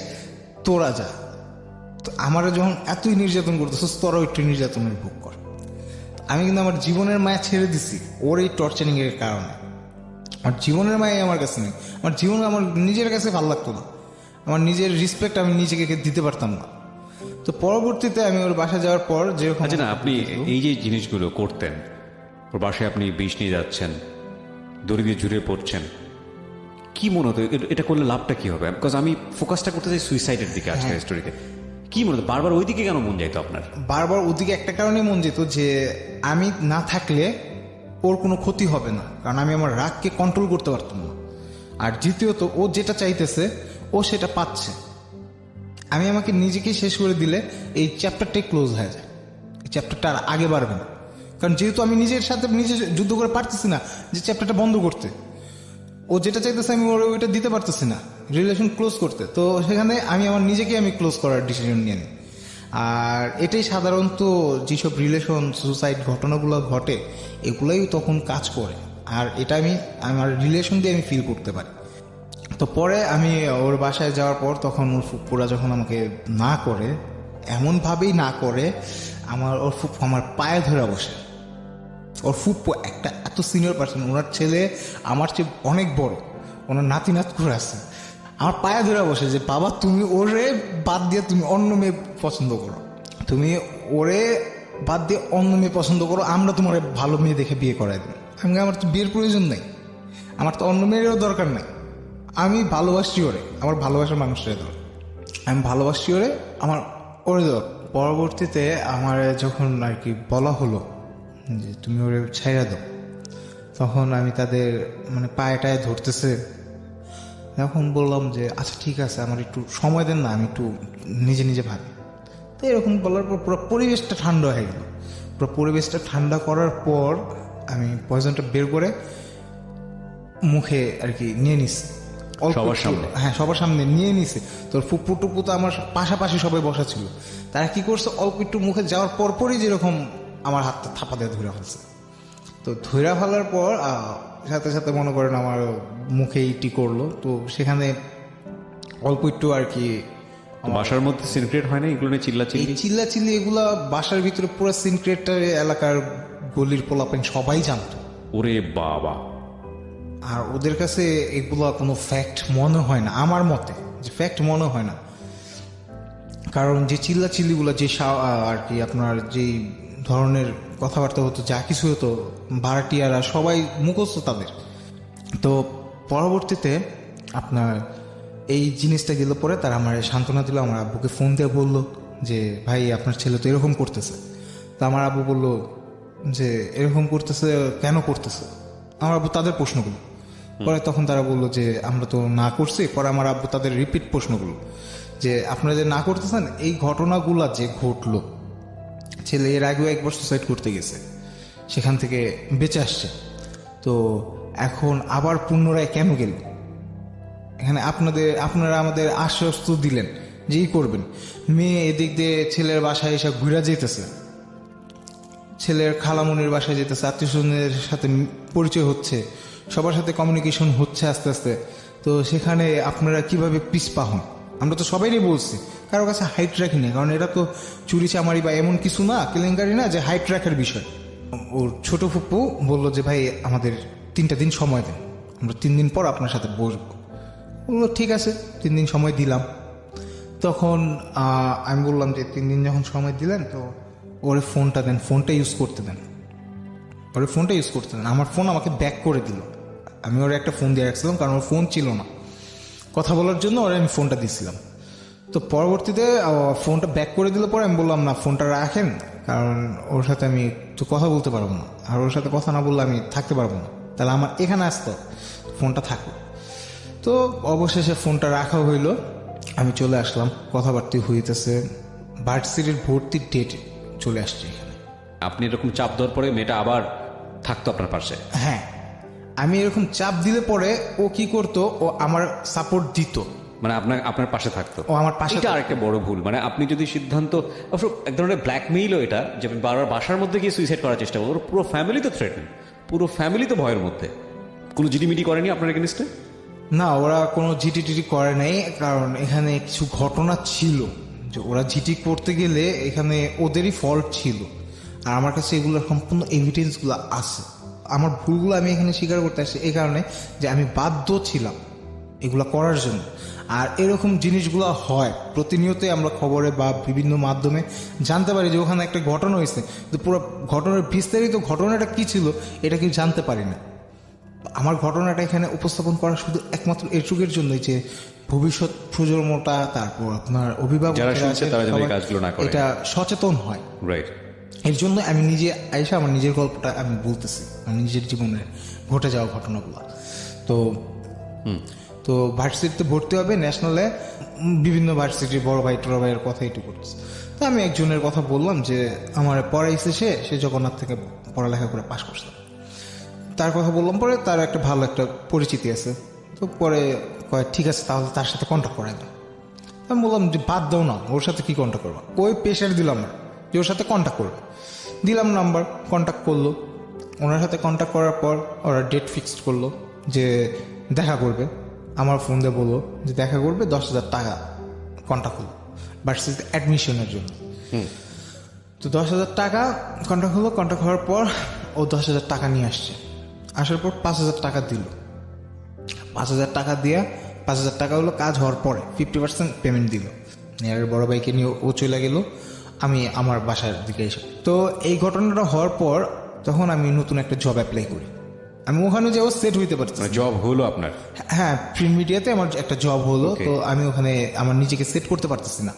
তোরা যা। তো আমার যখন এতই নির্যাতন করতেছিস, তোরাও একটু নির্যাতনের ভোগ কর। আমি কিন্তু আমার জীবনের মায়া ছেড়ে দিছি ওর এই টর্চারিং এর কারণে। আমার জীবনের মায়া আমার কাছে নেই, আমার জীবন আমার নিজের কাছে ভালো লাগতো না, আমার নিজের রেসপেক্ট আমি নিজেকে দিতে পারতাম না। তো পরবর্তীতে আমি ওর বাসা যাওয়ার পর যেরকম আচ্ছা না, আপনি এই যে জিনিসগুলো করতেন, ওর বাসায় আপনি বিষ নিয়ে যাচ্ছেন, দড়ি দিয়ে ঝুড়ে পড়ছেন, কি মনে হতো এটা করলে লাভটা কি হবে? বিকজ আমি ফোকাসটা করতে চাই সুইসাইডের দিকে আজকের স্টোরিতে। কি মনে হতো বারবার ওই দিকে কেন মন যাইতো আপনার? বারবার ওদিকে একটা কারণে মন যেত যে আমি না থাকলে ওর কোনো ক্ষতি হবে না, কারণ আমি আমার রাগকে কন্ট্রোল করতে পারতাম না। আর দ্বিতীয়ত ও যেটা চাইতেছে ও সেটা পাচ্ছে, আমি আমাকে নিজেকেই শেষ করে দিলে এই চ্যাপ্টারটাই ক্লোজ হয়ে যায়, এই চ্যাপ্টারটা আর আগে বাড়বে না। কারণ যেহেতু আমি নিজের সাথে নিজে যুদ্ধ করে পারতেছি না যে চ্যাপ্টারটা বন্ধ করতে, ও যেটা চাইতেছে আমি ওইটা দিতে পারতেছি না রিলেশন ক্লোজ করতে, তো সেখানে আমি আমার নিজেকে আমি ক্লোজ করার ডিসিশন নিয়ে নিই। আর এটাই সাধারণত যেসব রিলেশন সুসাইড ঘটনাগুলো ঘটে এগুলোই তখন কাজ করে, আর এটা আমি আমার রিলেশন দিয়ে আমি ফিল করতে পারি। তো পরে আমি ওর বাসায় যাওয়ার পর তখন ওর ফুপ্পুরা যখন আমাকে না করে, এমনভাবেই না করে, ওর ফুপ্পু আমার পায়ে ধরে বসে। ওর ফুপ্পু একটা এত সিনিয়র পার্সন, ওনার ছেলে আমার চেয়ে অনেক বড়, ওনার নাতি নাত করে আছে, আমার পায়ে ধরে বসে যে বাবা তুমি ওরে বাদ দিয়ে তুমি অন্য মেয়ে পছন্দ করো, তুমি ওরে বাদ দিয়ে অন্য মেয়ে পছন্দ করো, আমরা তোমার ভালো মেয়ে দেখে বিয়ে করাই দেবো। আমি আমার তো বিয়ের প্রয়োজন নেই, আমার তো অন্য মেয়েরও দরকার নেই, আমি ভালোবাসি ওরে, আমার ভালোবাসার মানুষের দরকার, আমি ভালোবাসি ওরে, আমার ওরে দর। পরবর্তীতে আমার যখন আর কি বলা হলো যে তুমি ওরে ছাইড়া দাও, তখন আমি তাদের মানে পায়েটায় ধরতেছে, এখন বললাম যে আচ্ছা ঠিক আছে আমার একটু সময় দেন না, আমি একটু নিজে নিজে ভাবি। তো এরকম বলার পর পুরো পরিবেশটা ঠান্ডা হয়ে গেল। পুরো পরিবেশটা ঠান্ডা করার পর আমি পয়জনটা বের করে মুখে আর কি নিয়ে নিছি, সবার সামনে? হ্যাঁ সবার সামনে নিয়ে নিছে। তোর ফুপু টুপু তো আমার পাশাপাশি সবাই বসা ছিল, তারা কি করছে অল্প একটু মুখে যাওয়ার পরপরই যেরকম আমার হাতটা থাপা দিয়ে ধরে ফেলছে। তো ধরে ফেলার পর সাথে সাথে মনে করেন আমার মুখে ইটি করলো, তো সেখানে অল্প একটু আর কি বাসার মধ্যে সিনক্রেট হয় না এগুলো নিয়ে এই চিল্লাচিল্লি এগুলা বাসার ভিতরে পুরো সিনক্রেটটা এলাকার গলির পোলাপেন সবাই জানতো। ওরে বাবা! আর ওদের কাছে এগুলা কোনো ফ্যাক্ট মনে হয় না, আমার মতে যে ফ্যাক্ট মনে হয় না, কারণ যে চিল্লাচিল্লিগুলো যে আর কি আপনার যেই ধরনের কথাবার্তা হতো, যা কিছু হতো, ভাড়াটিয়ারা সবাই মুখস্থ তাদের। তো পরবর্তীতে আপনার এই জিনিসটা গেল পরে তারা আমার সান্ত্বনা দিল, আমার আব্বুকে ফোন দিয়ে বললো যে ভাই আপনার ছেলে তো এরকম করতেছে। তা আমার আব্বু বললো যে এরকম করতেছে কেন করতেছে, আমার আব্বু তাদের প্রশ্নগুলো পরে তখন তারা বললো যে আমরা তো না করছি। পরে আমার আব্বু তাদের রিপিট প্রশ্নগুলো যে আপনারা যে না করতেছেন, এই ঘটনাগুলা যে ঘটলো, ছেলে এর আগেও একবার সুসাইড করতে গেছে, সেখান থেকে বেঁচে আসছে, তো এখন আবার পুনরায় কেন গেল? এখানে আপনারা আমাদের আশ্বস্ত দিলেন যেই করবেন, মেয়ে এদিক দিয়ে ছেলের বাসায় এসে ঘুরে যেতেছে, ছেলের খালামুনির বাসায় যেতেছে, আত্মীয় স্বজনের সাথে পরিচয় হচ্ছে, সবার সাথে কমিউনিকেশন হচ্ছে আস্তে আস্তে, তো সেখানে আপনারা কিভাবে পিছপা হন? আমরা তো সবাইই বলছি কারো কাছে হাইট রাখিনি, কারণ এটা তো চুরি চামারি বা এমন কিছু না, কেলেঙ্কারি না যে হাইট রাখার বিষয়। ওর ছোট ফুপ্পু বললো যে ভাই আমাদের 3টা দিন সময় দেন, আমরা 3 দিন পর আপনার সাথে বসবো। বললো ঠিক আছে, 3 দিন সময় দিলাম। তখন আমি বললাম যে 3 দিন যখন সময় দিলেন তো ওরে ফোনটা দেন, ফোনটা ইউজ করতে দেন, ওরে ফোনটা ইউজ করতে দেন। আমার ফোন আমাকে ব্যাক করে দিল। আমি ওরে একটা ফোন দিয়ে রাখছিলাম কারণ ওর ফোন ছিল না, কথা বলার জন্য ওরে আমি ফোনটা দিছিলাম। তো পরবর্তীতে ফোনটা ব্যাক করে দিলে পরে আমি বললাম না ফোনটা রাখেন, কারণ ওর সাথে আমি তো কথা বলতে পারবো না, আর ওর সাথে কথা না বললে আমি থাকতে পারবো না, তাহলে আমার এখানে আসতো ফোনটা থাকলো। তো অবশেষে ফোনটা রাখা হইলো, আমি চলে আসলাম, কথাবার্তা হইতেছে, ভার্সিটির ভর্তির ডেট চলে আসছে এখানে। আপনি এরকম চাপ দেওয়ার পরে মেয়েটা আবার থাকতো আপনার পাশে? হ্যাঁ, আমি এরকম চাপ দিলে পরে ও কি করতো, ও আমার সাপোর্ট দিত, মানে আপনার পাশে থাকতো। ও আমার পাশে এটা আরেকটা বড় ভুল। মানে আপনি যদি সিদ্ধান্ত, অবশ্য এক ধরনের ব্ল্যাকমেইলও এটা, যে আমি বারবার বাসার মধ্যে গিয়ে সুইসাইড করার চেষ্টা করবো, পুরো ফ্যামিলি তো থ্রেটেন, পুরো ফ্যামিলি তো ভয়ের মধ্যে। কোনো জিডিমিডি করেনি আপনার এগেনস্টে? না, ওরা কোনো জিটি করে নাই, কারণ এখানে কিছু ঘটনা ছিল যে ওরা জিটি করতে গেলে এখানে ওদেরই ফল্ট ছিল, আর আমার কাছে এগুলোর সম্পূর্ণ এভিডেন্সগুলো আছে। আমার ভুলগুলো আমি এখানে স্বীকার করতে আসছি এই কারণে যে আমি বাধ্য ছিলাম এগুলো করার জন্য। আর এরকম জিনিসগুলো হয় প্রতিনিয়তই, আমরা খবরে বা বিভিন্ন মাধ্যমে জানতে পারি যে ওখানে একটা ঘটনা হয়েছে, তো পুরো ঘটনার বিস্তারিত ঘটনাটা কি ছিল এটা কেউ জানতে পারি না। আমার ঘটনাটা এখানে উপস্থাপন করা শুধু একমাত্র এর যুগের জন্যই যে ভবিষ্যৎ প্রজন্মটা, তারপর আপনার অভিভাবক যারা শুনছে তারা যেন এই কাজগুলো না করে, এটা সচেতন হয়। রাইট। এর জন্য আমি নিজে আইসা আমার নিজের গল্পটা আমি বলতেছি, আমার নিজের জীবনে ঘটে যাওয়া ঘটনাগুলো। তো ভার্সিটিতে ভর্তি হবে ন্যাশনালে, বিভিন্ন ভার্সিটির বড় ভাই টোড়া ভাইয়ের কথা একটু করতেছে। তো আমি একজনের কথা বললাম যে আমার পড়াইছে, সে জগন্নাথ থেকে পড়ালেখা করে পাশ করছে, তার কথা বললাম। পরে তার একটা ভালো একটা পরিচিতি আছে, তো পরে কয় ঠিক আছে তাহলে তার সাথে কন্ট্যাক্ট করাই দাও। আমি বললাম যে বাদ দাও না, ওর সাথে কি কন্ট্যাক্ট করবো, ওই প্রেশার দিলাম না যে ওর সাথে কন্ট্যাক্ট করবে, দিলাম নাম্বার, কন্ট্যাক্ট করলো। ওনার সাথে কন্ট্যাক্ট করার পর ওরা ডেট ফিক্সড করলো যে দেখা করবে। আমার ফোন দিয়ে বললো যে দেখা করবে, 10,000 টাকা কন্ট্যাক্ট হলো ভার্সিটিতে অ্যাডমিশনের জন্য। তো 10,000 টাকা কন্ট্যাক্ট হলো। কন্ট্যাক্ট হওয়ার পর ও 10,000 টাকা নিয়ে আসছে, আসার পর 5,000 টাকা দিল। 5,000 টাকা দিয়ে 5,000 টাকা হলো কাজ হওয়ার পরে 50% পেমেন্ট দিল। নেয়ারের বড় ভাইকে নিয়ে ও চলে গেল, আমি আমার বাসার দিকে এসে। তো এই ঘটনাটা হওয়ার পর তখন আমি নতুন একটা জব অ্যাপ্লাই করি। আমি ওখানে যাও সেট হইতে পারছি। জব হলো আপনার? হ্যাঁ, প্রিন্ট মিডিয়াতে আমার একটা জব হলো। Okay. তো আমি ওখানে আমার নিজেকে সেট করতে পারতেছি না।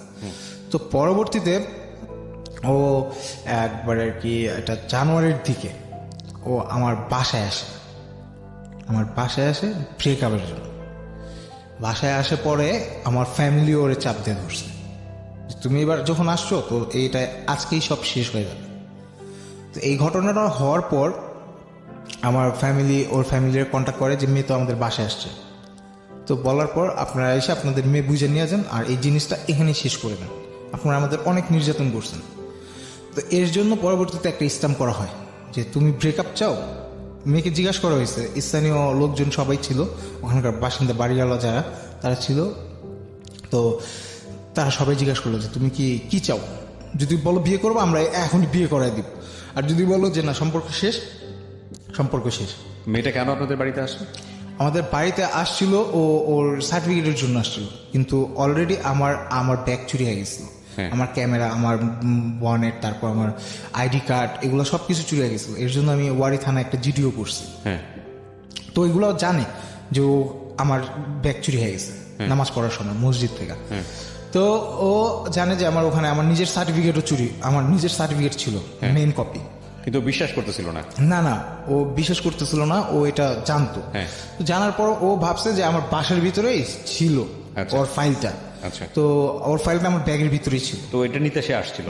তো পরবর্তীতে ও একবার আর কি এটা জানুয়ারির দিকে ও আমার বাসায় আসে, ব্রেকআপের জন্য। বাসায় আসে পরে আমার ফ্যামিলি ওরে চাপ দিয়ে ধরছে, তুমি এবার যখন আসছো তো এইটা আজকেই সব শেষ হয়ে যাবে। তো এই ঘটনাটা হওয়ার পর আমার ওর ফ্যামিলির কন্ট্যাক্ট করে যে মেয়ে তো আমাদের বাসায় আসছে, তো বলার পর আপনারা এসে আপনাদের মেয়ে বুঝে নিয়ে যান আর এই জিনিসটা এখানেই শেষ করে দেন, আপনারা আমাদের অনেক নির্যাতন করছেন। তো এর জন্য পরবর্তীতে একটা স্ট্যাম্প করা হয় যে তুমি ব্রেকআপ চাও। মেয়েকে জিজ্ঞাসা করা হয়েছে, স্থানীয় লোকজন সবাই ছিল, ওখানকার বাসিন্দা বাড়িওয়ালা যারা তারা ছিল, তো তারা সবাই জিজ্ঞাসা করলো যে তুমি কি চাও। যদি বলো বিয়ে করবো আমরা এখনই বিয়ে করাই দিব, আর যদি বলো যে না সম্পর্ক শেষ। মেয়েটা কেন আপনাদের বাড়িতে আসে? আমাদের বাড়িতে আসছিল ও ওর সার্টিফিকেটের জন্য আসছিল, কিন্তু অলরেডি আমার ব্যাগ চুরি হয়ে গেছিল। হ্যাঁ। আমার ক্যামেরা, আমার বনেট, তারপর আমার আইডি কার্ড, এগুলো সব কিছু চুরি হয়ে গেছিল। এর জন্য আমি ওয়ারি থানায় একটা জিডিও করছি। হ্যাঁ। তো এগুলো জানে যে ও আমার ব্যাগ চুরি হয়ে গেছে নামাজ পড়ার সময় মসজিদ থেকে। তো ও জানে যে আমার ওখানে আমার নিজের সার্টিফিকেটও চুরি, আমার নিজের সার্টিফিকেট ছিল মেইন কপি, কিন্তু বিশ্বাস করতেছিল না। না ও বিশ্বাস করতেছিল না, ও এটা জানতো। হ্যাঁ। তো জানার পর ও ভাবছে যে আমার বাসার ভিতরেই ছিল আচ্ছা। ওর ফাইলটা। আচ্ছা। তো ওর ফাইলটা আমার ব্যাগের ভিতরেই ছিল। তো এটা নিতে সে আসছিল,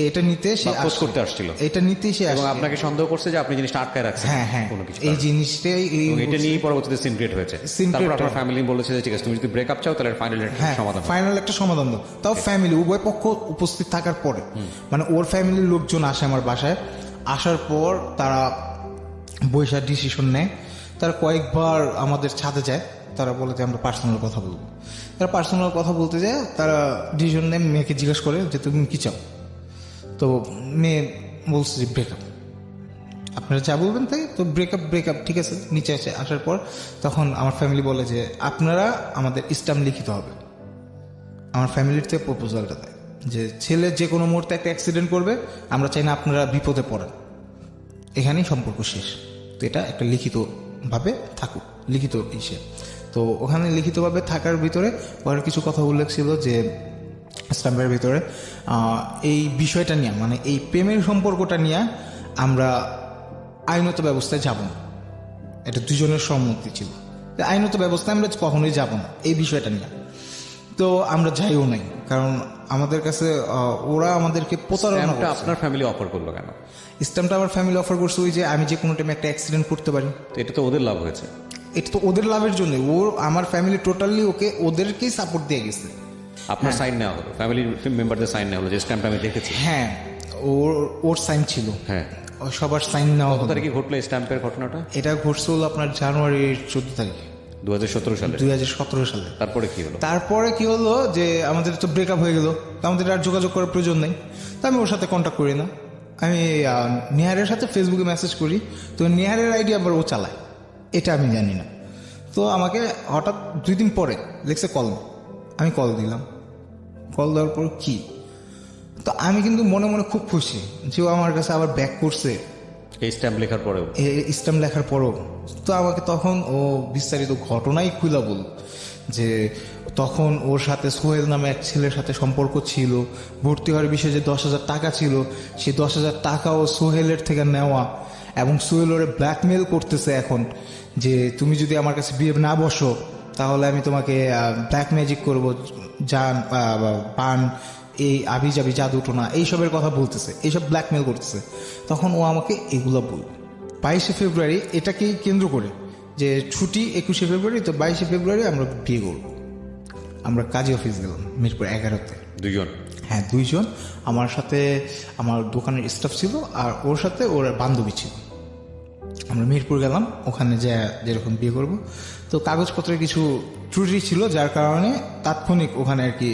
এটা নিতে সে বা খোঁজ করতে আসছিল। এটা নিতেই সে এবং আসছে। আপনাকে সন্দেহ করছে যে আপনি জিনিসটা আটকায় রাখছেন। হ্যাঁ কোনো কিছু এই জিনিসটাই এবং এটা নিয়ে পরবর্তীতে সিন ক্রিয়েট হয়েছে। তারপর আপনার ফ্যামিলি বলেছে যে ঠিক আছে তুমি যদি ব্রেকআপ চাও তাহলে ফাইনাল সমাধান। ফাইনাল একটা সমাধান দাও। তাও ফ্যামিলি উভয় পক্ষ উপস্থিত থাকার পরে, মানে ওর ফ্যামিলির লোকজন আসে আমার বাসায়। আসার পর তারা বৈশাখ ডিসিশন নেয়। তারা কয়েকবার আমাদের ছাদে যায়, তারা বলে যে আমরা পার্সোনাল কথা বলবো। তারা পার্সোনাল কথা বলতে যায়, তারা ডিসিশন নেয়, মেয়েকে জিজ্ঞাসা করে যে তুমি কি চাও। তো মেয়ে বলছে যে ব্রেকআপ। আপনারা যা বলবেন তাই। তো ব্রেকআপ ঠিক আছে। নিচে আসার পর তখন আমার ফ্যামিলি বলে যে আপনারা আমাদের স্ট্যাম্প লিখিত হবে। আমার ফ্যামিলির থেকে প্রপোজালটা দেয় যে ছেলে যে কোনো মুহূর্তে একটা অ্যাক্সিডেন্ট করবে, আমরা চাই না আপনারা বিপদে পড়েন, এখানেই সম্পর্ক শেষ। তো এটা একটা লিখিতভাবে থাকুক, লিখিত ইসে। তো ওখানে লিখিতভাবে থাকার ভিতরে ওর কিছু কথা উল্লেখ ছিল যে স্ট্যাম্পের ভিতরে এই বিষয়টা নিয়ে, মানে এই প্রেমের সম্পর্কটা নিয়ে আমরা আইনত ব্যবস্থায় যাব না। এটা দুজনের সম্মতি ছিল যে আইনত ব্যবস্থায় আমরা কখনোই যাব না এই বিষয়টা নিয়ে। তো আমরা যাইও নাই, কারণ আমাদের কাছে ওরা আমাদেরকে প্রতারণা স্ট্যাম্পটা করছে। আপনার ফ্যামিলি অফার করলো কেন? স্ট্যাম্পটা আমার ফ্যামিলি অফার করছে ওই যে আমি যে কোনো টাইমে একটা অ্যাক্সিডেন্ট করতে পারি। তো এটা তো ওদের লাভ হয়েছে। এটা তো ওদের লাভের জন্য, আমার ফ্যামিলি টোটালি ওদেরকেই সাপোর্ট দিয়ে গেছে। আপনার সাইন নেওয়া হলো, ফ্যামিলির মেম্বারদের সাইন নেওয়া হলো যে স্ট্যাম্পটা আমি দেখেছি। হ্যাঁ, ওর সাইন ছিল, হ্যাঁ। সবার সাইন নেওয়া কত হতো। তারিখে ঘটলো স্ট্যাম্পের ঘটনাটা? এটা ঘটছে হলো আপনার জানুয়ারির 14 তারিখ 2017 সালে। 2017 সালে। তারপরে কি হলো? তারপরে কি হলো যে আমাদের তো ব্রেকআপ হয়ে গেল, তো আমাদের আর যোগাযোগ করার প্রয়োজন নেই। তো আমি ওর সাথে কন্ট্যাক্ট করি না। আমি নেহারের সাথে ফেসবুকে মেসেজ করি, তো নেহারের আইডি আবার ও চালায়, এটা আমি জানি না। তো আমাকে হঠাৎ 2 দিন পরে লেখছে কল। আমি কল দিলাম, কল দেওয়ার পর কি, তো আমি কিন্তু মনে মনে খুব খুশি যে ও আমার কাছে আবার ব্যাক করছে এই স্ট্যাম্প লেখার পরেও। স্ট্যাম্প লেখার পরও। তো আমাকে তখন ও বিস্তারিত ঘটনাই খুলে বল যে তখন ওর সাথে সোহেল নামে এক ছেলের সাথে সম্পর্ক ছিল, ভর্তি হওয়ার বিষয়ে যে 10,000 টাকা ছিল, সেই 10,000 টাকাও সোহেলের থেকে নেওয়া, এবং সোহেল ওরে ব্ল্যাকমেল করতেছে এখন যে তুমি যদি আমার কাছে বিয়ে না বসো তাহলে আমি তোমাকে ব্ল্যাক ম্যাজিক করবো, জান পান এই আবি যাবি জাদু টোনা এইসবের কথা বলতেছে, এইসব ব্ল্যাকমেল করতেছে। তখন ও আমাকে এগুলো বল। 22শে ফেব্রুয়ারি এটাকেই কেন্দ্র করে যে ছুটি 21শে ফেব্রুয়ারি, তো 22শে ফেব্রুয়ারি আমরা বিয়ে করব। আমরা কাজী অফিস গেলাম মিরপুর 11-তে। দুজন? হ্যাঁ, 2 জন। আমার সাথে আমার দোকানের স্টাফ ছিল, আর ওর সাথে ওর বান্ধবী ছিল। আমরা মিরপুর গেলাম, ওখানে যে যেরকম বিয়ে করব। তো কাগজপত্রের কিছু ত্রুটি ছিল, যার কারণে তাৎক্ষণিক ওখানে আর কি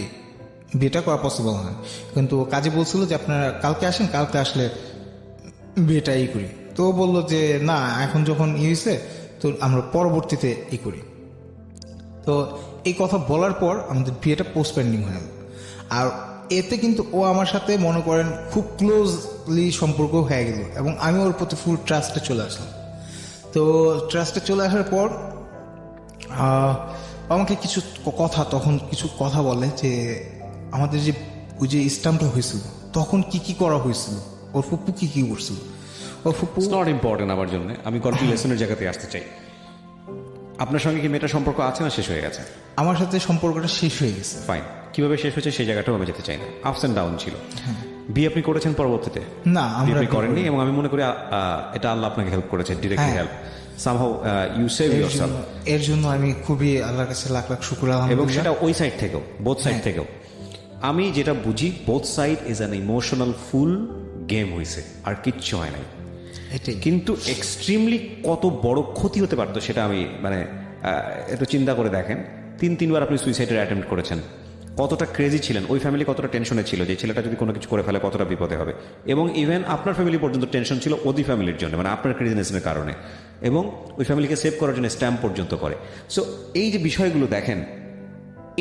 বিয়েটা করা পসিবল হয়। কিন্তু কাজে বলছিল যে আপনারা কালকে আসেন, কালকে আসলে বিয়েটা করি। তো ও বললো যে না, এখন যখন হয়েছে তো আমরা পরবর্তীতে করি। তো এই কথা বলার পর আমাদের বিয়েটা পোস্টপেন্ডিং হয়ে গেল। আর এতে কিন্তু ও আমার সাথে মনে করেন খুব ক্লোজলি সম্পর্ক হয়ে গেল, এবং আমি ওর প্রতি ফুল ট্রাস্টে চলে আসলাম। তো ট্রাস্টে চলে আসার পর আমাকে কিছু কথা বলে যে আমাদের যে ওই যে স্ট্যাম্পটা হয়েছিল তখন কি করা হয়েছিল, ওর ফুপু কি করছিল। ওর ফুপু নট ইম্পর্টেন্ট আমার জন্য, আমি গল্প লেসনের জায়গাতে আসতে চাই। আপনার সঙ্গে কি মেয়েটার সম্পর্ক আছে না শেষ হয়ে গেছে? আমার সাথে সম্পর্কটা শেষ হয়ে গেছে। ফাইন, কিভাবে শেষ হয়েছে সেই জায়গাটাও আমি যেতে চাই না। আপস এন্ড ডাউন ছিল। বিয়ে আপনি করেছেন পরবর্তীতে? না, বিয়ে আমরা আপনি করেননি, এবং আমি মনে করি এটা আল্লাহ আপনাকে হেল্প করেছে, directly help. Somehow you save yourself. এর জন্য আমি খুবই আল্লাহর কাছে লাখ লাখ শুকর, এবং আলহামদুলিল্লাহ। সেটা ওই সাইড থেকেও, বোথ সাইড থেকেও। আমি যেটা বুঝি, both side is an emotional fool game হয়েছে, আর কিচ্ছু হয় নাই। এটাই কিন্তু এক্সট্রিমলি কত বড় ক্ষতি হতে পারতো সেটা আমি একটু চিন্তা করে দেখেন। 3-3বার আপনি সুইসাইডের অ্যাটেম্প্ট করেছেন, কতটা ক্রেজি ছিলেন, ওই ফ্যামিলি কতটা টেনশনে ছিল যে ছেলেটা যদি কোনো কিছু করে ফেলে কতটা বিপদে হবে। এবং ইভেন আপনার ফ্যামিলি পর্যন্ত টেনশন ছিল ওদি ফ্যামিলির জন্য, মানে আপনার ক্রেজিনেসের কারণে, এবং ওই ফ্যামিলিকে সেভ করার জন্য স্ট্যাম্প পর্যন্ত করে। সো এই যে বিষয়গুলো দেখেন,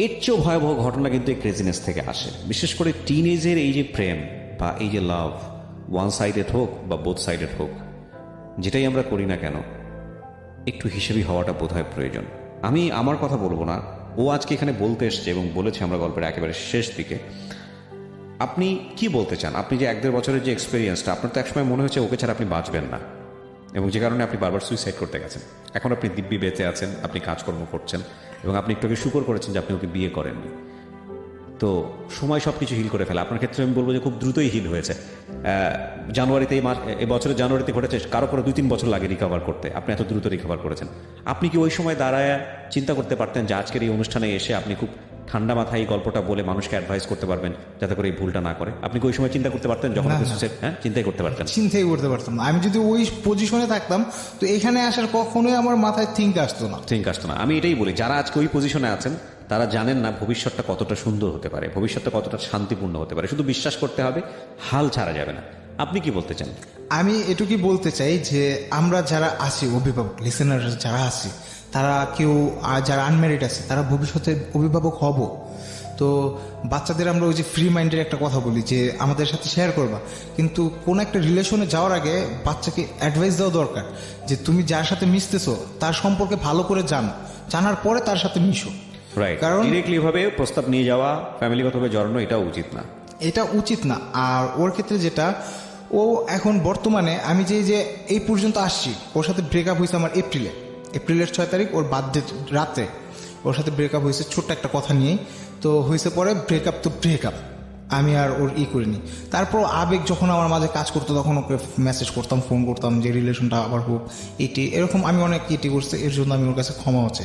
এর চেয়েও ভয়াবহ ঘটনা কিন্তু এই ক্রেজিনেস থেকে আসে। বিশেষ করে টিনেজের এই যে প্রেম বা এই যে লাভ, ওয়ান সাইডেড হোক বা বোথ সাইডেড হোক, যেটাই আমরা করি না কেন, একটু হিসেবি হওয়াটা বোধহয় প্রয়োজন। আমি আমার কথা বলবো না, ও আজকে এখানে বলতে এসছে এবং বলেছে আমরা গল্পের একেবারে শেষ দিকে। আপনি কি বলতে চান? আপনি যে 1-1.5 বছরের যে এক্সপিরিয়েন্সটা, আপনার তো একসময় মনে হচ্ছে ওকে ছাড়া আপনি বাঁচবেন না, এবং যে কারণে আপনি বারবার সুইসাইড করতে গেছেন। এখন আপনি দিব্যি বেঁচে আছেন, আপনি কাজকর্ম করছেন, এবং আপনি একটু শুকর করেছেন যে আপনি ওকে বিয়ে করেননি। তো সময় সব কিছু হিল করে ফেলে। আপনার ক্ষেত্রে আমি বলবো যে খুব দ্রুতই হিল হয়েছে। জানুয়ারিতে এই বছরের জানুয়ারিতে ঘটেছে, কারো পরে 2-3 বছর লাগে রিকভার করতে, আপনি এত দ্রুত রিকভার করেছেন। আপনি কি ওই সময় দাঁড়ায় চিন্তা করতে পারতেন যে আজকের এই অনুষ্ঠানে এসে আপনি খুব ঠান্ডা মাথায় এই গল্পটা বলে মানুষকে অ্যাডভাইস করতে পারবেন যাতে করে এই ভুলটা না করে? আপনি কি ওই সময় চিন্তা করতে পারতেন যখন আপনি সুইসাইড চিন্তাই করতে পারতেন? চিন্তাই করতে পারতাম না। আমি যদি ওই পজিশনে থাকতাম তো এখানে আসার কখনোই আমার মাথায় থিঙ্ক আসতো না। আমি এটাই বলি, যারা আজকে ওই পজিশনে আছেন তারা জানেন না ভবিষ্যৎটা কতটা সুন্দর হতে পারে, ভবিষ্যৎটা কতটা শান্তিপূর্ণ হতে পারে। শুধু বিশ্বাস করতে হবে, হাল ছাড়া যাবে না। আপনি কি বলতে চান? আমি এটুকুই বলতে চাই যে আমরা যারা আছি অভিভাবক লিসেনার যারা আছি তারা কেউ যারা আনম্যারিড আছে তারা ভবিষ্যতে অভিভাবক হব। তো বাচ্চাদের আমরা ওই যে ফ্রি মাইন্ডের একটা কথা বলি যে আমাদের সাথে শেয়ার করবা, কিন্তু কোন একটা রিলেশনে যাওয়ার আগে বাচ্চাকে অ্যাডভাইস দেওয়া দরকার যে তুমি যার সাথে মিশতেছো তার সম্পর্কে ভালো করে জানার পরে তার সাথে মিশো। রাইট, কারণ ডিরেক্টলি ভাবে প্রস্তাব নিয়ে যাওয়া, ফ্যামিলিগতভাবে জড়ানো এটা উচিত না। এটা উচিত না। আর ওর ক্ষেত্রে যেটা ও এখন বর্তমানে আমি যে এই পর্যন্ত আসছি, ওর সাথে ব্রেকআপ হয়েছে আমার এপ্রিলের 6 তারিখ ওর বার্থডে রাতে ওর সাথে ব্রেকআপ হয়েছে ছোট্ট একটা কথা নিয়েই। তো হয়েছে পরে ব্রেকআপ আমি আর ওর করিনি। তারপর আবেগ যখন আমার মাঝে কাজ করতো তখন ওকে মেসেজ করতাম, ফোন করতাম যে রিলেশনটা আবার হোক এরকম আমি অনেক করছি। এর জন্য আমি ওর কাছে ক্ষমা হচ্ছে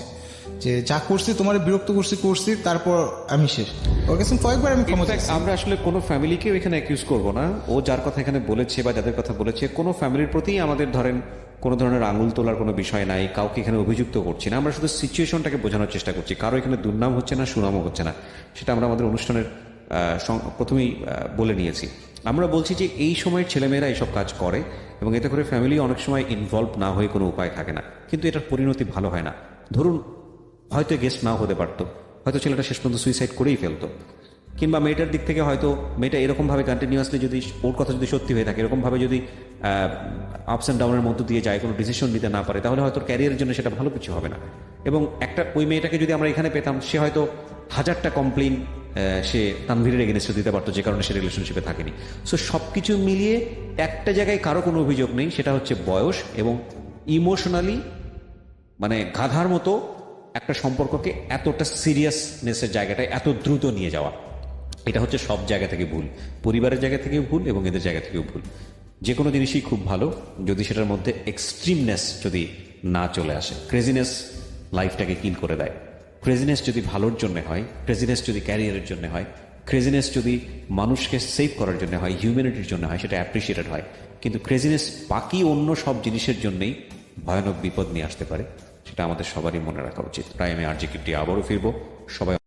যে যা করছি তোমার বিরক্ত করছি তারপর আমি শেষ। ওর কাছে কয়েকবার আমি ক্ষমা চাইছি। আমরা আসলে কোনো ফ্যামিলিকেও এখানে অ্যাকিউজ করবো না। ও যার কথা এখানে বলেছে বা যাদের কথা বলেছে কোনো ফ্যামিলির প্রতি আমাদের ধরেন কোনো ধরনের আঙুল তোলার কোনো বিষয় নাই, কাউকে এখানে অভিযুক্ত করছি না। আমরা শুধু সিচুয়েশনটাকে বোঝানোর চেষ্টা করছি। কারো এখানে দুর্নাম হচ্ছে না, সুনামও হচ্ছে না, সেটা আমরা আমাদের অনুষ্ঠানের প্রথমেই বলে নিয়েছি। আমরা বলছি যে এই সময়ের ছেলেমেয়েরা এইসব কাজ করে এবং এতে করে ফ্যামিলি অনেক সময় ইনভলভ না হয়ে কোনো উপায় থাকে না, কিন্তু এটার পরিণতি ভালো হয় না। ধরুন হয়তো গেস্ট নাও হতে পারতো, হয়তো ছেলেটা শেষ পর্যন্ত সুইসাইড করেই ফেলতো, কিংবা মেয়েটার দিক থেকে হয়তো মেয়েটা এরকমভাবে কন্টিনিউয়াসলি যদি ওর কথা যদি সত্যি হয়ে থাকে, এরকমভাবে যদি আপস অ্যান্ড ডাউনের মধ্য দিয়ে যায়, কোনো ডিসিশন নিতে না পারে, তাহলে হয়তো ক্যারিয়ারের জন্য সেটা ভালো কিছু হবে না। এবং ওই মেয়েটাকে যদি আমরা এখানে পেতাম, সে হয়তো 1000টা কমপ্লেন সে তানভীরের এগেনস্টে দিতে পারতো, যে কারণে সে রিলেশনশিপে থাকেনি। সো সব কিছু মিলিয়ে একটা জায়গায় কারো কোনো অভিযোগ নেই, সেটা হচ্ছে বয়স এবং ইমোশনালি মানে গাধার মতো একটা সম্পর্ককে এতটা সিরিয়াসনেসের জায়গাটায় এত দ্রুত নিয়ে যাওয়া, এটা হচ্ছে সব জায়গা থেকে ভুল। পরিবারের জায়গা থেকেও ভুল এবং এদের জায়গা থেকেও ভুল। যে কোনো জিনিসই খুব ভালো যদি সেটার মধ্যে এক্সট্রিমনেস যদি না চলে আসে। ক্রেজিনেস লাইফটাকে কিল করে দেয়। ক্রেজিনেস যদি ভালোর জন্য হয়, ক্রেজিনেস যদি ক্যারিয়ারের জন্য হয়, ক্রেজিনেস যদি মানুষকে সেভ করার জন্য হয়, হিউম্যানিটির জন্য হয়, সেটা অ্যাপ্রিসিয়েটেড হয়। কিন্তু ক্রেজিনেস বাকি অন্য সব জিনিসের জন্যই ভয়ানক বিপদ নিয়ে আসতে পারে, সেটা আমাদের সবারই মনে রাখা উচিত। তাই আমি আরজে কিপ্টি আবারও ফিরবো। সবাই